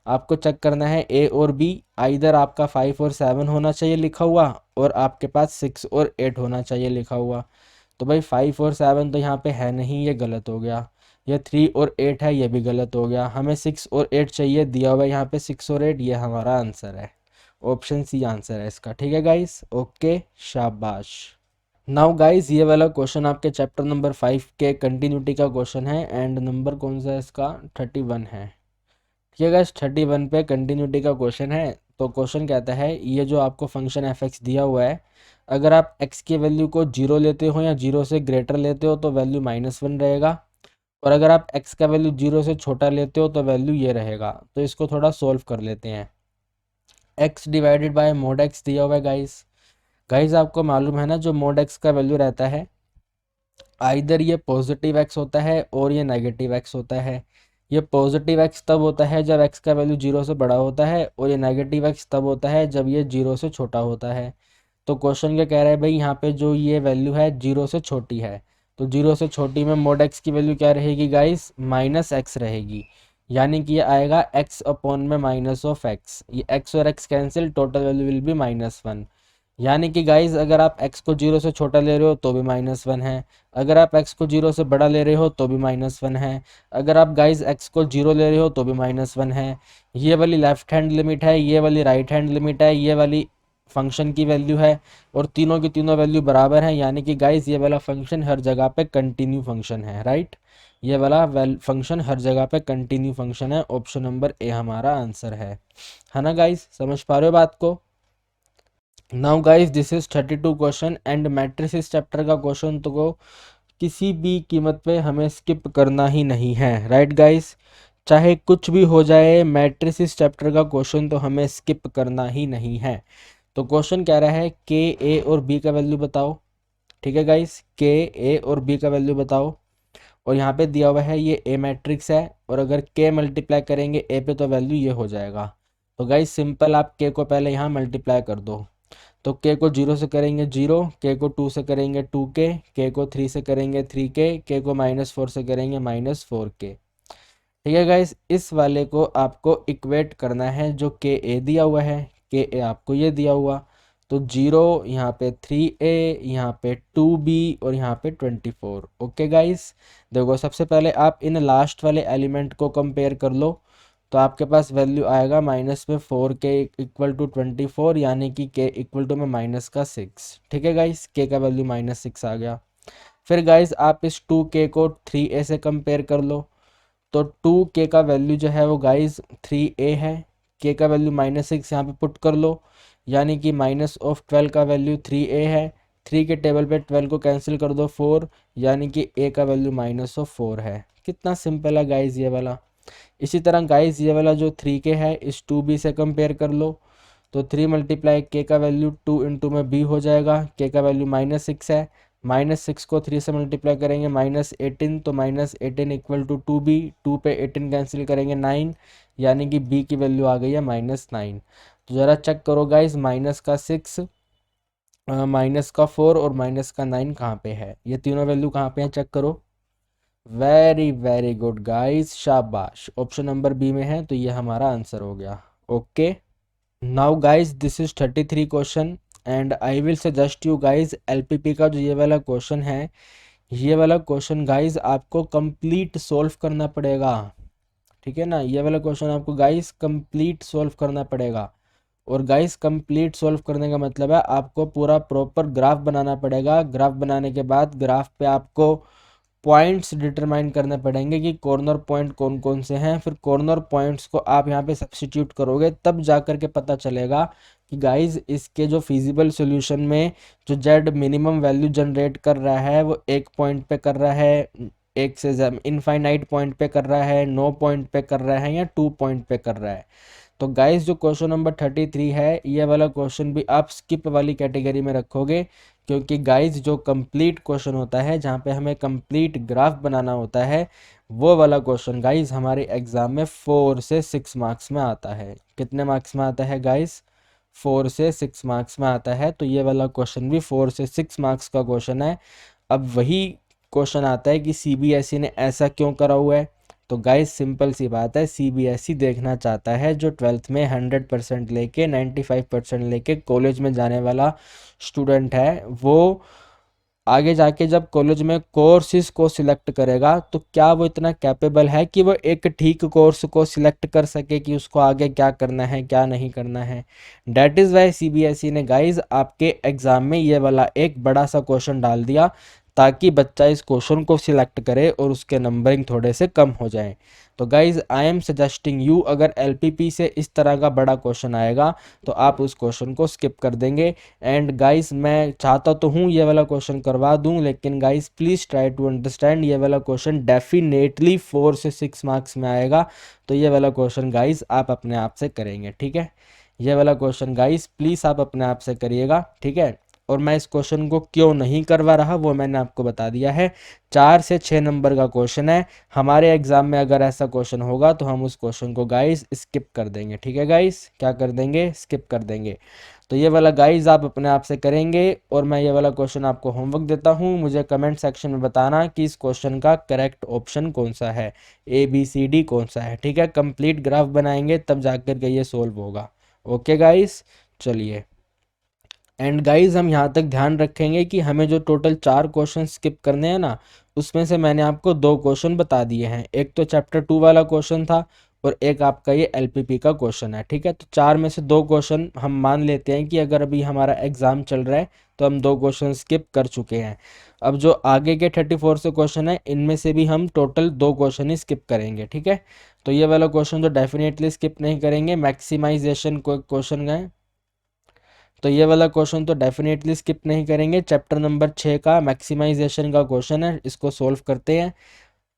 आपको चेक करना है ए और बी, आइदर आपका 5 और 7 होना चाहिए लिखा हुआ, और आपके पास 6 और 8 होना चाहिए लिखा हुआ। तो भाई 5 और 7 तो यहाँ पे है नहीं, ये गलत हो गया। ये 3 और 8 है, ये भी गलत हो गया। हमें 6 और 8 चाहिए, दिया हुआ है यहाँ पे 6 और 8, ये हमारा आंसर है। ऑप्शन सी आंसर है इसका। ठीक है गाइस, ओके, शाबाश। नाउ गाइस ये वाला क्वेश्चन आपके चैप्टर नंबर 5 के कंटिन्यूटी का क्वेश्चन है, एंड नंबर कौन सा है इसका, 31 है। ठीक है गाइस, 31 पे कंटिन्यूटी का क्वेश्चन है। तो क्वेश्चन कहता है ये जो आपको फंक्शन एफ एक्स दिया हुआ है, अगर आप x की वैल्यू को 0 लेते हो या 0 से ग्रेटर लेते हो तो वैल्यू -1 रहेगा, और अगर आप x का वैल्यू 0 से छोटा लेते हो तो वैल्यू ये रहेगा। तो इसको थोड़ा सोल्व कर लेते हैं। x divided by mode x दिया हुआ है गाइस। गाइस आपको मालूम है ना, जो मोड x का वैल्यू रहता है, आइदर ये पॉजिटिव x होता है और ये नेगेटिव x होता है। ये पॉजिटिव x तब होता है जब x का वैल्यू 0 से बड़ा होता है, और ये नेगेटिव x तब होता है जब ये 0 से छोटा होता है। तो क्वेश्चन क्या कह रहा है भाई, यहाँ पे जो ये वैल्यू है 0 से छोटी है, तो 0 से छोटी में मोड x की वैल्यू क्या रहेगी गाइस, -x रहेगी। यानी कि ये आएगा x अपॉन में माइनस ऑफ x, ये x और x cancel, total value will B -1। यानी कि गाइज अगर आप x को 0 से छोटा ले रहे हो तो भी -1 है, अगर आप x को 0 से बड़ा ले रहे हो तो भी -1 है, अगर आप गाइज x को 0 ले रहे हो तो भी -1 है। ये वाली लेफ्ट हैंड लिमिट है, ये वाली राइट हैंड लिमिट है, ये वाली फंक्शन की वैल्यू है, और तीनों की तीनों वैल्यू बराबर है। यानी कि गाइज ये वाला फंक्शन हर जगह पे कंटिन्यू फंक्शन है, राइट। ये वाला फंक्शन हर जगह पे कंटिन्यू फंक्शन है। ऑप्शन नंबर ए हमारा आंसर है ना गाइज, समझ पा रहे हो बात को। Now guys this is 32 question, and matrices chapter का क्वेश्चन तो को किसी भी कीमत पे हमें स्किप करना ही नहीं है, राइट गाइस। चाहे कुछ भी हो जाए, मैट्रिसेस चैप्टर का क्वेश्चन तो हमें स्किप करना ही नहीं है। तो क्वेश्चन कह रहा है के ए और बी का वैल्यू बताओ। ठीक है गाइस, के ए और बी का वैल्यू बताओ, और यहाँ पे दिया हुआ है ये ए मैट्रिक्स है, और अगर के मल्टीप्लाई करेंगे ए पे तो वैल्यू ये हो जाएगा। तो गाइस सिंपल, आप के को पहले यहाँ मल्टीप्लाई कर दो। तो के को 0 से करेंगे 0, के को 2 से करेंगे 2k, के को 3 से करेंगे 3k, के को -4 से करेंगे -4k। ठीक है गाइस, इस वाले को आपको इक्वेट करना है जो के ए दिया हुआ है, के ए आपको ये दिया हुआ। तो 0, यहाँ पे 3a, यहाँ पे 2b, और यहाँ पे 24। ओके गाइस, देखो सबसे पहले आप इन लास्ट वाले एलिमेंट को कंपेयर कर लो, तो आपके पास वैल्यू आएगा माइनस में 4k इक्वल टू 24, यानी कि k इक्वल टू में -6। ठीक है गाइस, k का वैल्यू -6 आ गया। फिर गाइस आप इस 2k को 3a से कंपेयर कर लो, तो 2k का वैल्यू जो है वो गाइस 3a है, k का वैल्यू -6 यहाँ पे पुट कर लो, यानी कि -12 का वैल्यू 3a है। 3 के टेबल पे 12 को कैंसिल कर दो 4, यानी कि a का वैल्यू -4 है। कितना सिंपल है गाइस ये वाला। इसी तरह गाइस ये वाला जो 3k है इस 2b से कंपेयर कर लो, तो 3 मल्टीप्लाई k का वैल्यू 2 इंटू में b हो जाएगा, k का वैल्यू -6 है, -6 को 3 से मल्टीप्लाई करेंगे -18, तो -18 इक्वल टू 2b, 2 पे 18 कैंसिल करेंगे 9, यानी कि b की वैल्यू आ गई है -9। तो ज़रा चेक करो गाइस, -6, -4 और -9 कहाँ पे है, ये तीनों वैल्यू कहाँ पे हैं, चेक करो। वेरी वेरी गुड गाइस, शाबाश, ऑप्शन नंबर बी में है, तो ये हमारा आंसर हो गया। Okay, now guys this is 33 question, and I will suggest you guys LPP का जो ये वाला क्वेश्चन है, ये वाला क्वेश्चन गाइस आपको कंप्लीट सॉल्व करना पड़ेगा। ठीक है ना, ये वाला क्वेश्चन आपको गाइस कंप्लीट सॉल्व करना पड़ेगा। और गाइस कंप्लीट सॉल्व करने का मतलब है आपको पूरा प्रॉपर ग्राफ बनाना पड़ेगा। ग्राफ बनाने के बाद ग्राफ पे आपको पॉइंट्स डिटरमाइन करने पड़ेंगे कि कॉर्नर पॉइंट कौन कौन से हैं। फिर कॉर्नर पॉइंट्स को आप यहाँ पे सब्स्टिट्यूट करोगे, तब जा कर के पता चलेगा कि गाइज इसके जो फिजिबल सॉल्यूशन में जो जेड मिनिमम वैल्यू जनरेट कर रहा है वो 1 पॉइंट पे कर रहा है, एक से इनफाइनाइट पॉइंट पे कर रहा है, 9 पॉइंट पे कर रहा है, या 2 पॉइंट पे कर रहा है। तो गाइस जो क्वेश्चन नंबर 33 है, ये वाला क्वेश्चन भी आप स्किप वाली कैटेगरी में रखोगे, क्योंकि गाइस जो कंप्लीट क्वेश्चन होता है जहाँ पे हमें कंप्लीट ग्राफ बनाना होता है, वो वाला क्वेश्चन गाइस हमारे एग्जाम में 4 से 6 मार्क्स में आता है। कितने मार्क्स में आता है गाइस? 4 से 6 मार्क्स में आता है। तो ये वाला क्वेश्चन भी 4 से 6 मार्क्स का क्वेश्चन है। अब वही क्वेश्चन आता है कि सीबीएसई ने ऐसा क्यों करा हुआ है। तो गाइस सिंपल सी बात है, सीबीएसई देखना चाहता है जो 12th में 100% लेके 95% लेके कॉलेज में जाने वाला स्टूडेंट है, वो आगे जाके जब कॉलेज में कोर्सेज को सिलेक्ट करेगा तो क्या वो इतना कैपेबल है कि वो एक ठीक कोर्स को सिलेक्ट कर सके कि उसको आगे क्या करना है क्या नहीं करना है। डैट इज़ वाई सीबीएसई ने गाइज आपके एग्ज़ाम में ये वाला एक बड़ा सा क्वेश्चन डाल दिया, ताकि बच्चा इस क्वेश्चन को सिलेक्ट करे और उसके नंबरिंग थोड़े से कम हो जाए। तो guys I am suggesting you, अगर एलपीपी से इस तरह का बड़ा क्वेश्चन आएगा तो आप उस क्वेश्चन को स्किप कर देंगे। एंड गाइस मैं चाहता तो हूँ ये वाला क्वेश्चन करवा दूँ, लेकिन guys please try to understand, ये वाला क्वेश्चन डेफिनेटली 4 से 6 मार्क्स में आएगा। तो ये वाला क्वेश्चन गाइस आप अपने आप से करेंगे, ठीक है। ये वाला क्वेश्चन गाइस प्लीज़ आप अपने आप से करिएगा, ठीक है। और मैं इस क्वेश्चन को क्यों नहीं करवा रहा वो मैंने आपको बता दिया है। 4 से 6 नंबर का क्वेश्चन है। हमारे एग्जाम में अगर ऐसा क्वेश्चन होगा तो हम उस क्वेश्चन को गाइस स्किप कर देंगे, ठीक है गाइस। क्या कर देंगे? स्किप कर देंगे। तो ये वाला गाइज आप अपने आप से करेंगे। और मैं ये वाला क्वेश्चन आपको होमवर्क देता हूँ, मुझे कमेंट सेक्शन में बताना कि इस क्वेश्चन का करेक्ट ऑप्शन कौन सा है, ABCD कौन सा है, ठीक है। कंप्लीट ग्राफ बनाएंगे तब जाकर के ये सोल्व होगा। ओके गाइस, चलिए। एंड गाइज हम यहाँ तक ध्यान रखेंगे कि हमें जो टोटल 4 क्वेश्चन स्किप करने हैं ना, उसमें से मैंने आपको 2 क्वेश्चन बता दिए हैं। एक तो चैप्टर 2 वाला क्वेश्चन था और एक आपका ये LPP का क्वेश्चन है, ठीक है। तो 4 में से 2 क्वेश्चन हम मान लेते हैं कि अगर अभी हमारा एग्जाम चल रहा है तो हम 2 क्वेश्चन स्किप कर चुके हैं। अब जो आगे के 34 से क्वेश्चन है इनमें से भी हम टोटल 2 क्वेश्चन ही स्किप करेंगे, ठीक है। तो ये वाला क्वेश्चन तो डेफिनेटली स्किप नहीं करेंगे, मैक्सिमाइजेशन क्वेश्चन है। तो ये वाला क्वेश्चन तो डेफिनेटली स्किप नहीं करेंगे। चैप्टर नंबर 6 का मैक्सिमाइजेशन का क्वेश्चन है, इसको सोल्व करते हैं।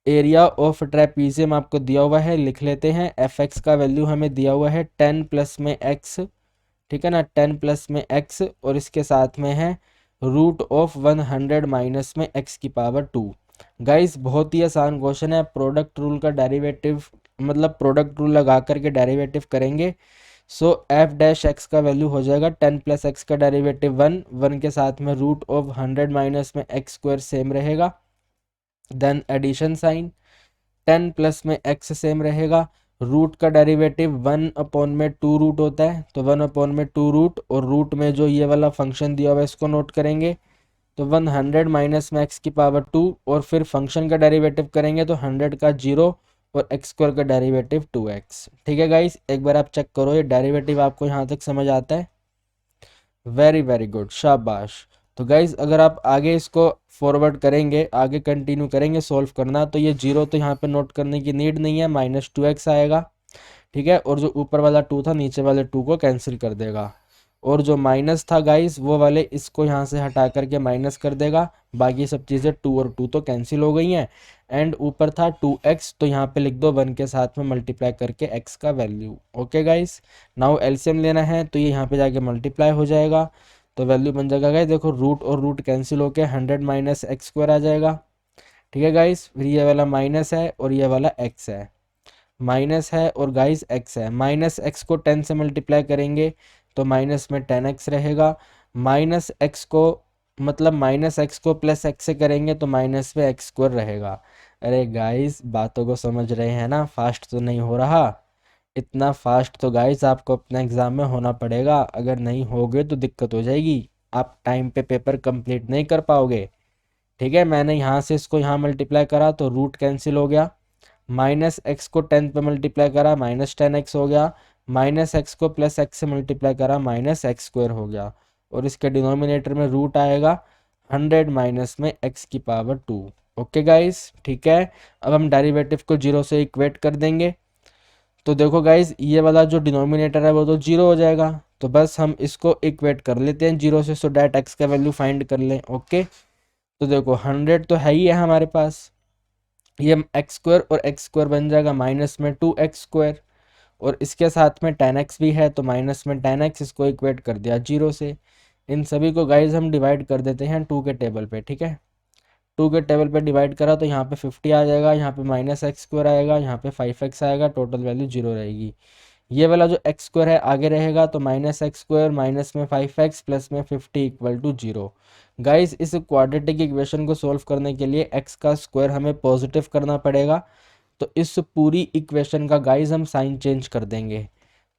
एरिया ऑफ ट्रेपीजियम आपको दिया हुआ है, लिख लेते हैं। एफ एक्स का वैल्यू हमें दिया हुआ है 10 प्लस में एक्स, ठीक है ना, 10 प्लस में एक्स, और इसके साथ में है रूट ऑफ 100 माइनस में एक्स की पावर 2। गाइस बहुत ही आसान क्वेश्चन है। प्रोडक्ट रूल का डेरिवेटिव, मतलब प्रोडक्ट रूल लगा करके डेरिवेटिव करेंगे। सो एफ डैश एक्स का वैल्यू हो जाएगा 10 प्लस एक्स का डेरिवेटिव 1 के साथ में रूट ऑफ 100 माइनस में एक्स स्क्वायर सेम रहेगा। देन एडिशन साइन, 10 प्लस में एक्स सेम रहेगा। रूट का डेरिवेटिव 1 अपॉन में 2 रूट होता है, तो 1 अपॉन में 2 रूट, और रूट में जो ये वाला फंक्शन दिया हुआ है इसको नोट करेंगे। तो 100 माइनस में एक्स की पावर 2, और फिर फंक्शन का डेरिवेटिव करेंगे तो 100 का 0 और एक्स स्क्वायर का डेरिवेटिव 2x। ठीक है गाइस, एक बार आप चेक करो ये डेरिवेटिव आपको यहाँ तक समझ आता है। वेरी वेरी गुड, शाबाश। तो गाइज अगर आप आगे इसको फॉरवर्ड करेंगे, आगे कंटिन्यू करेंगे सॉल्व करना, तो ये 0 तो यहाँ पे नोट करने की नीड नहीं है, -2x आएगा, ठीक है। और जो ऊपर वाला 2 था नीचे वाले 2 को कैंसिल कर देगा, और जो माइनस था गाइस वो वाले इसको यहाँ से हटा करके माइनस कर देगा। बाकी सब चीज़ें 2 और 2 तो कैंसिल हो गई हैं। एंड ऊपर था 2x, तो यहाँ पे लिख दो 1 के साथ में मल्टीप्लाई करके x का value. Okay guys, now LCM लेना है तो ये यहाँ पे जाके मल्टीप्लाई हो जाएगा, तो वैल्यू बन जाएगा गाइस, देखो रूट और रूट कैंसिल होके 100 माइनस एक्स स्क्वायर आ जाएगा, ठीक है गाइस। फिर ये वाला माइनस है और ये वाला x है, माइनस है और गाइस x है। माइनस एक्स को 10 से मल्टीप्लाई करेंगे तो माइनस में 10x रहेगा। माइनस एक्स को मतलब माइनस एक्स को प्लस एक्स से करेंगे तो माइनस में एक्स स्क्वायर रहेगा। अरे गाइस बातों को समझ रहे हैं ना, फास्ट तो नहीं हो रहा। इतना फास्ट तो गाइस आपको अपने एग्जाम में होना पड़ेगा, अगर नहीं होगे तो दिक्कत हो जाएगी, आप टाइम पे पेपर कंप्लीट नहीं कर पाओगे, ठीक है। मैंने यहाँ से इसको यहाँ मल्टीप्लाई करा तो रूट कैंसिल हो गया, माइनस एक्स को 10 पे मल्टीप्लाई करा -10x हो गया, माइनस एक्स को प्लस एक्स से मल्टीप्लाई करा माइनस एक्स स्क्वायर हो गया, और इसके डिनोमिनेटर में रूट आएगा 100 माइनस में x की पावर 2। ओके गाइस, ठीक है। अब हम डेरिवेटिव को 0 से इक्वेट कर देंगे, तो देखो गाइस ये वाला जो डिनोमिनेटर है वो तो 0 हो जाएगा, तो बस हम इसको इक्वेट कर लेते हैं 0 से, सो डैट x का वैल्यू फाइंड कर लें। ओके, तो देखो 100 तो है ही है हमारे पास, ये एक्स स्क्वायर और एक्स स्क्वायर बन जाएगा माइनस में 2x स्क्वायर, और इसके साथ में 10x भी है तो माइनस में 10x, इसको इक्वेट कर दिया 0 से। इन सभी को गाइज हम डिवाइड कर देते हैं 2 के टेबल पे, ठीक है। 2 के टेबल पे डिवाइड करा तो यहाँ पे 50 आ जाएगा, यहाँ पे माइनस एक्स स्क्वायर आएगा, यहाँ पे 5x आएगा, टोटल वैल्यू 0 रहेगी। ये वाला जो एक्स स्क्वायर है आगे रहेगा, तो माइनस एक्स स्क्वायर माइनस में 5x प्लस में 50 इक्वल टू 0। गाइस इस क्वाड्रेटिक इक्वेशन को सोल्व करने के लिए x का स्क्वायर हमें पॉजिटिव करना पड़ेगा, तो इस पूरी इक्वेशन का गाइस हम साइन चेंज कर देंगे।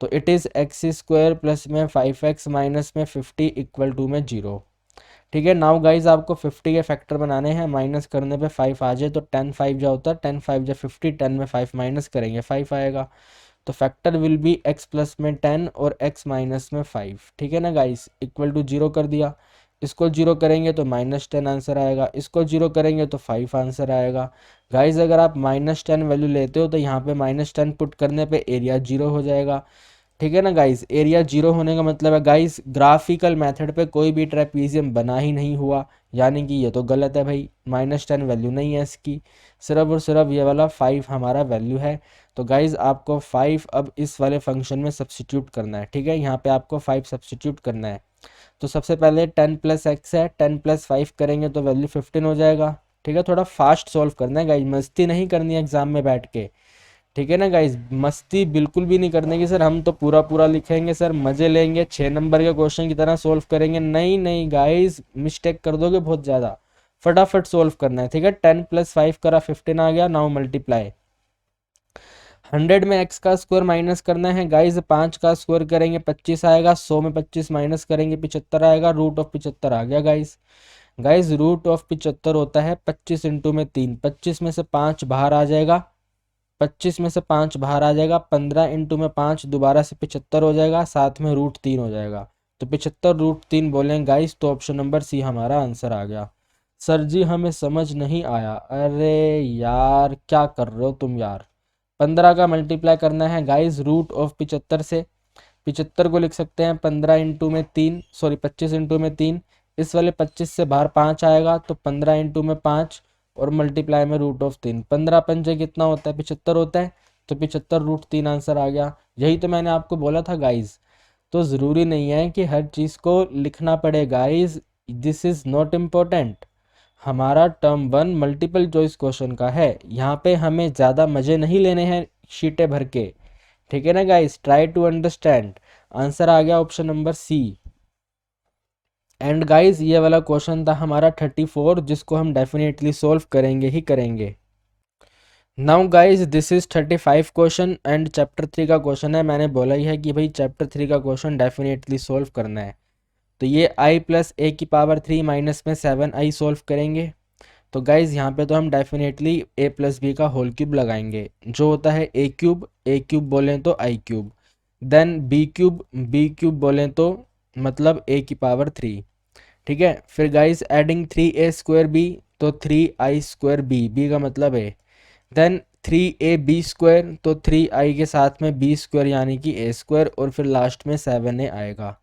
तो it is x square plus में 5x माइनस में 50 इक्वल टू में 0। ठीक है, नाउ गाइज आपको 50 के फैक्टर बनाने हैं, माइनस करने पे 5 आ जाए तो 10 5 जा होता है, 10 5 जा 50, 10 में 5 माइनस करेंगे 5 आएगा, तो factor will be x plus में 10 और x माइनस में 5। ठीक है ना गाइस, इक्वल टू 0 कर दिया। इसको 0 करेंगे तो -10 आंसर आएगा, इसको 0 करेंगे तो 5 आंसर आएगा। गाइज अगर आप -10 वैल्यू लेते हो तो यहाँ पे -10 पुट करने पे एरिया 0 हो जाएगा। ठीक है ना गाइस, एरिया 0 होने का मतलब है गाइस ग्राफिकल मेथड पे कोई भी ट्रेपीजियम बना ही नहीं हुआ, यानी कि ये तो गलत है भाई, -10 वैल्यू नहीं है इसकी, सिर्फ और सिर्फ ये वाला 5 हमारा वैल्यू है। तो गाइज आपको 5 अब इस वाले फंक्शन में सब्सटीट्यूट करना है। ठीक है, यहाँ पे आपको 5 सब्सटीट्यूट करना है। तो सबसे पहले 10 प्लस एक्स है, 10 प्लस 5 करेंगे तो वैल्यू 15 हो जाएगा। ठीक है, थोड़ा फास्ट सॉल्व करना है गाइज, मस्ती नहीं करनी है एग्जाम में बैठ के। ठीक है ना गाइज, मस्ती बिल्कुल भी नहीं करने की सर, हम तो पूरा पूरा लिखेंगे सर, मजे लेंगे, 6 नंबर के क्वेश्चन की तरह सॉल्व करेंगे। नहीं नहीं गाइज, मिस्टेक कर दोगे बहुत ज़्यादा, फटाफट सॉल्व करना है। ठीक है, 10 प्लस 5 करा 15 आ गया, नाउ मल्टीप्लाई 100 में x का स्क्वायर माइनस करना है गाइज, 5 का स्क्वायर करेंगे 25 आएगा, 100 में 25 माइनस करेंगे 75 आएगा, रूट ऑफ 75 आ गया गाइज। गाइज रूट ऑफ 75 होता है 25 इंटू में 3, 25 में से 5 बाहर आ जाएगा, 25 में से 5 बाहर आ जाएगा, 15 इंटू में 5 दोबारा से 75 हो जाएगा, साथ में रूट 3 हो जाएगा, तो 75 रूट 3 बोलें गाइस, तो ऑप्शन नंबर सी हमारा आंसर आ गया। सर जी हमें समझ नहीं आया, अरे यार क्या कर रहे हो तुम यार। 15 का मल्टीप्लाई करना है गाइस रूट ऑफ 75 से, 75 को लिख सकते हैं 15 इंटू में 3, सॉरी 25 इंटू में 3, इस वाले 25 से बाहर 5 आएगा, तो 15 इंटू में 5 और मल्टीप्लाई में रूट ऑफ 3, 15 पंजे कितना होता है 75 होता है, तो 75 रूट 3 आंसर आ गया। यही तो मैंने आपको बोला था गाइज, तो ज़रूरी नहीं है कि हर चीज़ को लिखना पड़े guys, this is not important. हमारा टर्म 1 मल्टीपल चॉइस क्वेश्चन का है, यहाँ पे हमें ज़्यादा मज़े नहीं लेने हैं शीटें भर के। ठीक है ना guys, try to understand. Answer आ गया option number C. And guys ये वाला क्वेश्चन था हमारा 34, जिसको हम डेफिनेटली सॉल्व करेंगे ही करेंगे। Now guys this is 35 question and chapter 3 का क्वेश्चन है। मैंने बोला ही है कि भाई चैप्टर 3 का क्वेश्चन डेफिनेटली सॉल्व करना है। तो ये i प्लस ए की पावर 3 माइनस में 7i सॉल्व करेंगे। तो गाइज यहाँ पे तो हम डेफिनेटली a प्लस बी का होल क्यूब लगाएंगे, जो होता है ए क्यूब बोलें तो आई क्यूब, देन बी क्यूब बोलें तो मतलब a की पावर 3। ठीक है, फिर guys adding 3a square B, तो 3i स्क्वायर बी का मतलब है, देन 3ab स्क्वायर, तो 3i के साथ में b स्क्वायर यानी कि a स्क्वायर, और फिर लास्ट में 7a आएगा।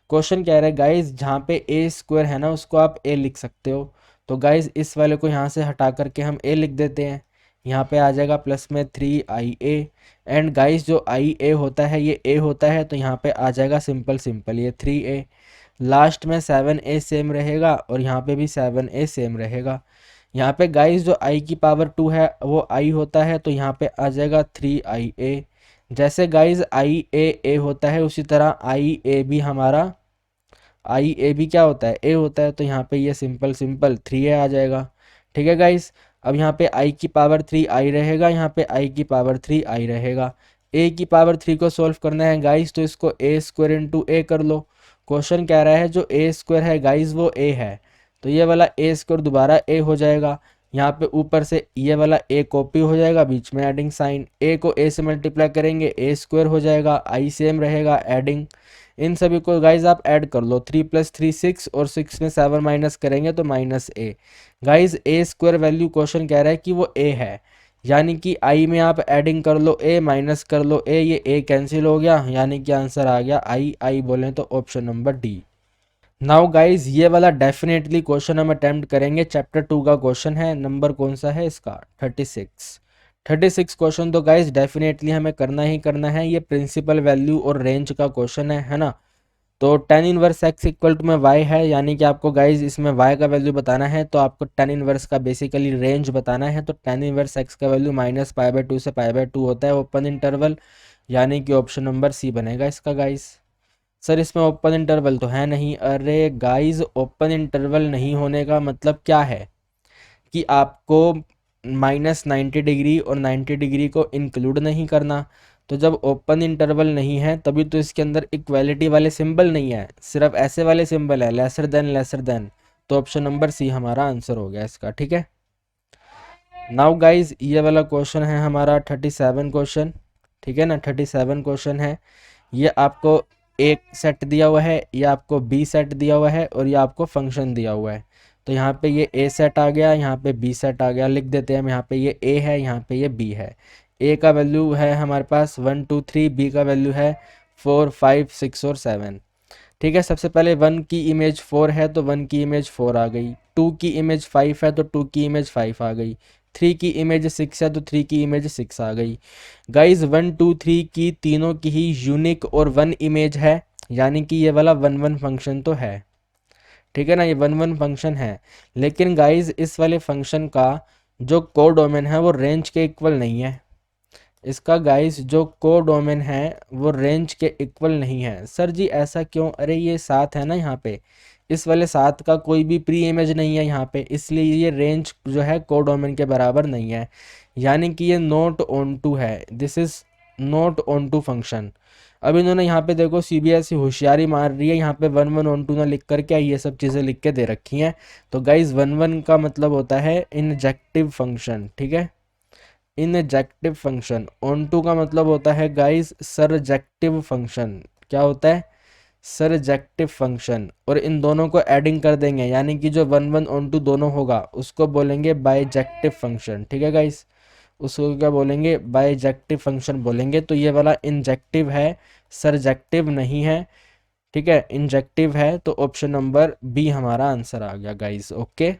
क्वेश्चन कह रहा है गाइस जहाँ पे a स्क्वायर है ना उसको आप a लिख सकते हो, तो गाइस इस वाले को यहाँ से हटा करके हम a लिख देते हैं, यहाँ पे आ जाएगा प्लस में 3ia, एंड गाइस जो ia होता है ये a होता है, तो यहाँ पे आ जाएगा सिंपल ये 3a, लास्ट में 7a सेम रहेगा और यहाँ पे भी 7a सेम रहेगा। यहाँ पे गाइस जो i की पावर 2 है वो i होता है, तो यहाँ पे आ जाएगा 3ia। जैसे गाइस i a होता है उसी तरह i a भी हमारा क्या होता है a होता है, तो यहाँ पे ये सिंपल 3a आ जाएगा। ठीक है गाइस, अब यहाँ पे i की पावर 3i रहेगा, यहाँ पे i की पावर 3i रहेगा। a की पावर 3 को सॉल्व करना है गाइस, तो इसको a स्क्वायर इंटू a कर लो। क्वेश्चन कह रहा है जो a स्क्वायर है गाइस वो a है, तो ये वाला a स्क्वायर दोबारा a हो जाएगा, यहाँ पे ऊपर से ये वाला a कॉपी हो जाएगा, बीच में एडिंग साइन, a को a से मल्टीप्लाई करेंगे a स्क्वायर हो जाएगा, i सेम रहेगा, एडिंग इन सभी को गाइज आप ऐड कर लो, 3 + 3 6 और 6 में 7 माइनस करेंगे तो -a। Guys a square value question कह रहा है कि वो a है, यानी कि i में आप एडिंग कर लो a माइनस कर लो a, ये a कैंसिल हो गया, यानी कि आंसर आ गया i बोलें तो option number D. Now guys ये वाला डेफिनेटली क्वेश्चन हम अटेम्प्ट करेंगे, चैप्टर 2 का क्वेश्चन है, नंबर कौन सा है इसका 36 क्वेश्चन, तो गाइज डेफिनेटली हमें करना ही करना है, ये प्रिंसिपल वैल्यू और रेंज का क्वेश्चन है ना। तो tan inverse x equal to में y है, यानी कि आपको गाइज इसमें y का वैल्यू बताना है, तो आपको tan इनवर्स का बेसिकली रेंज बताना है। तो tan इनवर्स x का वैल्यू -π/2 से π/2 होता है ओपन इंटरवल, यानी कि ऑप्शन नंबर सी बनेगा इसका गाइज। सर इसमें ओपन इंटरवल तो है नहीं। अरे गाइज ओपन इंटरवल नहीं होने का मतलब क्या है कि आपको -90 डिग्री और 90 डिग्री को इंक्लूड नहीं करना। तो जब ओपन इंटरवल नहीं है तभी तो इसके अंदर इक्वालिटी वाले सिंबल नहीं है, सिर्फ ऐसे वाले सिंबल है, लेसर देन। तो ऑप्शन नंबर सी हमारा आंसर हो गया इसका, ठीक है। नाउ गाइज ये वाला क्वेश्चन है हमारा 37 क्वेश्चन, ठीक है ना। 37 क्वेश्चन है, ये आपको एक सेट दिया हुआ है, ये आपको बी सेट दिया हुआ है और ये आपको फंक्शन दिया हुआ है। तो यहाँ पे ये ए सेट आ गया, यहाँ पे बी सेट आ गया, लिख देते हैं हम। यहाँ पे ये ए है, यहाँ पे ये बी है। ए का वैल्यू है हमारे पास 1 2 3, बी का वैल्यू है 4 5 6 और 7, ठीक है। सबसे पहले 1 की इमेज 4 है तो 1 की इमेज 4 आ गई, 2 की इमेज 5 है तो 2 की इमेज 5 आ गई, 3 की इमेज 6 है तो 3 की इमेज 6 आ गई। गाइज 1 2 3 की तीनों की ही यूनिक और 1 इमेज है, यानी कि ये वाला 1 1 फंक्शन तो है, ठीक है ना। ये 1 1 फंक्शन है, लेकिन गाइज इस वाले फंक्शन का जो कोडोमेन है वो रेंज के इक्वल नहीं है। इसका गाइस जो कोडोमेन है वो रेंज के इक्वल नहीं है। सर जी ऐसा क्यों? अरे ये 7 है ना यहाँ पे, इस वाले 7 का कोई भी प्री इमेज नहीं है यहाँ पे, इसलिए ये रेंज जो है कोडोमेन के बराबर नहीं है, यानी कि ये नॉट ऑन टू है। This is not onto function. अब इन्होंने यहाँ पे देखो सीबीएसई होशियारी मार रही है, यहाँ पे 1 1 ऑन टू ना लिख करके ये सब चीज़ें लिख के दे रखी हैं। तो गाइज 1 1 का मतलब होता है इंजेक्टिव फंक्शन, ठीक है। इनजेक्टिव फंक्शन। ऑन टू का मतलब होता है गाइस सरजेक्टिव फंक्शन। क्या होता है? सरजेक्टिव फंक्शन। और इन दोनों को एडिंग कर देंगे, यानी कि जो 1 1 ऑन टू दोनों होगा उसको बोलेंगे बाइजेक्टिव फंक्शन, ठीक है गाइस। उसको क्या बोलेंगे? बाइजेक्टिव फंक्शन बोलेंगे। तो ये वाला इंजेक्टिव है, सरजेक्टिव नहीं है, ठीक है, इंजेक्टिव है। तो ऑप्शन नंबर बी हमारा आंसर आ गया guys. Okay,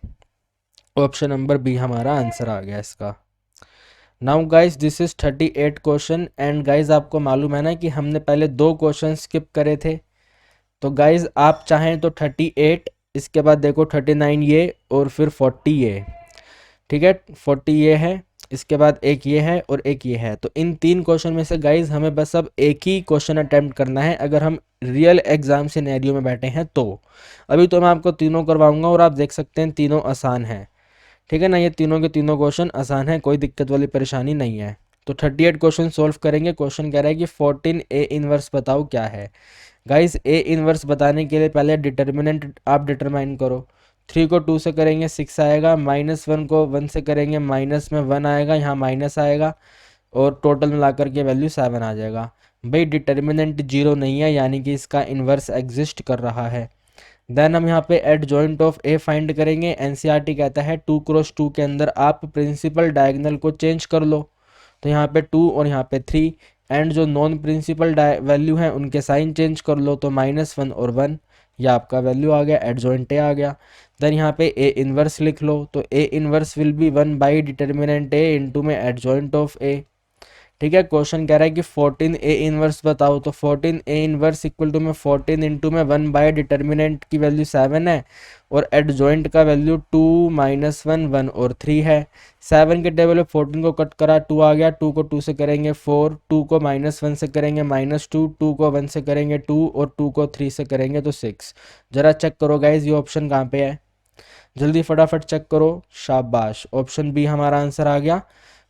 option number B हमारा आंसर आ गया इसका। Now guys this is 38 question and guys आपको मालूम है ना कि हमने पहले 2 क्वेश्चन स्किप करे थे। तो गाइस आप चाहें तो 38, इसके बाद देखो 39 ये और फिर 40 ये, ठीक है। 40 ये है, इसके बाद एक ये है और एक ये है। तो इन 3 क्वेश्चन में से गाइस हमें बस अब एक ही क्वेश्चन अटेम्प्ट करना है, अगर हम रियल एग्जाम सिनेरियो में बैठे हैं तो। अभी तो मैं आपको तीनों करवाऊंगा और आप देख सकते हैं तीनों आसान हैं, ठीक है ना। ये तीनों के तीनों क्वेश्चन आसान है, कोई दिक्कत वाली परेशानी नहीं है। तो 38 क्वेश्चन सोल्व करेंगे। क्वेश्चन कह रहा है कि 14 ए इनवर्स बताओ क्या है। गाइस ए इनवर्स बताने के लिए पहले डिटर्मिनेंट आप डिटरमाइन करो। 3 को 2 से करेंगे 6 आएगा, -1 को 1 से करेंगे माइनस में 1 आएगा, यहाँ माइनस आएगा और टोटल मिला करके वैल्यू 7 आ जाएगा। भाई डिटर्मिनेंट 0 नहीं है, यानी कि इसका इन्वर्स एग्जिस्ट कर रहा है। देन हम यहाँ पे एडजॉइंट ऑफ ए फाइंड करेंगे। एनसीईआरटी कहता है 2 क्रॉस 2 के अंदर आप प्रिंसिपल डायगोनल को चेंज कर लो। तो यहाँ पे 2 और यहाँ पे 3 एंड जो नॉन प्रिंसिपल वैल्यू हैं उनके साइन चेंज कर लो, तो -1 और 1, ये आपका वैल्यू आ गया, एडजॉइंट ए आ गया। देन यहाँ पे ए इनवर्स लिख लो, तो A inverse will be 1 by determinant A into में एडजॉइंट ऑफ ए, ठीक है। क्वेश्चन कह रहा है कि 14 ए इनवर्स बताओ, तो 14 ए इनवर्स इक्वल टू में 14 इंटू में 1 बाय डिटर्मिनेंट की वैल्यू 7 है और एडजॉइंट का वैल्यू 2 -1 1 और 3 है। 7 के टेबल में 14 को कट करा, 2 आ गया, 2 को 2 से करेंगे 4, 2 को -1 से करेंगे -2, 2 को 1 से करेंगे 2 और 2 को 3 से करेंगे तो 6। जरा चेक करो गाइज ये ऑप्शन कहाँ पे है, जल्दी फटाफट चेक करो। शाबाश, ऑप्शन बी हमारा आंसर आ गया।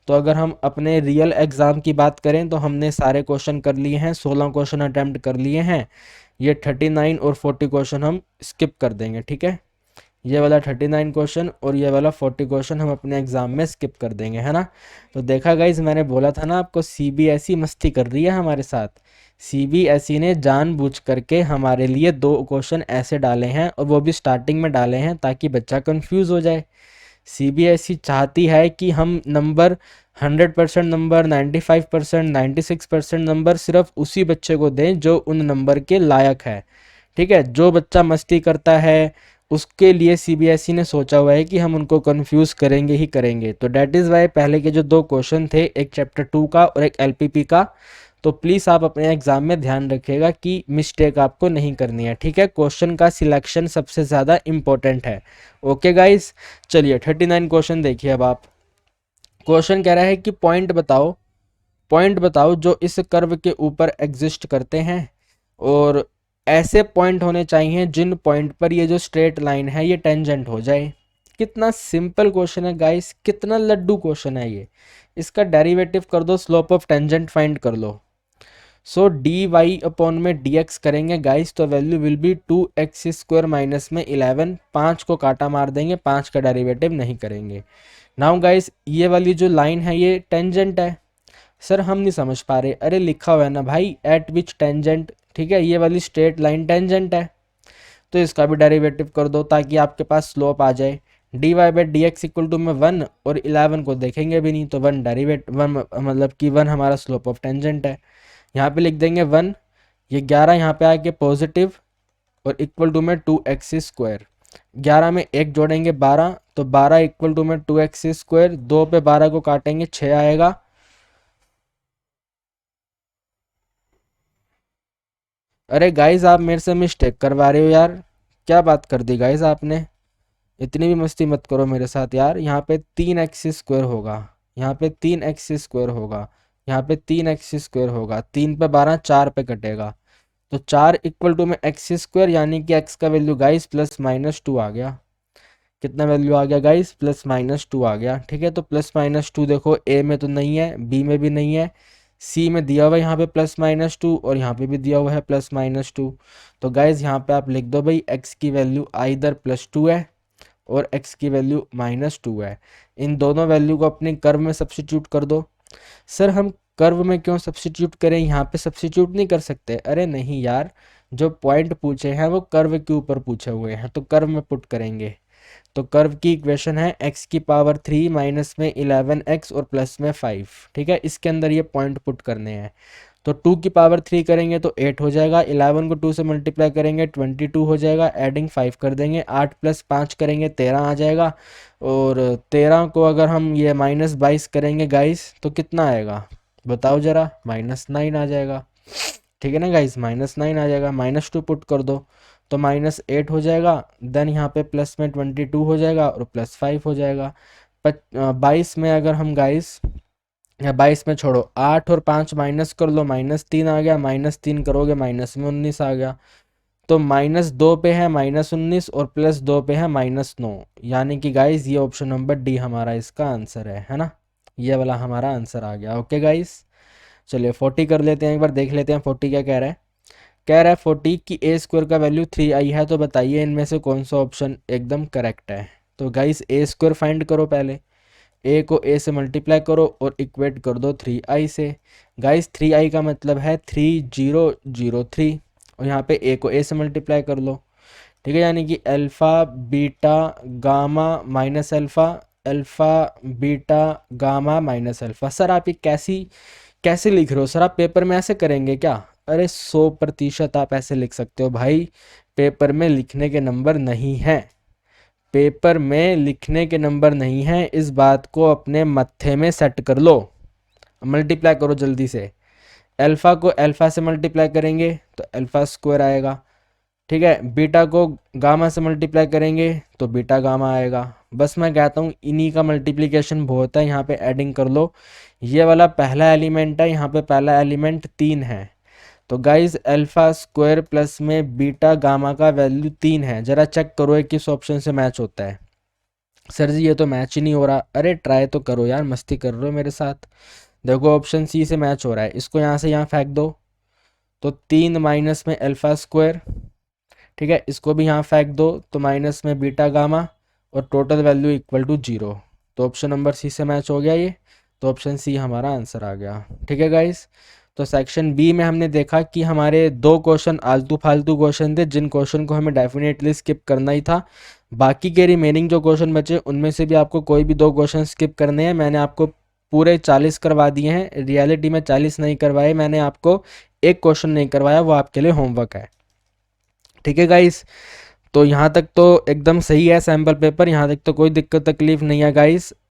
तो अगर हम अपने रियल एग्ज़ाम की बात करें तो हमने सारे क्वेश्चन कर लिए हैं, 16 क्वेश्चन अटैम्प्ट कर लिए हैं। ये 39 और 40 क्वेश्चन हम स्किप कर देंगे, ठीक है। ये वाला 39 क्वेश्चन और ये वाला 40 क्वेश्चन हम अपने एग्ज़ाम में स्किप कर देंगे, है ना। तो देखा गाइज, मैंने बोला था ना आपको, सीबीएसई मस्ती कर रही है हमारे साथ। सीबीएसई ने जानबूझ करके हमारे लिए 2 क्वेश्चन ऐसे डाले हैं और वो भी स्टार्टिंग में डाले हैं ताकि बच्चा कंफ्यूज हो जाए। सीबीएसई चाहती है कि हम नंबर 100% नंबर, 95%, 96% नंबर सिर्फ उसी बच्चे को दें जो उन नंबर के लायक है, ठीक है। जो बच्चा मस्ती करता है उसके लिए सीबीएसई ने सोचा हुआ है कि हम उनको कंफ्यूज करेंगे ही करेंगे। तो डैट इज़ वाई पहले के जो 2 क्वेश्चन थे, एक चैप्टर 2 का और एक एलपीपी का, तो प्लीज़ आप अपने एग्जाम में ध्यान रखिएगा कि मिस्टेक आपको नहीं करनी है, ठीक है। क्वेश्चन का सिलेक्शन सबसे ज़्यादा इम्पोर्टेंट है। ओके गाइस, चलिए 39 क्वेश्चन देखिए। अब आप क्वेश्चन कह रहा है कि पॉइंट बताओ जो इस कर्व के ऊपर एग्जिस्ट करते हैं, और ऐसे पॉइंट होने चाहिए जिन पॉइंट पर ये जो स्ट्रेट लाइन है ये टेंजेंट हो जाए। कितना सिंपल क्वेश्चन है गाइस, कितना लड्डू क्वेश्चन है ये। इसका डेरिवेटिव कर दो, स्लोप ऑफ टेंजेंट फाइंड कर लो। सो डी वाई अपॉन में डी एक्स करेंगे गाइस, तो value will B 2x² minus में 11। 5 को काटा मार देंगे, 5 का डेरिवेटिव नहीं करेंगे। नाउ गाइस ये वाली जो लाइन है ये टेंजेंट है। सर हम नहीं समझ पा रहे, अरे लिखा हुआ है ना भाई, एट विच टेंजेंट, ठीक है, ये वाली स्ट्रेट लाइन टेंजेंट है, तो इसका भी डेरिवेटिव कर दो ताकि आपके पास स्लोप आ जाए। D y by d x equal to में 1, और 11 को देखेंगे भी नहीं तो 1 1 मतलब कि 1 हमारा स्लोप ऑफ टेंजेंट है। यहाँ पे लिख देंगे 1, ये 11 यहाँ पे आके पॉजिटिव, और इक्वल टू में 2x²। 11 में 1 जोड़ेंगे 12, तो 12 इक्वल टू में 2x²। 2 पे 12 को काटेंगे 6 आएगा। अरे गाइज आप मेरे से मिस्टेक करवा रहे हो यार, क्या बात कर दी गाइज आपने। इतनी भी मस्ती मत करो मेरे साथ यार। यहाँ पे 3x² होगा, यहाँ पे 3x² होगा, यहाँ पे 3x² होगा। 3 पे 12, 4 पे कटेगा, तो 4 इक्वल टू में x², यानी कि x का वैल्यू गाइस +-2 आ गया। कितना वैल्यू आ गया गाइस, +-2 आ गया, ठीक है। तो +-2 देखो ए में तो नहीं है, बी में भी नहीं है, सी में दिया हुआ है यहाँ पे +-2, और यहाँ पे भी दिया हुआ है +-2। तो गाइज यहाँ पे आप लिख दो भाई x की वैल्यू आइदर +2 है और x की वैल्यू -2 है। इन दोनों वैल्यू को अपने कर्व में सब्स्टिट्यूट कर दो। सर हम कर्व में क्यों सब्स्टिट्यूट करें, यहाँ पे सब्स्टिट्यूट नहीं कर सकते? अरे नहीं यार, जो पॉइंट पूछे हैं वो कर्व के ऊपर पूछे हुए हैं, तो कर्व में पुट करेंगे। तो कर्व की इक्वेशन है x³ माइनस में 11x और प्लस में 5, ठीक है। इसके अंदर ये पॉइंट पुट करने हैं। तो 2³ करेंगे तो 8 हो जाएगा, 11 को 2 से मल्टीप्लाई करेंगे 22 हो जाएगा, एडिंग 5 कर देंगे, 8 + 5 करेंगे 13 आ जाएगा, और 13 को अगर हम ये -22 करेंगे गाइस तो कितना आएगा बताओ जरा, -9 आ जाएगा, ठीक है ना गाइस, -9 आ जाएगा। -2 पुट कर दो तो -8 हो जाएगा, देन यहाँ पे प्लस में 22 हो जाएगा और +5 हो जाएगा। 22 में अगर हम गाइस, या 22 में छोड़ो, 8 और 5 माइनस कर लो, -3 आ गया, -3 करोगे -19 आ गया। तो -2 पे है -19 और +2 पे है -9, यानी कि गाइस ये ऑप्शन नंबर डी हमारा इसका आंसर है ना। ये वाला हमारा आंसर आ गया। ओके गाइस, चलिए 40 कर लेते हैं, एक बार देख लेते हैं 40 क्या कह रहा है। कह रहा है 40 की a² का वैल्यू 3i है, तो बताइए इनमें से कौन सा ऑप्शन एकदम करेक्ट है। तो गाइस a² फाइंड करो, पहले a को a से मल्टीप्लाई करो और इक्वेट कर दो 3i से। गाइस 3i का मतलब है 3003, और यहाँ पे a को a से मल्टीप्लाई कर लो, ठीक है, यानी कि alpha beta gamma minus alpha, alpha beta gamma minus alpha. Sir आप ये कैसे लिख रहे हो सर, आप पेपर में ऐसे करेंगे क्या? अरे 100% आप ऐसे लिख सकते हो भाई, पेपर में लिखने के नंबर नहीं हैं, पेपर में लिखने के नंबर नहीं हैं, इस बात को अपने मत्थे में सेट कर लो। मल्टीप्लाई करो जल्दी से, अल्फ़ा को अल्फ़ा से मल्टीप्लाई करेंगे तो अल्फ़ा² आएगा, ठीक है। बीटा को गामा से मल्टीप्लाई करेंगे तो बीटा गामा आएगा। बस मैं कहता हूँ इन्हीं का मल्टीप्लिकेशन बहुत है, यहाँ पे एडिंग कर लो। ये वाला पहला एलिमेंट है, यहाँ पे पहला एलिमेंट 3 है, तो गाइज अल्फ़ा² प्लस में बीटा गामा का वैल्यू 3 है। जरा चेक करो ये किस ऑप्शन से मैच होता है। सर जी ये तो मैच ही नहीं हो रहा। अरे ट्राई तो करो यार, मस्ती कर रहे हो मेरे साथ। देखो ऑप्शन सी से मैच हो रहा है, इसको यहाँ से यहाँ फेंक दो, तो 3 माइनस में अल्फ़ा², ठीक है, इसको भी यहाँ फेंक दो तो माइनस में बीटा गामा, और टोटल वैल्यू इक्वल टू 0। तो ऑप्शन नंबर सी से मैच हो गया ये, तो ऑप्शन सी हमारा आंसर आ गया, ठीक है गाइस। तो सेक्शन बी में हमने देखा कि हमारे 2 क्वेश्चन आलतू फालतू क्वेश्चन थे, जिन क्वेश्चन को हमें डेफिनेटली स्किप करना ही था। बाकी के रिमेनिंग जो क्वेश्चन बचे उनमें से भी आपको कोई भी 2 क्वेश्चन स्किप करने हैं। मैंने आपको पूरे 40 करवा दिए हैं, रियलिटी में 40 नहीं करवाए, मैंने आपको एक क्वेश्चन नहीं करवाया, वो आपके लिए होमवर्क है, ठीक है गाइस। तो यहाँ तक तो एकदम सही है सैम्पल पेपर, यहाँ तक तो कोई दिक्कत तकलीफ नहीं है गाइस।